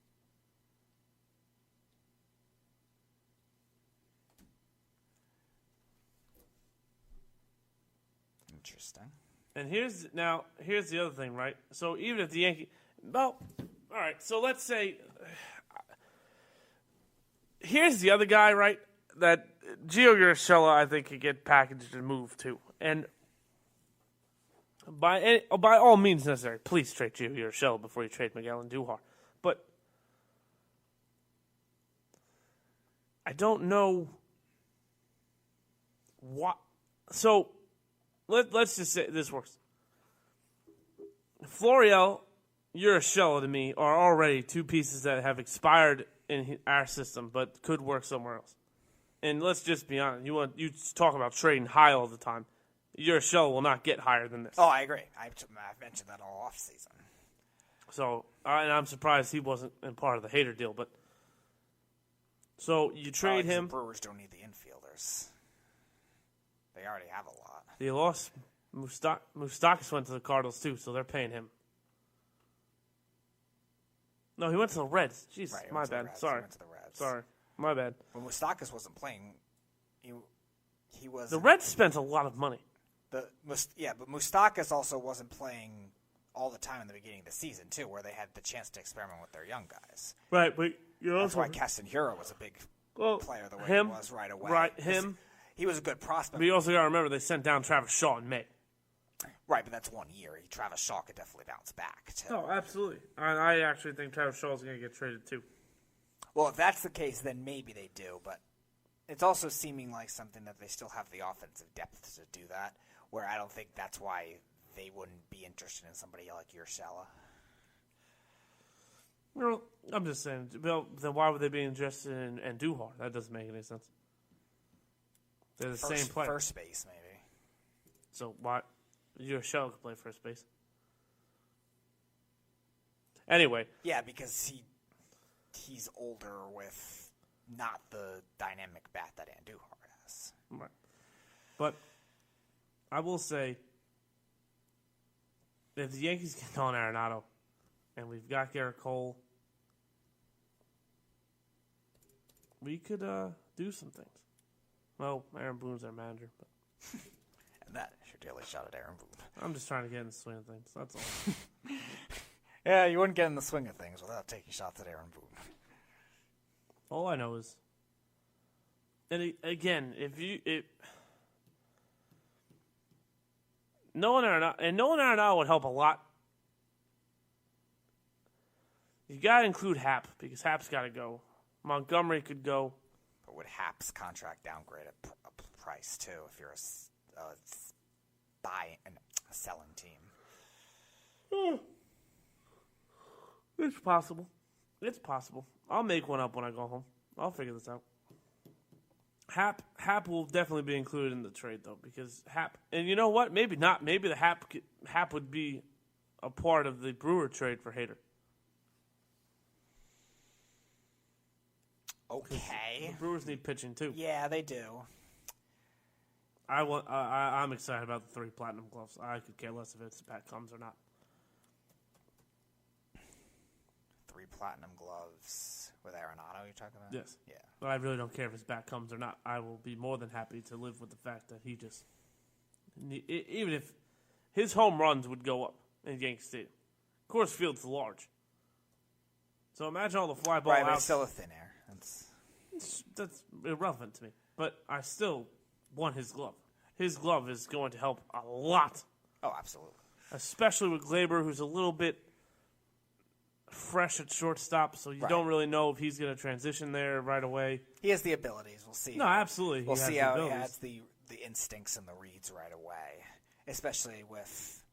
Interesting. And here's the other thing, right? So even if the Yankees, well, all right. So let's say, here's the other guy, right? That Gio Urshela, I think, could get packaged and moved to. And by all means necessary, please trade Gio Urshela before you trade Miguel Andujar. But I don't know what. So let's just say this works. Florial, Urshela to me are already two pieces that have expired in our system, but could work somewhere else. And let's just be honest. You talk about trading high all the time. Urshela will not get higher than this. Oh, I agree. I've mentioned that all off season. So, and I'm surprised he wasn't in part of the Hader deal. But so you trade him. The Brewers don't need the infielders. They already have a lot. They lost. Moustakas went to the Cardinals too, so they're paying him. No, he went to the Reds. Jeez, Right, my bad. Sorry. He went to the Reds. Sorry, my bad. When Moustakas wasn't playing, he was. The Reds spent a lot of money. But Moustakas also wasn't playing all the time in the beginning of the season too, where they had the chance to experiment with their young guys. Right, but that's why Castanheira was a big player the way he was right away. Right, him. He was a good prospect. But you also got to remember they sent down Travis Shaw in May. Right, but that's 1 year. Travis Shaw could definitely bounce back too. Oh, absolutely. I actually think Travis Shaw is going to get traded too. Well, if that's the case, then maybe they do. But it's also seeming like something that they still have the offensive depth to do that. Where I don't think that's why they wouldn't be interested in somebody like Urshela. Well, I'm just saying. Well, then why would they be interested in Andujar? That doesn't make any sense. They're the same player. First base, maybe. So why? Urshela could play first base. Anyway. Yeah, because he's older with not the dynamic bat that Andujar has. Right. But I will say, if the Yankees get on Arenado, and we've got Garrett Cole, we could do some things. Well, Aaron Boone's our manager, but and that is your daily shot at Aaron Boone. I'm just trying to get in the swing of things. That's all. Yeah, you wouldn't get in the swing of things without taking shots at Aaron Boone. All I know is, and again, Nolan Arenado would help a lot. You got to include Happ because Happ's got to go. Montgomery could go. But would Happ's contract downgrade a price too if you're a selling team? It's possible. It's possible. I'll make one up when I go home. I'll figure this out. Happ will definitely be included in the trade though because Happ, and you know what? Maybe not. Maybe the Happ would be a part of the Brewer trade for Hader. Okay. The Brewers need pitching too. Yeah, they do. I'm excited about the 3 platinum gloves. I could care less if it's Pat Combs or not. 3 platinum gloves with Arenado. You're talking about? Yes. Yeah. But I really don't care if his bat comes or not. I will be more than happy to live with the fact that he just, even if his home runs would go up in Yankee Stadium. Coors Field's large. So imagine all the fly ball right, but outs. it's still a thin air. That's irrelevant to me. But I still want his glove. His glove is going to help a lot. Oh, absolutely. Especially with Glaber, who's a little bit fresh at shortstop, so you don't really know if he's going to transition there right away. He has the abilities. We'll see. No, absolutely. We'll see how he has the instincts and the reads right away, especially with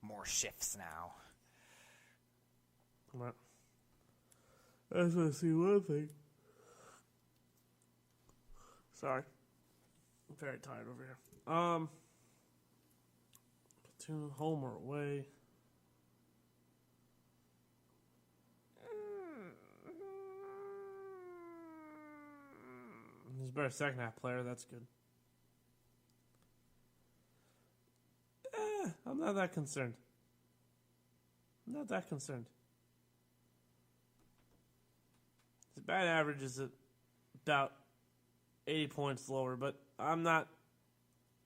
more shifts now. Right. I just want to see one thing. Sorry. I'm very tired over here. Platoon, home or away. He's a better second half player. That's good. I'm not that concerned. His batting average is about 80 points lower, but I'm not.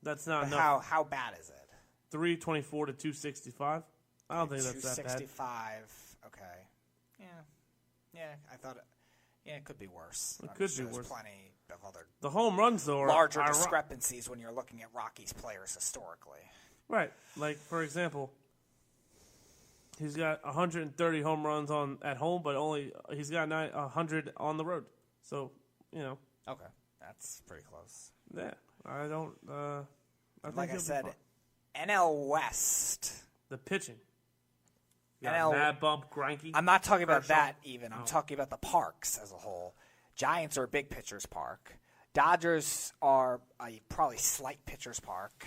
That's not enough. How bad is it? 324 to 265. I don't think that's that bad. 265. Okay. Yeah. I thought Yeah, it could be worse. It could be worse. There's plenty of other the home runs, though, are larger discrepancies when you're looking at Rockies players historically. Right. Like, for example, he's got 130 home runs at home, but he's got 100 on the road. So, Okay, that's pretty close. Yeah, I don't. Like I said, NL West. The pitching. Mad Bump, Greinke. I'm not talking about that even. I'm talking about the parks as a whole. Giants are a big pitcher's park. Dodgers are a probably slight pitcher's park.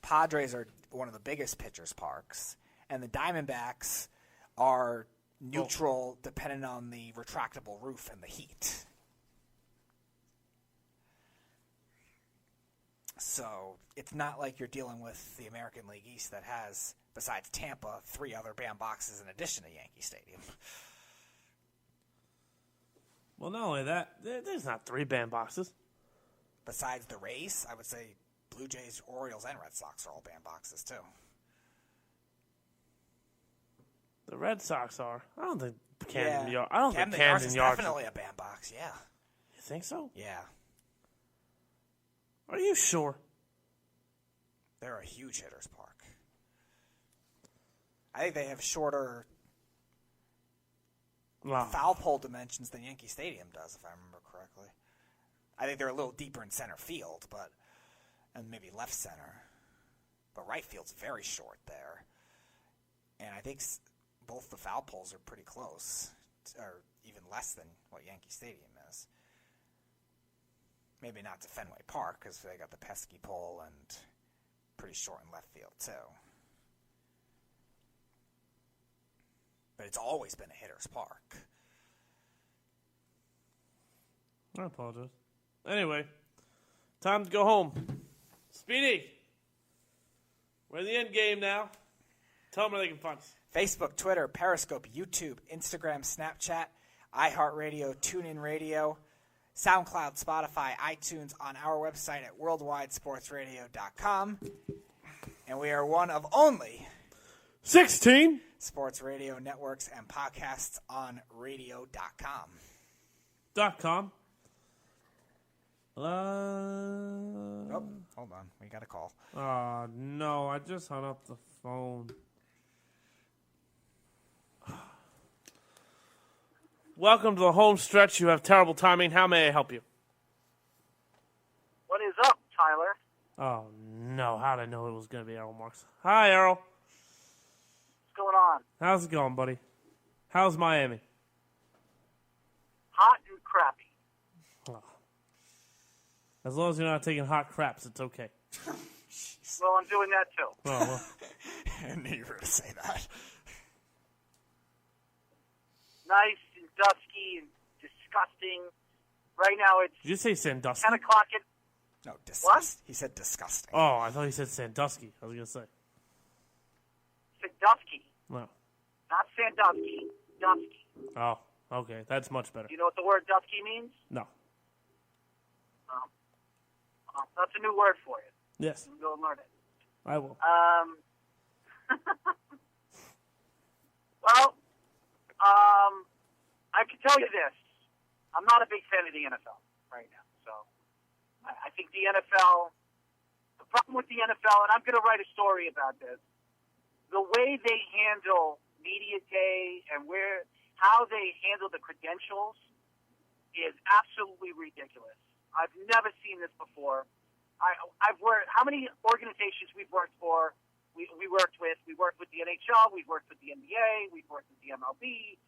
Padres are one of the biggest pitcher's parks. And the Diamondbacks are neutral depending on the retractable roof and the heat. So it's not like you're dealing with the American League East that has, besides Tampa, 3 other bandboxes in addition to Yankee Stadium. Well, not only that, there's not 3 bandboxes. Besides the Rays, I would say Blue Jays, Orioles, and Red Sox are all bandboxes too. The Red Sox are. I don't think Camden Yards. I don't think Camden Camden Yards is Yards definitely a bandbox. Yeah. You think so? Yeah. Are you sure? They're a huge hitter's park. I think they have shorter foul pole dimensions than Yankee Stadium does, if I remember correctly. I think they're a little deeper in center field, and maybe left center. But right field's very short there. And I think both the foul poles are pretty close, or even less than what Yankee Stadium is. Maybe not to Fenway Park, because they got the pesky pole and pretty short in left field, too. But it's always been a hitter's park. I apologize. Anyway, time to go home. Speedy, we're in the end game now. Tell them where they can find us. Facebook, Twitter, Periscope, YouTube, Instagram, Snapchat, iHeartRadio, TuneIn Radio, SoundCloud, Spotify, iTunes, on our website at worldwidesportsradio.com. And we are one of only 16 sports radio networks and podcasts on radio.com. .com. Oh, hold on. We got a call. No, I just hung up the phone. Welcome to the home stretch. You have terrible timing. How may I help you? What is up, Tyler? Oh, no. How did I know it was going to be Errol Marks? Hi, Errol. What's going on? How's it going, buddy? How's Miami? Hot and crappy. Oh. As long as you're not taking hot craps, it's okay. Well, I'm doing that, too. Oh, well. I knew you were going to say that. Nice and dusky and disgusting. Right now it's... Did you say Sandusky? 10 o'clock at... No, disgusting. What? He said disgusting. Oh, I thought he said Sandusky. I was going to say. Sandusky. No. Not Sandusky. Dusky. Oh, okay. That's much better. Do you know what the word dusky means? No. That's a new word for you. Yes. Go and learn it. I will. Well, I can tell you this. I'm not a big fan of the NFL right now. So I think the NFL, the problem with the NFL, and I'm going to write a story about this, the way they handle media day and how they handle the credentials is absolutely ridiculous. I've never seen this before. I've worked, how many organizations we've worked for, we worked with the NHL, we've worked with the NBA, we've worked with the MLB,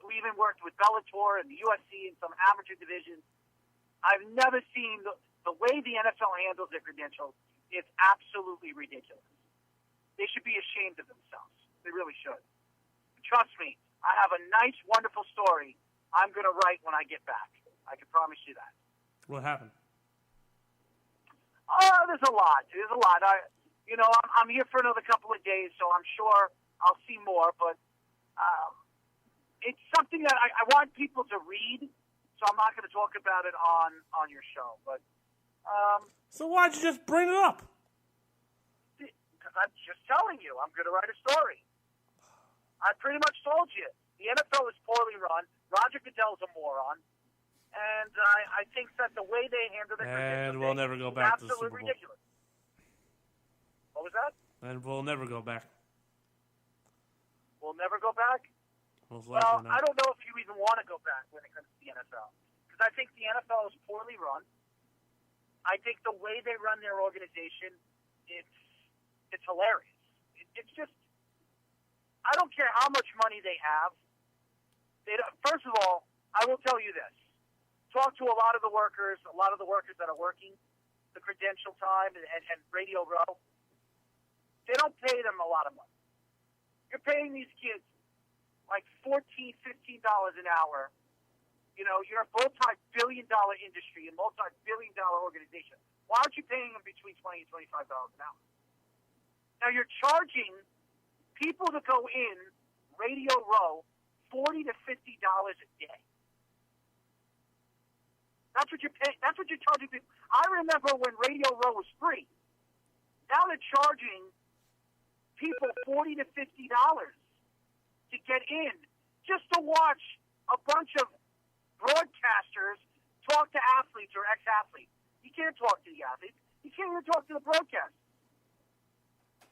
we even worked with Bellator and the UFC and some amateur divisions. I've never seen the way the NFL handles their credentials is absolutely ridiculous. They should be ashamed of themselves. They really should. Trust me, I have a nice, wonderful story I'm going to write when I get back. I can promise you that. What happened? There's a lot. I'm here for another couple of days, so I'm sure I'll see more. But it's something that I want people to read, so I'm not going to talk about it on your show. But so why'd you just bring it up? Because I'm just telling you, I'm going to write a story. I pretty much told you. The NFL is poorly run. Roger Goodell's a moron. And I think that the way they handle it and we'll never go back to the Super Bowl. Ridiculous. What was that? And we'll never go back. We'll never go back? Most Well, likely not. I don't know if you even want to go back when it comes to the NFL. Because I think the NFL is poorly run. I think the way they run their organization, it's hilarious. It's just, I don't care how much money they have. First of all, I will tell you this. Talk to a lot of the workers that are working the credential time and Radio Row. They don't pay them a lot of money. You're paying these kids like $14, $15 an hour. You know, you're a multi-billion-dollar industry, a multi-billion-dollar organization. Why aren't you paying them between $20 and $25 an hour? Now you're charging people to go in Radio Row $40 to $50 a day. That's what you're paying. That's what you're charging people. I remember when Radio Row was free. Now they're charging people $40 to $50 to get in just to watch a bunch of broadcasters talk to athletes or ex-athletes. You can't talk to the athletes. You can't even talk to the broadcasters.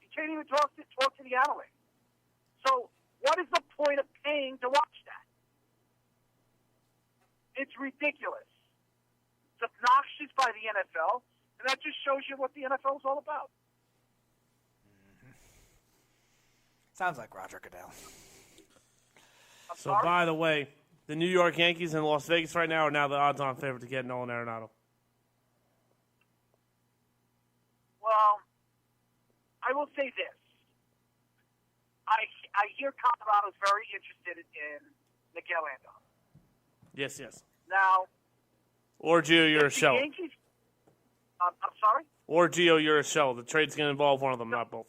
You can't even talk to the analysts. So what is the point of paying to watch that? It's ridiculous. It's obnoxious by the NFL, and that just shows you what the NFL is all about. Mm-hmm. Sounds like Roger Goodell. So, by the way, the New York Yankees in Las Vegas right now are now the odds-on favorite to get Nolan Arenado. Well, I will say this. I hear Colorado's very interested in Miguel Andujar. Yes. Now, or Gio Urshela. Yankees, I'm sorry? Or Gio Urshela. The trade's going to involve one of them, not both.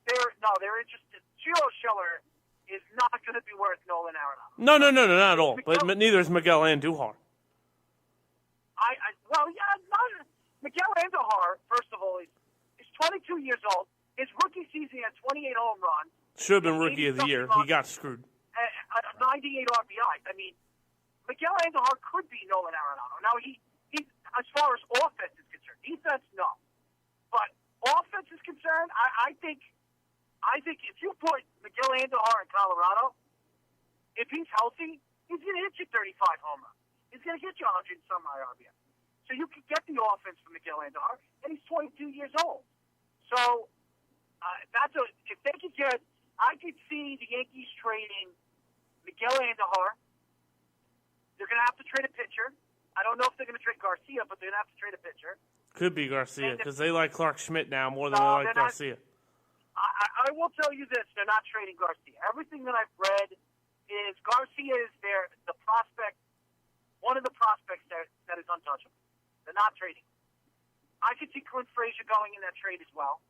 They're interested. Gio Urshela is not going to be worth Nolan Arenado. No, not at all. But neither is Miguel Andujar. Miguel Andujar, first of all, is 22 years old. His rookie season, he had 28 home runs. Should have been Rookie of the Year. He got screwed. 98 RBIs. I mean, Miguel Andujar could be Nolan Arenado. Now, he as far as offense is concerned, defense, no. But offense is concerned, I think if you put Miguel Andujar in Colorado, if he's healthy, he's going to hit you 35 home runs. He's going to hit you 100 and some RBI. So you can get the offense from Miguel Andujar, and he's 22 years old. So if they could get, I could see the Yankees trading Miguel Andujar. They're going to have to trade a pitcher. I don't know if they're going to trade Garcia, but they're going to have to trade a pitcher. Could be Garcia, because they like Clark Schmidt now more than they like Garcia. I will tell you this, they're not trading Garcia. Everything that I've read is Garcia is the prospect, one of the prospects that is untouchable. They're not trading. I could see Clint Frazier going in that trade as well.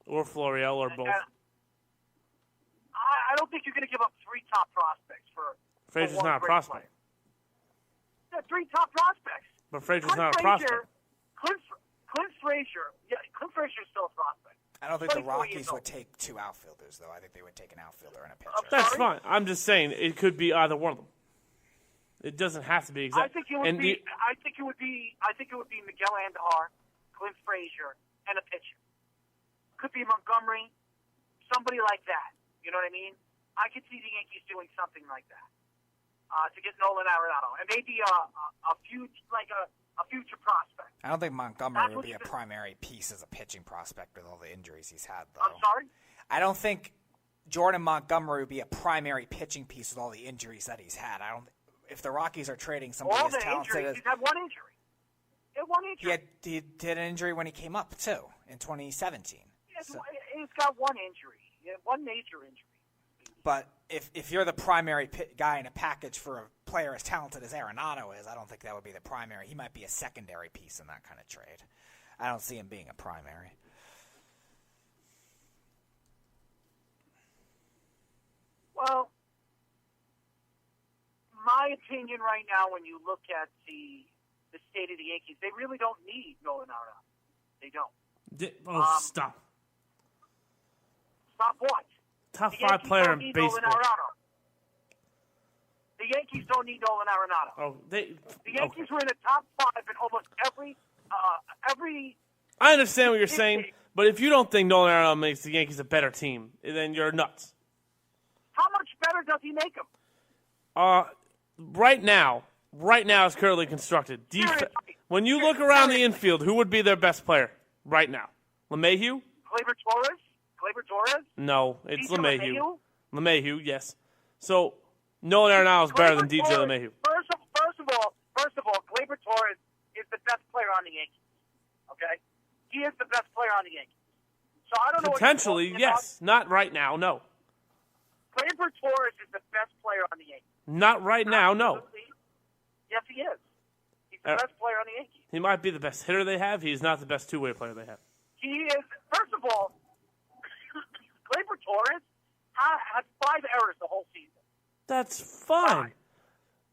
Or Florial, or both. I don't think you're going to give up 3 top prospects for Frazier's not a prospect. Yeah, 3 top prospects. But Frazier's not a prospect. Clint Frazier is still a prospect. I don't think the Rockies would take 2 outfielders, though. I think they would take an outfielder and a pitcher. That's fine. I'm just saying it could be either one of them. It doesn't have to be exact. I think it would be Miguel Andujar, Clint Frazier, and a pitcher. Could be Montgomery, somebody like that. You know what I mean? I could see the Yankees doing something like that to get Nolan Arenado, and maybe a future prospect. I don't think Montgomery would be a primary piece as a pitching prospect with all the injuries he's had, though. I'm sorry? I don't think Jordan Montgomery would be a primary pitching piece with all the injuries that he's had. If the Rockies are trading somebody as talented as... He's had one injury. He had one injury. He did an injury when he came up, too, in 2017. He's got one injury. He had one major injury. But if you're the primary guy in a package for a player as talented as Arenado is, I don't think that would be the primary. He might be a secondary piece in that kind of trade. I don't see him being a primary. Well, my opinion right now, when you look at the state of the Yankees, they really don't need Nolan Arenado. They don't. Stop. Stop what? Top 5 player in baseball. The The Yankees don't need Nolan Arenado. Oh, The Yankees were in the top 5 in almost every. I understand what you're saying, but if you don't think Nolan Arenado makes the Yankees a better team, then you're nuts. How much better does he make them? Right now it's currently constructed. When you look around the infield, who would be their best player right now? LeMahieu? Gleyber Torres? No, it's DJ LeMahieu. LeMahieu, yes. So Nolan Arenado is better than DJ LeMahieu. First of all, Gleyber Torres is the best player on the Yankees. Okay, he is the best player on the Yankees. So I don't know. Potentially, yes. Not right now, no. Gleyber Torres is the best player on the Yankees. Not right now, no. Yes, he is. He's the best player on the Yankees. He might be the best hitter they have. He's not the best two-way player they have. He is. First of all, Gleyber Torres had 5 errors the whole season. That's fine.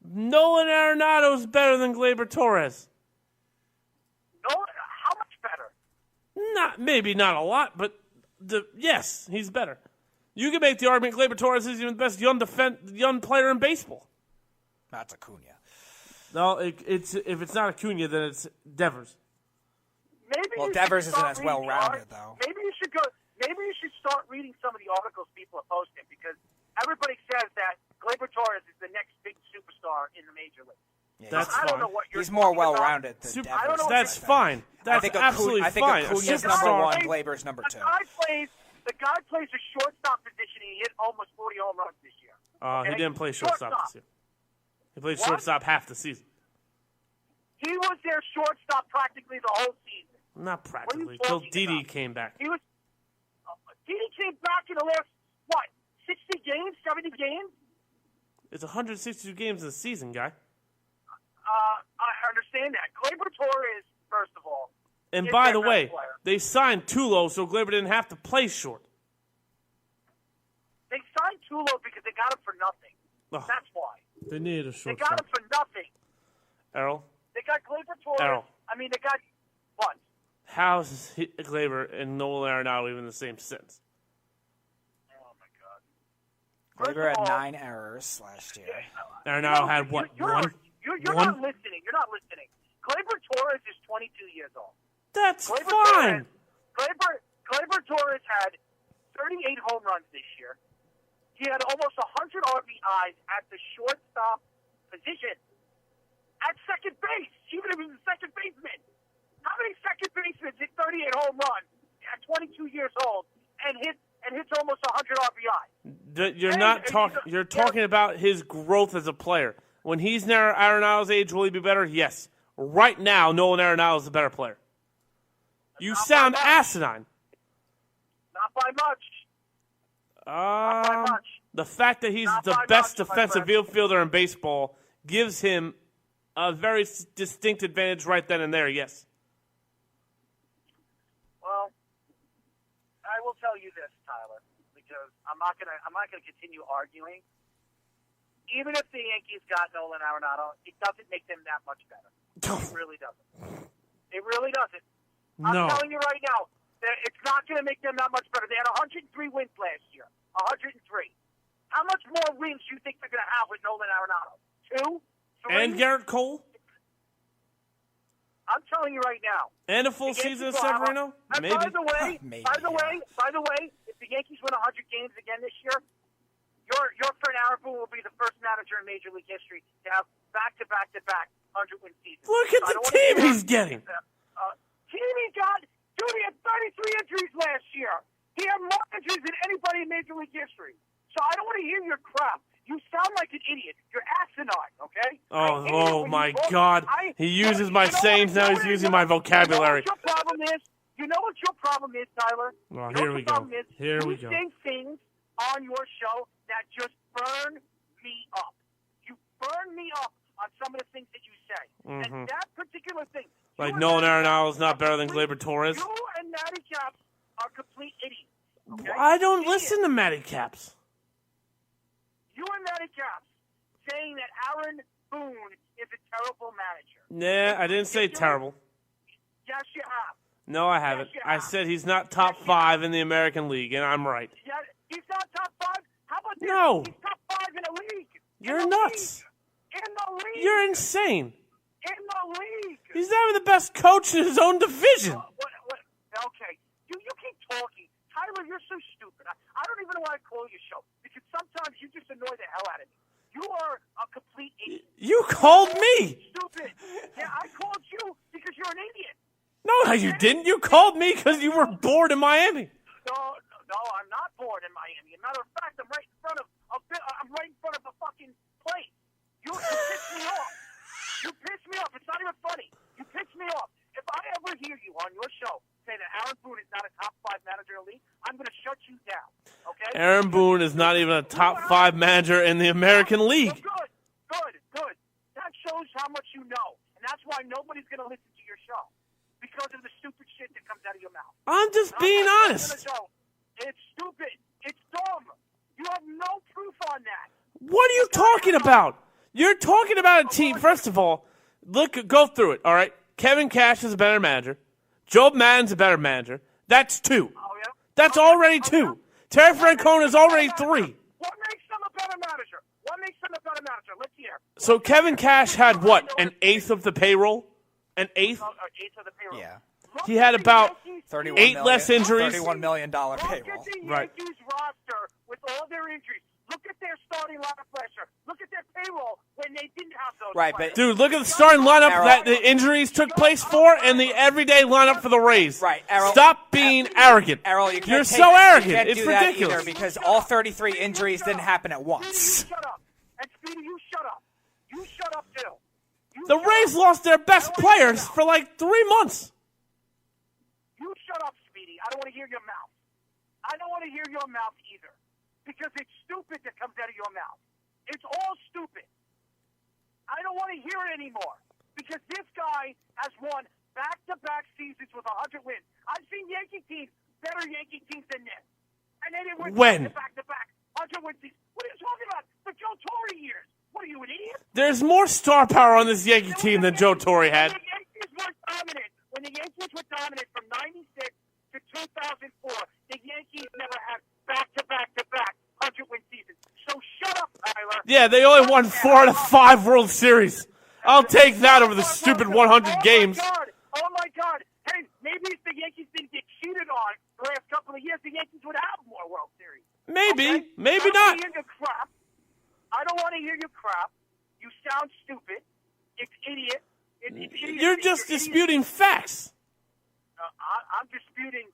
Nolan Arenado is better than Gleyber Torres. No, how much better? Maybe not a lot, but yes, he's better. You can make the argument Gleyber Torres is even the best young player in baseball. That's Acuna. No, if it's not Acuna, then it's Devers. Devers isn't as well-rounded, though. Maybe you should start reading some of the articles people are posting, because everybody says that Gleyber Torres is the next big superstar in the major league. Yeah, that's fine. I don't know what he's more well-rounded than Devers. That's fine. That's absolutely fine. I think Acuna's number 1, Gleyber's number 2. The guy plays a shortstop position, and he hit almost 40 home runs this year. He didn't play shortstop this year. He played shortstop half the season. He was their shortstop practically the whole season. Not practically. Until Didi came back. Didi came back in the last, 60 games, 70 games? It's 162 games in the season, guy. I understand that. Gleyber Torres, first of all. And by the way, they signed Tulo, so Gleyber didn't have to play short. They signed Tulo because they got him for nothing. Oh, that's why. They needed a short. They got him for nothing. Errol? They got Gleyber Torres. Errol. They got what? How is Gleyber and Nolan Arenado even the same sense? Oh, my God. Gleyber had 9 errors last year. Arenado had what? You're one? not listening. You're not listening. Gleyber Torres is 22 years old. That's fine. Gleyber Torres had 38 home runs this year. He had almost 100 RBIs at the shortstop position. At second base, even if he was a second baseman. How many second basemen hit 38 home runs at 22 years old and hits almost 100 RBIs? You're talking about his growth as a player. When he's near Arenado's age, will he be better? Yes. Right now, Nolan Arenado is the better player. You sound asinine. Not by much. Not by much. The fact that he's the best defensive fielder in baseball gives him a very distinct advantage right then and there, yes. Well, I will tell you this, Tyler, because I'm not gonna continue arguing. Even if the Yankees got Nolan Arenado, it doesn't make them that much better. It really doesn't. It really doesn't. I'm telling you right now, that it's not going to make them that much better. They had 103 wins last year. 103. How much more wins do you think they're going to have with Nolan Arenado? 2? 3? And Garrett Cole? I'm telling you right now. And a full season of Severino? Maybe. By the way, if the Yankees win 100 games again this year, your friend Aaron Boone will be the first manager in Major League history to have back-to-back 100-win seasons. Look at the team he's getting. He had 33 injuries last year. He had more injuries than anybody in Major League history. So I don't want to hear your crap. You sound like an idiot. You're asinine, okay? Oh my God. He uses my sayings, now he's using my vocabulary. You know what your problem is, Tyler? Oh, here we go. You say things on your show that just burn me up. You burn me up on some of the things that you say. Mm-hmm. And that particular thing. Like Nolan Arenado is not better than Gleyber Torres. You and Matty Caps are complete idiots. Okay? I don't listen to Matty Caps. You and Matty Caps saying that Aaron Boone is a terrible manager. Nah, I didn't say terrible. Yes, you have. No, I haven't. I said he's not top 5 in the American League, and I'm right. Yeah, he's not top 5? How about this? No. He's top 5 in the league. You're nuts. In the league. You're insane. In the league. He's having the best coach in his own division. What? Okay. You keep talking. Tyler, you're so stupid. I don't even know why I call your show, because sometimes you just annoy the hell out of me. You are a complete idiot. You called me. Stupid. Yeah, I called you because you're an idiot. No, you didn't. You called me because you were bored in Miami. No, I'm not bored in Miami. As a matter of fact, I'm right in front of a fucking plane. You pissed me off. You pissed me off. It's not even funny. You pissed me off. If I ever hear you on your show say that Aaron Boone is not a top 5 manager in the league, I'm going to shut you down. Okay? Aaron Boone is not even a top 5 manager in the American League. Well, good. That shows how much you know, and that's why nobody's going to listen to your show, because of the stupid shit that comes out of your mouth. I'm just being honest. It's stupid. It's dumb. You have no proof on that. What are you talking about? You're talking about a team. First of all, go through it, all right? Kevin Cash is a better manager. Joe Madden's a better manager. That's 2. Oh, yeah? That's already 2. Terry Francona is already 3. What makes them a better manager? Let's hear. So Kevin Cash had what? An eighth of the payroll? An eighth? Eighth of the payroll. Yeah. He had about 31 less injuries. $31 million payroll. Look at the Yankees roster with all their injuries. Look at their starting lineup pressure. Look at their payroll when they didn't have those. Right, players. but Dude, look at the starting lineup that the injuries took place for and the everyday lineup for the Rays. Right, Errol. Stop being arrogant. Errol, you're so arrogant. You can't It's do that ridiculous. either, because all 33 injuries didn't happen at once. Speedy, you shut up. And Speedy, you shut up. You shut up too. The Rays lost their best players for like 3 months. You shut up, Speedy. I don't want to hear your mouth. I don't want to hear your mouth either, because it's stupid that comes out of your mouth. It's all stupid. I don't want to hear it anymore, because this guy has won back-to-back seasons with 100 wins. I've seen Yankee teams, better Yankee teams than this. And they didn't win back-to-back 100-win seasons. What are you talking about? The Joe Torre years. What are you, an idiot? There's more star power on this Yankee team than Joe Torre had. When the Yankees were dominant from 96 to 2004, the Yankees never had back-to-back-to-back 100-win seasons. So shut up, Tyler. Yeah, they only won 4 out of 5 World Series. I'll take that over the stupid 100 games. Oh, my God. Hey, maybe if the Yankees didn't get cheated on the last couple of years, the Yankees would have more World Series. Maybe. Okay? Maybe not. I don't want to hear your crap. You sound stupid. It's idiot. You're just disputing facts. I'm disputing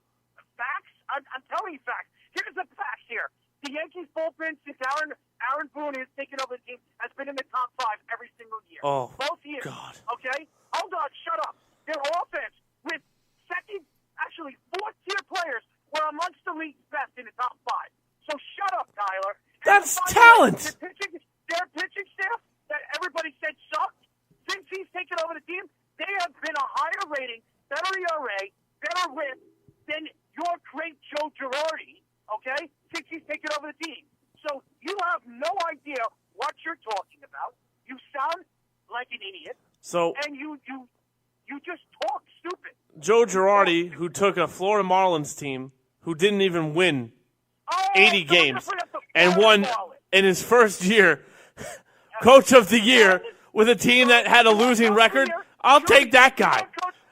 facts. I'm telling you facts. Here's the facts here. The Yankees bullpen, since Aaron Boone has taken over the team, has been in the top 5 every single year. Oh, both years. God. Okay? Hold on. Shut up. Their offense with fourth-tier players were amongst the league's best in the top 5. So shut up, Tyler. That's talent. Their pitching staff that everybody said sucked, since he's taken over the team, they have been a higher rating, better ERA, better whip than your great Joe Girardi, okay, since he's taken over the team. So you have no idea what you're talking about. You sound like an idiot. So and you just talk stupid. Joe Girardi, who took a Florida Marlins team who didn't even win 80 games and won in his first year Coach of the Year with a team that had a losing record, I'll take that guy.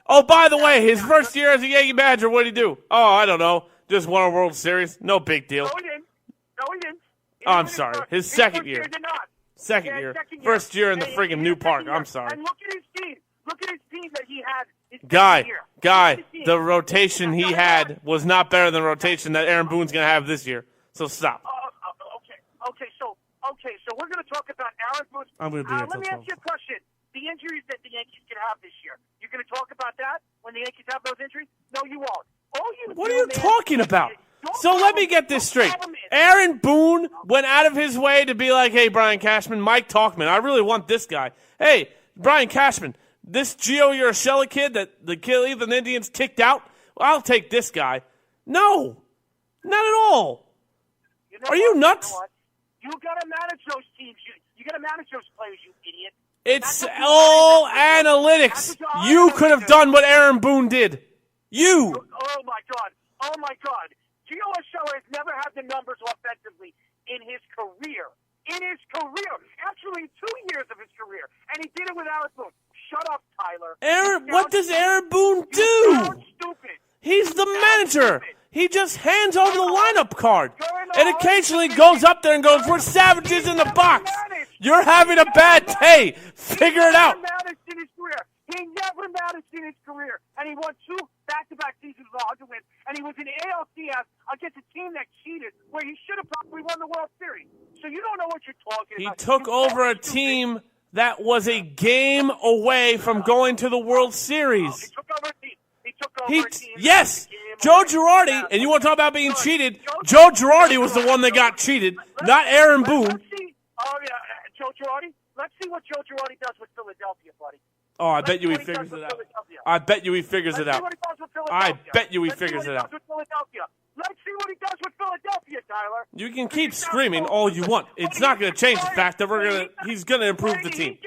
Oh, by the way, his first year as a Yankee manager, what did he do? Oh, I don't know. Just won a World Series. No big deal. No, he didn't. Oh, I'm sorry. His second year. Second year. First year in the friggin' new park. I'm sorry. And look at his team. Look at his team that he had. Guy, the rotation he had was not better than the rotation that Aaron Boone's going to have this year. So stop. Okay, so we're going to talk about Aaron Boone. I'm going to be here Let me ask you a question. The injuries that the Yankees can have this year, you're going to talk about that when the Yankees have those injuries? No, you won't. What are you talking about? So let me get this straight. Aaron Boone went out of his way to be like, hey, Brian Cashman, Mike Talkman, I really want this guy. Hey, Brian Cashman, this Gio Urshela kid that the Cleveland Indians kicked out, well, I'll take this guy. No, not at all. Are you nuts? You got to manage those teams. You got to manage those players, you idiot. It's all analytics. You could have done what Aaron Boone did. You. Oh, my God. Gio Urshela has never had the numbers offensively in his career. in his career. Actually, 2 years of his career. And he did it with Aaron Boone. Shut up, Tyler. What does Aaron Boone do? You sound stupid. He's the manager. Stupid. He just hands over the lineup card and occasionally goes up there and goes, "We're savages in the box." You're having a bad day. Figure it out. He never managed in his career. And he won 2 back-to-back seasons with 100 wins. And he was in the ALCS against a team that cheated where he should have probably won the World Series. So you don't know what you're talking He about. took over a team that was a game away from going to the World Series. He took over a team. Yes, Joe Girardi, and you want to talk about being cheated, Joe Girardi was the one that got cheated, not Aaron Boone. Joe Girardi. Let's see what Joe Girardi does with Philadelphia, buddy. Oh, I bet you he figures it out. I bet you he figures it out. I bet you he figures it out. Let's see what he does with Philadelphia, Tyler. You can keep screaming all you want. It's not going to change the fact that he's going to improve the team.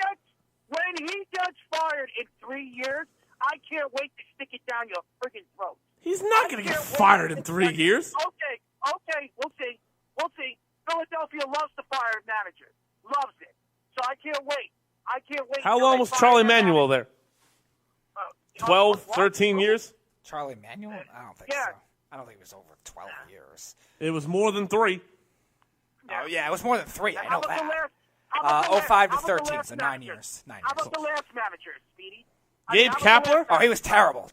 When he gets fired in 3 years, I can't wait to stick it down your friggin' throat. He's not going to get fired in 3 years. Okay, we'll see. Philadelphia loves to fire managers. Loves it. So I can't wait. How long was Charlie Manuel there? 12, 13 years? Charlie Manuel? I don't think so. I don't think it was over 12 years. It was more than 3. Oh, yeah, it was more than 3. I know that. 05 to 13, so 9 years. How about the last manager, Speedy? Gabe Kapler? Oh, he was terrible.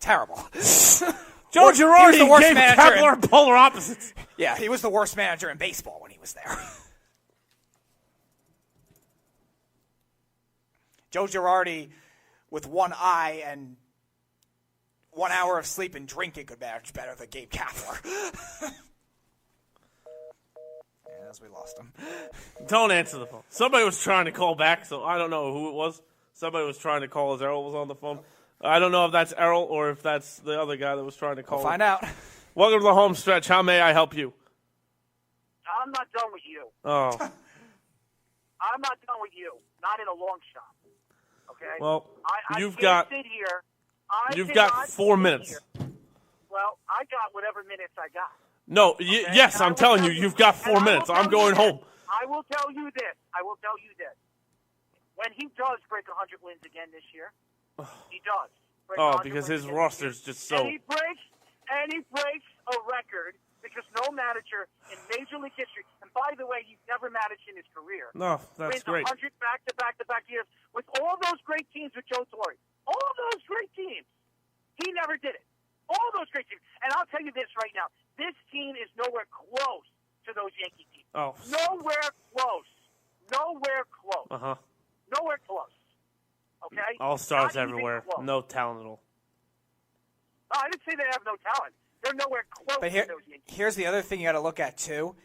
Joe Girardi and Gabe Kapler are polar opposites. Yeah, he was the worst manager in baseball when he was there. Joe Girardi, with one eye and 1 hour of sleep and drinking, could manage better than Gabe Kapler. As we lost him. Don't answer the phone. Somebody was trying to call back, so I don't know who it was. Somebody was trying to call as Errol was on the phone. I don't know if that's Errol or if that's the other guy that was trying to call. We'll find out. Welcome to the home stretch. How may I help you? I'm not done with you. Oh. I'm not done with you. Not in a long shot. Okay? Well, you've got 4 minutes. Well, I got whatever minutes I got. No, yes, I'm telling you, you've got 4 minutes. I'm going home. I will tell you this. When he does break 100 wins again this year, he does. Because his roster's just so. And he breaks a record because no manager in Major League history, and by the way, he's never managed in his career. No, that's great. 100 back-to-back years with all those great teams with Joe Torre. All those great teams. He never did it. All those great teams. And I'll tell you this right now. This team is nowhere close to those Yankee teams. Oh. Nowhere close. Uh-huh. Nowhere close. Okay? All-stars everywhere. No talent at all. No, I didn't say they have no talent. They're nowhere close to those Yankees. Here's the other thing you got to look at, too.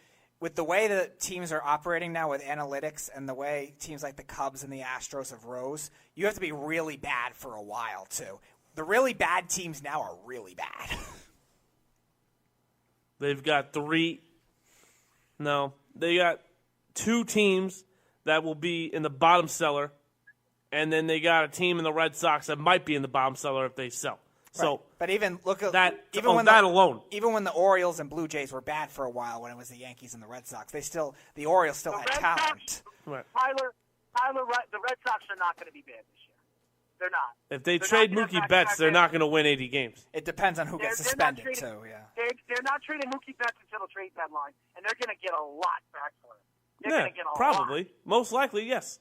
With the way that teams are operating now with analytics and the way teams like the Cubs and the Astros have rose, you have to be really bad for a while, too. The really bad teams now are really bad. They got 2 teams that will be in the bottom cellar, and then they got a team in the Red Sox that might be in the bottom cellar if they sell. So, right. But even look at that. Alone, even when the Orioles and Blue Jays were bad for a while, when it was the Yankees and the Red Sox, the Orioles still had talent. Right. Tyler, the Red Sox are not going to be bad this year. They're not. If they trade Mookie Betts, they're not going to win 80 games. It depends on who gets suspended, too. Yeah. They're not trading Mookie Betts until the trade deadline, and they're going to get a lot back for him. Probably. Lot. Most likely, yes.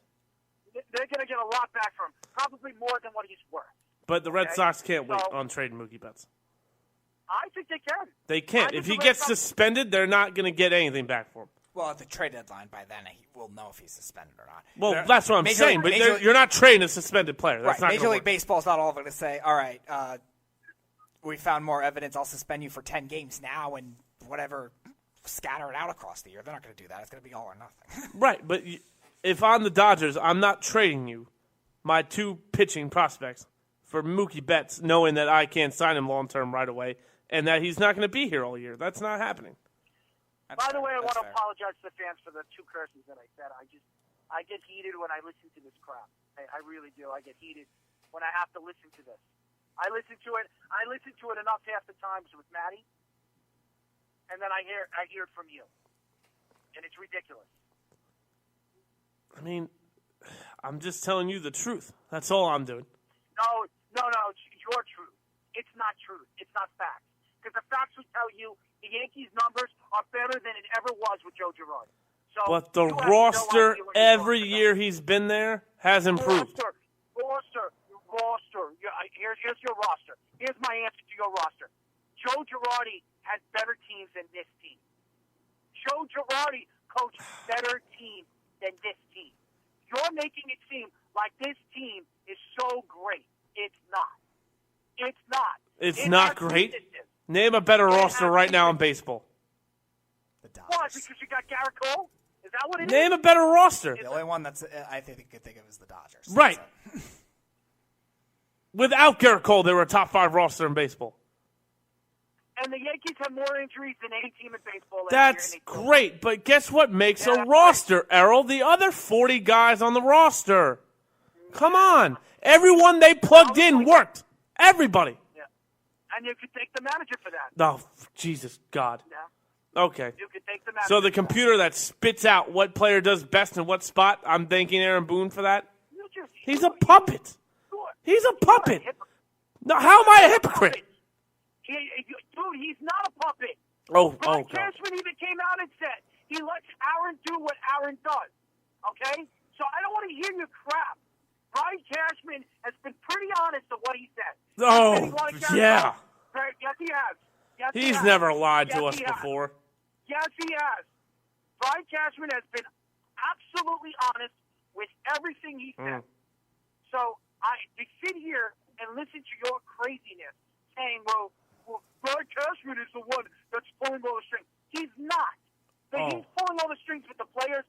They're going to get a lot back from him, probably more than what he's worth. But the Red Sox can't wait on trading Mookie Betts. I think they can. They can't. If he gets suspended, they're not going to get anything back for him. Well, at the trade deadline, by then, we'll know if he's suspended or not. Well, that's what I'm saying, but you're not trading a suspended player. That's right. not Major League Baseball's not all of it to say, all right, we found more evidence, I'll suspend you for 10 games now and whatever, scatter it out across the year. They're not going to do that. It's going to be all or nothing. Right, but if I'm the Dodgers, I'm not trading you my 2 pitching prospects for Mookie Betts, knowing that I can't sign him long-term right away and that he's not going to be here all year. That's not happening. By the way, I want to apologize to the fans for the 2 curses that I said. I get heated when I listen to this crap. I really do. I get heated when I have to listen to this. I listen to it enough half the times with Maddie, and then I hear it from you, and it's ridiculous. I mean, I'm just telling you the truth. That's all I'm doing. No, it's your truth. It's not truth. It's not facts. Because the facts would tell you the Yankees' numbers are better than it ever was with Joe Girardi. So but the roster, every year he's been there, has improved. Roster. Here's your roster. Here's my answer to your roster. Joe Girardi has better teams than this team. Joe Girardi coached better teams than this team. You're making it seem like this team is so great. It's not. It's not. It's not great? Weaknesses. Name a better roster right now in baseball. The Dodgers. What? Because you got Garrett Cole? Is that what it is? Name a better roster. The only one that's I think you could think of is the Dodgers. Right. Without Garrett Cole, they were a top 5 roster in baseball. And the Yankees have more injuries than any team in baseball. That's great, but guess what makes a roster, Errol? The other 40 guys on the roster. Come on. Everyone they plugged in worked. Everybody. Yeah. And you could take the manager for that. Oh, Jesus, God. Yeah. Okay. You could take the manager. So the computer that spits out what player does best in what spot, I'm thanking Aaron Boone for that? He's a puppet. He's a puppet. No, how am I a hypocrite? Dude, he's not a puppet. Brian God. Cashman even came out and said he lets Aaron do what Aaron does. Okay? So I don't want to hear your crap. Brian Cashman has been pretty honest of what he said. Yeah. Yes, he has. He's never lied to us before. Yes, he has. Brian Cashman has been absolutely honest with everything he said. So to sit here and listen to your craziness, saying, well, Brian Cashman is the one that's pulling all the strings. He's not. He's pulling all the strings with the players.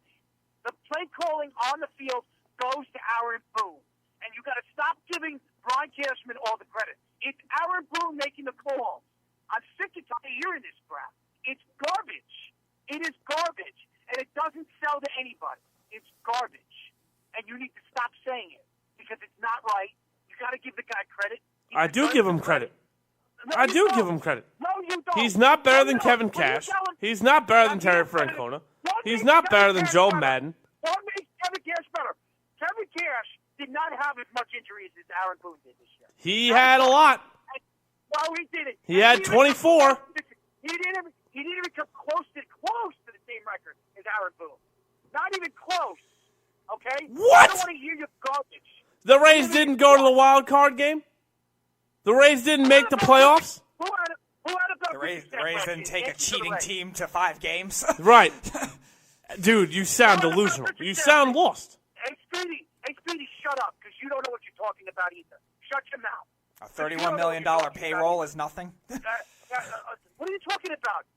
The play calling on the field goes to Aaron Boone. And you got to stop giving Brian Cashman all the credit. It's Aaron Boone making the calls. I'm sick and tired of hearing this crap. It's garbage. It is garbage. And it doesn't sell to anybody. It's garbage. And you need to stop saying it because it's not right. You got to give the guy credit. I do give him credit. No, I do give him credit. No, you don't. He's not better than Kevin Cash. He's not better than Terry Francona. He's not better than Joe Madden. What makes Kevin Cash better? Kevin Cash did not have as much injuries as Aaron Boone did this year. He had a lot. Well, he didn't. He had 24. He didn't even come close to the same record as Aaron Boone. Not even close. Okay? What? I don't want to hear your garbage. The Rays didn't go to the wild card game? The Rays didn't make the playoffs? Who had a The Rays didn't take a cheating team to 5 games. Right. Dude, you sound delusional. You sound lost. Hey, Speedy, shut up, because you don't know what you're talking about either. Shut your mouth. A $31 million payroll is nothing. What are you talking about?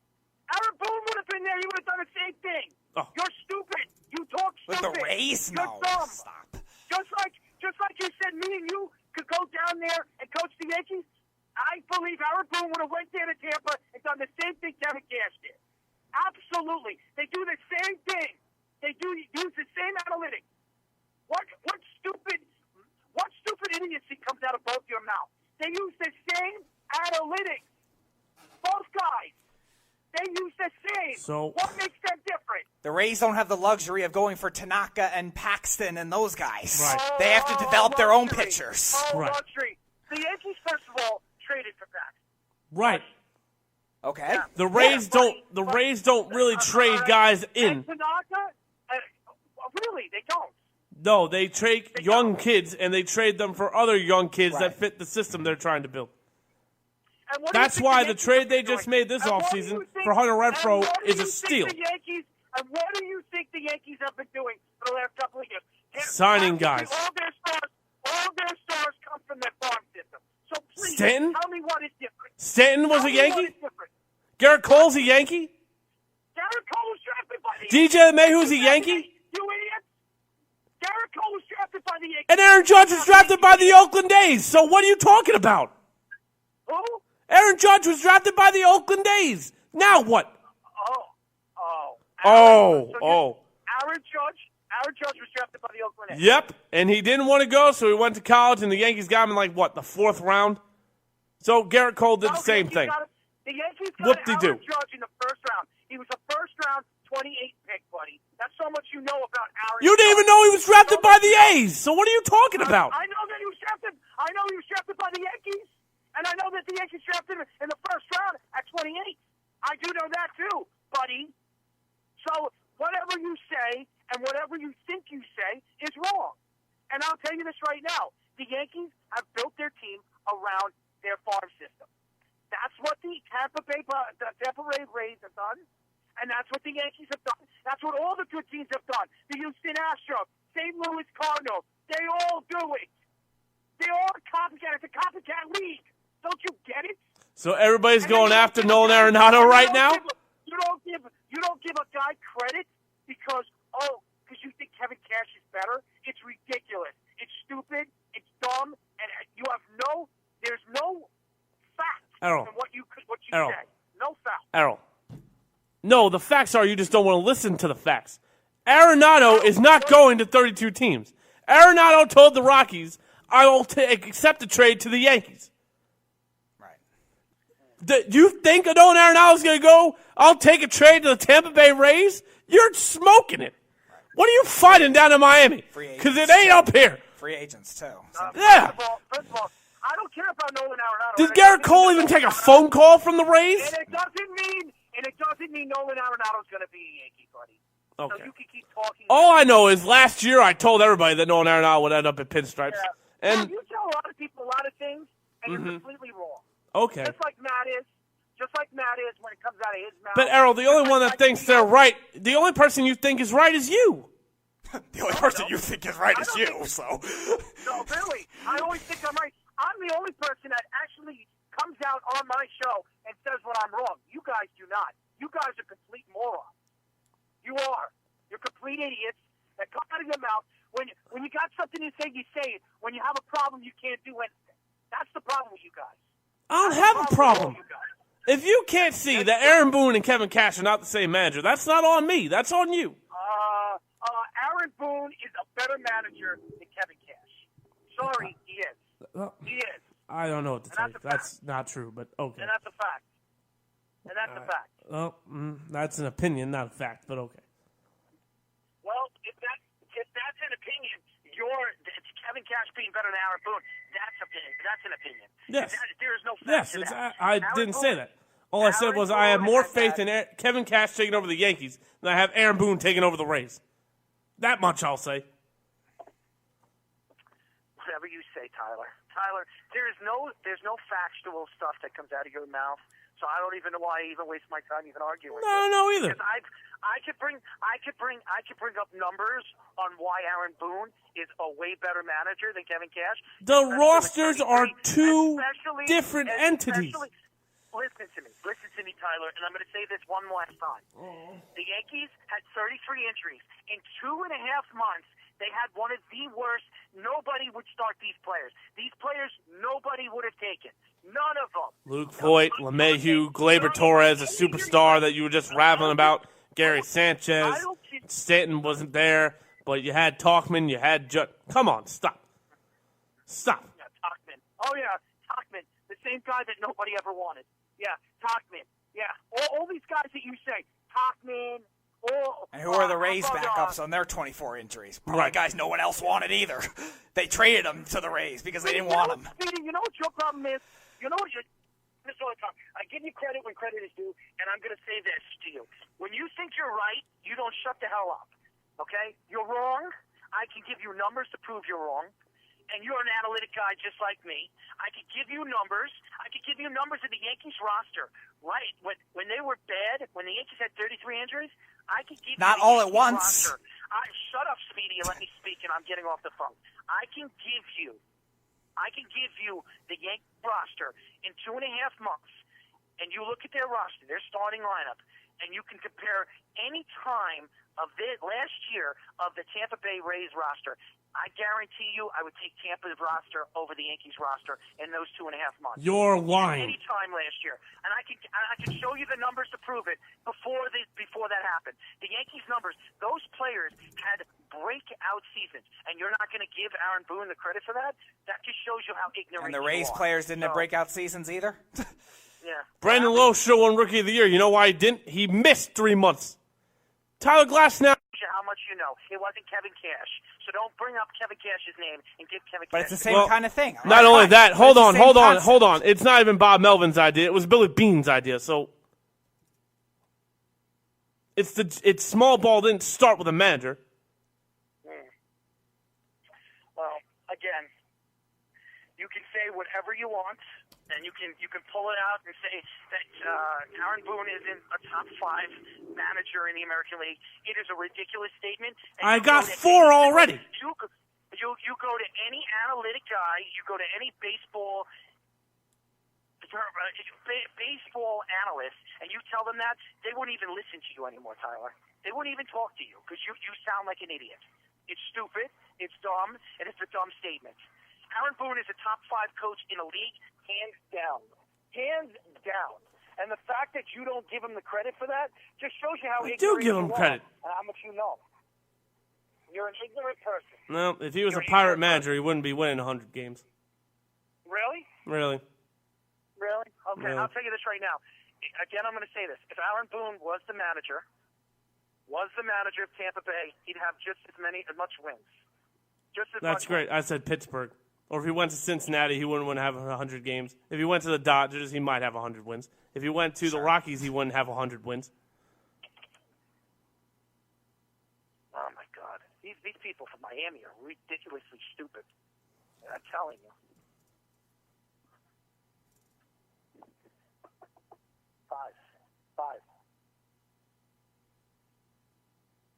Aaron Boone would have been there. He would have done the same thing. Oh. You're stupid. You talk With stupid. the Rays? You're No, dumb. stop. Just like you said, me and you could go down there and coach the Yankees. I believe Aaron Boone would have went there to Tampa and done the same thing Kevin Cash did. Absolutely. They do the same thing. They use the same analytics. What stupid idiocy comes out of both your mouths? They use the same analytics. Both guys. They use the same. So what makes them different? The Rays don't have the luxury of going for Tanaka and Paxton and those guys. Right. They have to develop their own pitchers. Right. Luxury. The Yankees, first of all, traded for Paxton. Right. Okay. Yeah. The Rays don't really trade guys in. And Tanaka? Really, they don't. No, they trade young kids and they trade them for other young kids that fit the system they're trying to build. That's why the trade they just made this offseason for Hunter Renfroe is a steal. And what do you think the Yankees have been doing for the last couple of years? Signing guys. All their stars come from their farm system. So please, Stanton? tell me what is different. Stanton was Tell a me what Yankee? is different. Garrett Cole's a Yankee? Garrett Cole was drafted by the Yankees. DJ LeMahieu's a Yankee? You idiot. Garrett Cole was drafted by the Yankees. And Aaron Judge was drafted by the Oakland A's. So what are you talking about? Who? Aaron Judge was drafted by the Oakland A's. Now what? Aaron Judge was drafted by the Oakland A's. Yep, and he didn't want to go, so he went to college, and the Yankees got him in, the 4th round? So Garrett Cole did the same thing. The Yankees got Whoop-de-doo. Aaron Judge in the first round. He was a first-round 28 pick, buddy. That's so much you know about Aaron. You didn't even know he was drafted by the A's. So what are you talking about? I know that he was drafted. I know he was drafted by the Yankees, and I know that the Yankees drafted him in the first round at 28. I do know that too, buddy. So whatever you say and whatever you think you say is wrong. And I'll tell you this right now: the Yankees have built their team around their farm system. That's what the Tampa Bay Rays have done. And that's what the Yankees have done. That's what all the good teams have done. The Houston Astros, St. Louis Cardinals, they all do it. They all copycat. It's a copycat league. Don't you get it? So everybody's going after Nolan Arenado right now? You don't give a guy credit because you think Kevin Cash is better? It's ridiculous. It's stupid. It's dumb. And there's no fact in what you say. No fact. Errol. No, the facts are you just don't want to listen to the facts. Arenado is not going to 32 teams. Arenado told the Rockies, I will accept a trade to the Yankees. Right. Do you think Nolan Arenado is going to go, I'll take a trade to the Tampa Bay Rays? You're smoking it. Right. What are you fighting down in Miami? Because it ain't up here. Free agents, too. Yeah. First of all, I don't care about Nolan Arenado. Did Garrett Cole even take a phone call from the Rays? And it doesn't mean Nolan Arenado's going to be a Yankee, buddy. Okay. So you can keep talking. All I know is last year I told everybody that Nolan Arenado would end up at Pinstripes. Yeah. And you tell a lot of people a lot of things, and you're completely wrong. Okay. Just like Matt is when it comes out of his mouth. But Errol, the only one that thinks they're right, the only person you think is right is you. The only person you think is right is you. No, really. I always think I'm right. I'm the only person that actually comes out on my show and says when I'm wrong. You guys do not. You guys are complete morons. You are. You're complete idiots that come out of your mouth. When you got something to say, you say it. When you have a problem, you can't do anything. That's the problem with you guys. I don't have a problem. If you can't see that Aaron Boone and Kevin Cash are not the same manager, that's not on me. That's on you. Aaron Boone is a better manager than Kevin Cash. Sorry, he is. He is. I don't know what to tell you. That's not true, but okay. And that's a fact. Well, that's an opinion, not a fact, but okay. Well, if that's an opinion, Kevin Cash being better than Aaron Boone. That's an opinion. Yes. There is no fact to that. I didn't say that. All I said was I have more faith in Kevin Cash taking over the Yankees than I have Aaron Boone taking over the Rays. That much I'll say. Whatever you say, Tyler. Tyler, there's no factual stuff that comes out of your mouth. So I don't even know why I even waste my time even arguing. No, either. Because I could bring up numbers on why Aaron Boone is a way better manager than Kevin Cash. The rosters are two different entities. Listen to me, Tyler, and I'm going to say this one last time. The Yankees had 33 injuries. In 2.5 months, they had one of the worst. Nobody would start these players. These players, nobody would have taken. None of them. Luke Voigt, LeMahieu, Gleyber Torres, a superstar that you were just rattling about. Gary Sanchez. Stanton wasn't there, but you had Tauchman, you had Come on, stop. Yeah, Tauchman. Oh, yeah, Tauchman. The same guy that nobody ever wanted. Yeah, Tauchman. Yeah, all these guys that you say, Tauchman. And who are the Rays backups on their 24 injuries? Probably guys no one else wanted either. They traded them to the Rays because they didn't want them. Speedy, you know what your problem is? You know what this all the time. I give you credit when credit is due, and I'm going to say this to you. When you think you're right, you don't shut the hell up. Okay? You're wrong. I can give you numbers to prove you're wrong. And you're an analytic guy just like me. I could give you numbers. I could give you numbers of the Yankees roster. Right. When they were bad, when the Yankees had 33 injuries, I could give Not you all at once. roster. Shut up, Speedy, and let me speak, and I'm getting off the phone. I can give you the Yankees roster in 2.5 months, and you look at their roster, their starting lineup, and you can compare any time of last year of the Tampa Bay Rays roster. I guarantee you I would take Tampa's roster over the Yankees roster in those 2.5 months. You're lying. Any time last year. And I can show you the numbers to prove it before that happened. The Yankees numbers, those players had breakout seasons. And you're not going to give Aaron Boone the credit for that? That just shows you how ignorant you are. And the Rays players didn't have breakout seasons either? Yeah. Brandon Lowe should have won Rookie of the Year. You know why he didn't? He missed 3 months. Tyler Glasnow. How how much you know. It wasn't Kevin Cash. So don't bring up Kevin Cash's name and give Kevin But Cash. it's the same kind of thing. Not only that, hold on. concept. It's not even Bob Melvin's idea. It was Billy Beane's idea. So it's small ball didn't start with a manager. Well, again, you can say whatever you want, and you can pull it out and say that Aaron Boone isn't a top 5 manager in the American League. It is a ridiculous statement. I got 4 already. You go to any analytic guy, you go to any baseball analyst, and you tell them that, they wouldn't even listen to you anymore, Tyler. They wouldn't even talk to you because you sound like an idiot. It's stupid, it's dumb, and it's a dumb statement. Aaron Boone is a top 5 coach in the league, hands down. Hands down. And the fact that you don't give him the credit for that just shows you how ignorant do give him you credit. are and how much you know. You're an ignorant person. No, if he was a Pirate manager, he wouldn't be winning 100 games. Really? Really? Really? Okay, Really. I'll tell you this right now. Again, I'm going to say this. If Aaron Boone was the manager of Tampa Bay, he'd have just as much wins. Just as That's much great. I said Pittsburgh. Or if he went to Cincinnati, he wouldn't have 100 games. If he went to the Dodgers, he might have 100 wins. If he went to the Rockies, he wouldn't have 100 wins. Oh, my God. These people from Miami are ridiculously stupid. I'm telling you. 5.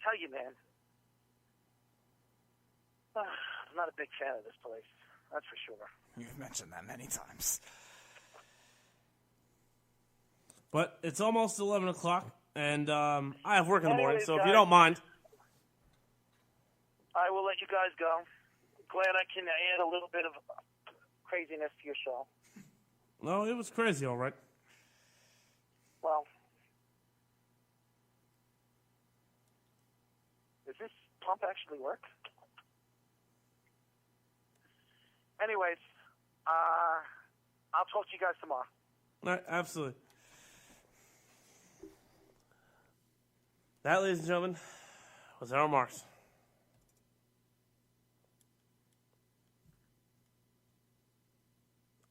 Tell you, man. I'm not a big fan of this place. That's for sure. You've mentioned that many times. But it's almost 11 o'clock, and I have work in the morning, Anyways, so if you guys. don't mind. I will let you guys go. Glad I can add a little bit of craziness to your show. No, it was crazy, all right. Well, does this pump actually work? Anyways, I'll talk to you guys tomorrow. All right, absolutely. That, ladies and gentlemen, was our remarks.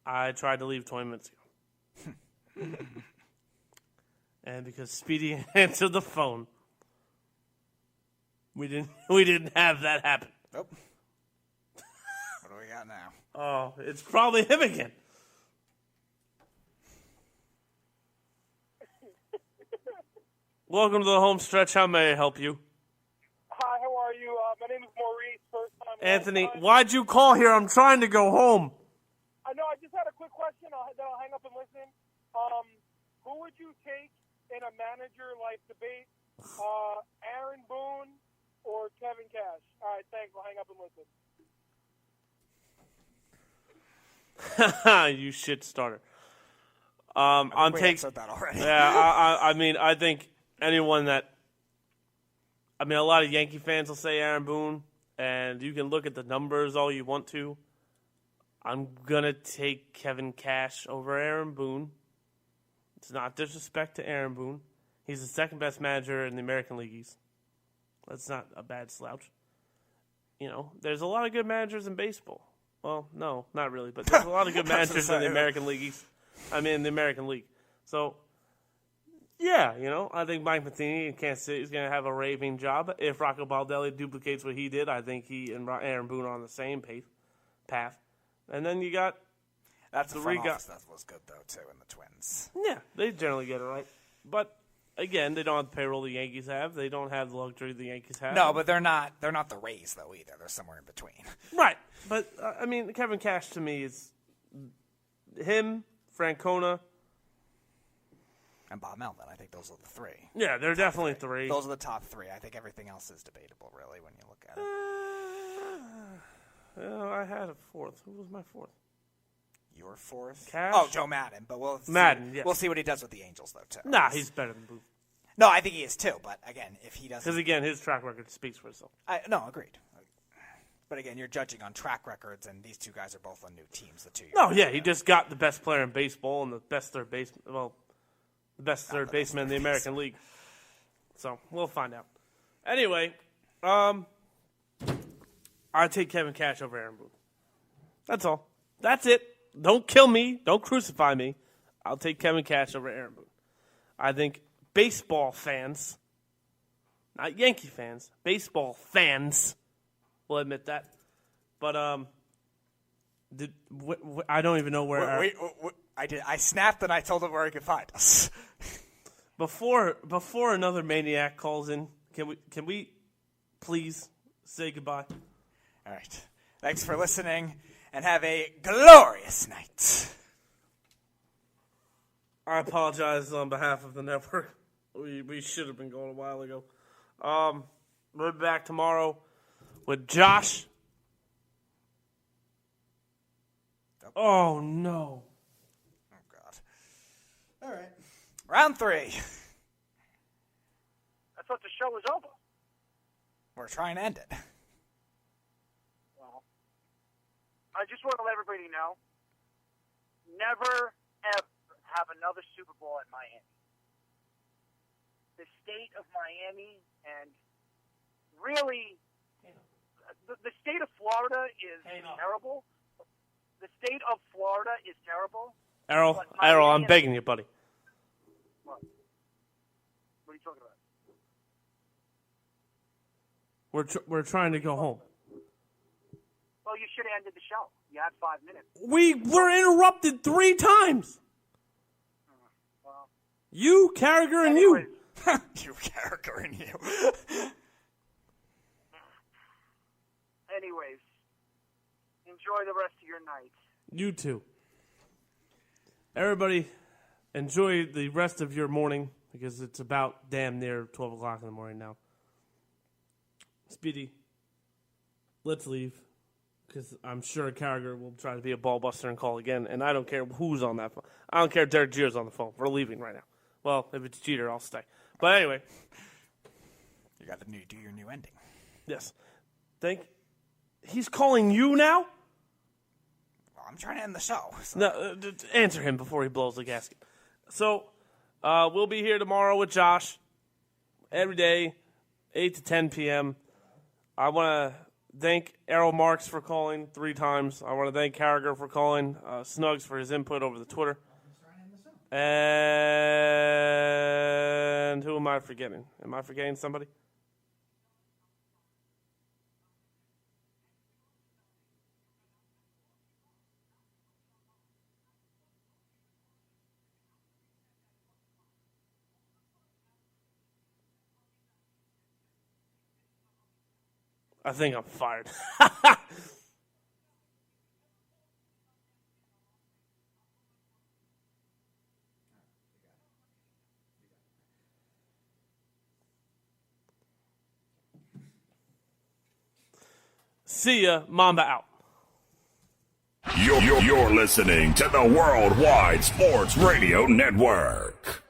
I tried to leave 20 minutes ago. And because Speedy answered the phone, we didn't have that happen. Nope. What do we got now? Oh, it's probably him again. Welcome to the home stretch. How may I help you? Hi, how are you? My name is Maurice. First time. Anthony, why'd you call here? I'm trying to go home. I know. I just had a quick question. Then I'll hang up and listen. Who would you take in a manager life debate? Aaron Boone or Kevin Cash? All right, thanks. I'll hang up and listen. You shit starter. I'm taking that already. Yeah, I mean, I think anyone that. I mean, a lot of Yankee fans will say Aaron Boone, and you can look at the numbers all you want to. I'm gonna take Kevin Cash over Aaron Boone. It's not disrespect to Aaron Boone. He's the second best manager in the American League East. That's not a bad slouch. You know, there's a lot of good managers in baseball. Well, no, not really, but there's a lot of good managers in the American League East. I mean, in the American League. So, yeah, you know, I think Mike Matheny in Kansas City is going to have a raving job. If Rocco Baldelli duplicates what he did, I think he and Aaron Boone are on the same path. And then you got That's the front office stuff was good, though, too, in the Twins. Yeah, they generally get it right. But, again, they don't have the payroll the Yankees have. They don't have the luxury the Yankees have. No, but they're not the Rays, though, either. They're somewhere in between. Right. But, I mean, Kevin Cash, to me, is him, Francona. And Bob Melvin. I think those are the three. Yeah, they're definitely three. Those are the top three. I think everything else is debatable, really, when you look at it. I had a fourth. Who was my fourth? Your fourth? Cash? Oh, Joe Madden. But we'll see what he does with the Angels, though, too. Nah, he's better than Booth. No, I think he is, too. But, again, if he doesn't... Because, again, his track record speaks for itself. No, agreed. But, again, you're judging on track records, and these two guys are both on new teams, the 2 years. No, yeah, he just got the best player in baseball and the best third baseman. Well, the best third baseman in the American League. So, we'll find out. Anyway, I'd take Kevin Cash over Aaron Boone. That's all. That's it. Don't kill me. Don't crucify me. I'll take Kevin Cash over Aaron Boone. I think baseball fans, not Yankee fans, baseball fans will admit that. But I don't even know where. Wait, I snapped and I told him where he could find us. Before another maniac calls in, can we please say goodbye? All right. Thanks for listening, and have a glorious night. I apologize on behalf of the network. We should have been going a while ago. We'll be back tomorrow with Josh. Oh, no. Oh, God. All right. Round 3. I thought the show was over. We're trying to end it. Well, I just want to let everybody know, never, ever have another Super Bowl in Miami. The state of Miami and really, the state of Florida is terrible. The state of Florida is terrible. Errol, I'm begging you, buddy. What? What are you talking about? We're trying to go home. Well, you should have ended the show. You had 5 minutes. We were interrupted 3 times. Well, you, Carragher, and you. You, Carragher, and you. Anyways, enjoy the rest of your night. You too. Everybody, enjoy the rest of your morning because it's about damn near 12 o'clock in the morning now. Speedy, let's leave because I'm sure Carragher will try to be a ball buster and call again, and I don't care who's on that phone. I don't care if Derek Jeter's on the phone. We're leaving right now. Well, if it's Jeter, I'll stay. But anyway. You got to do your new ending. Yes. He's calling you now? Well, I'm trying to end the show. So. No, answer him before he blows the gasket. So, we'll be here tomorrow with Josh every day, 8 to 10 p.m. I want to thank Errol Marks for calling 3 times. I want to thank Carragher for calling, Snugs for his input over the Twitter. And who am I forgetting? Am I forgetting somebody? I think I'm fired. See ya, Mamba out. You're listening to the Worldwide Sports Radio Network.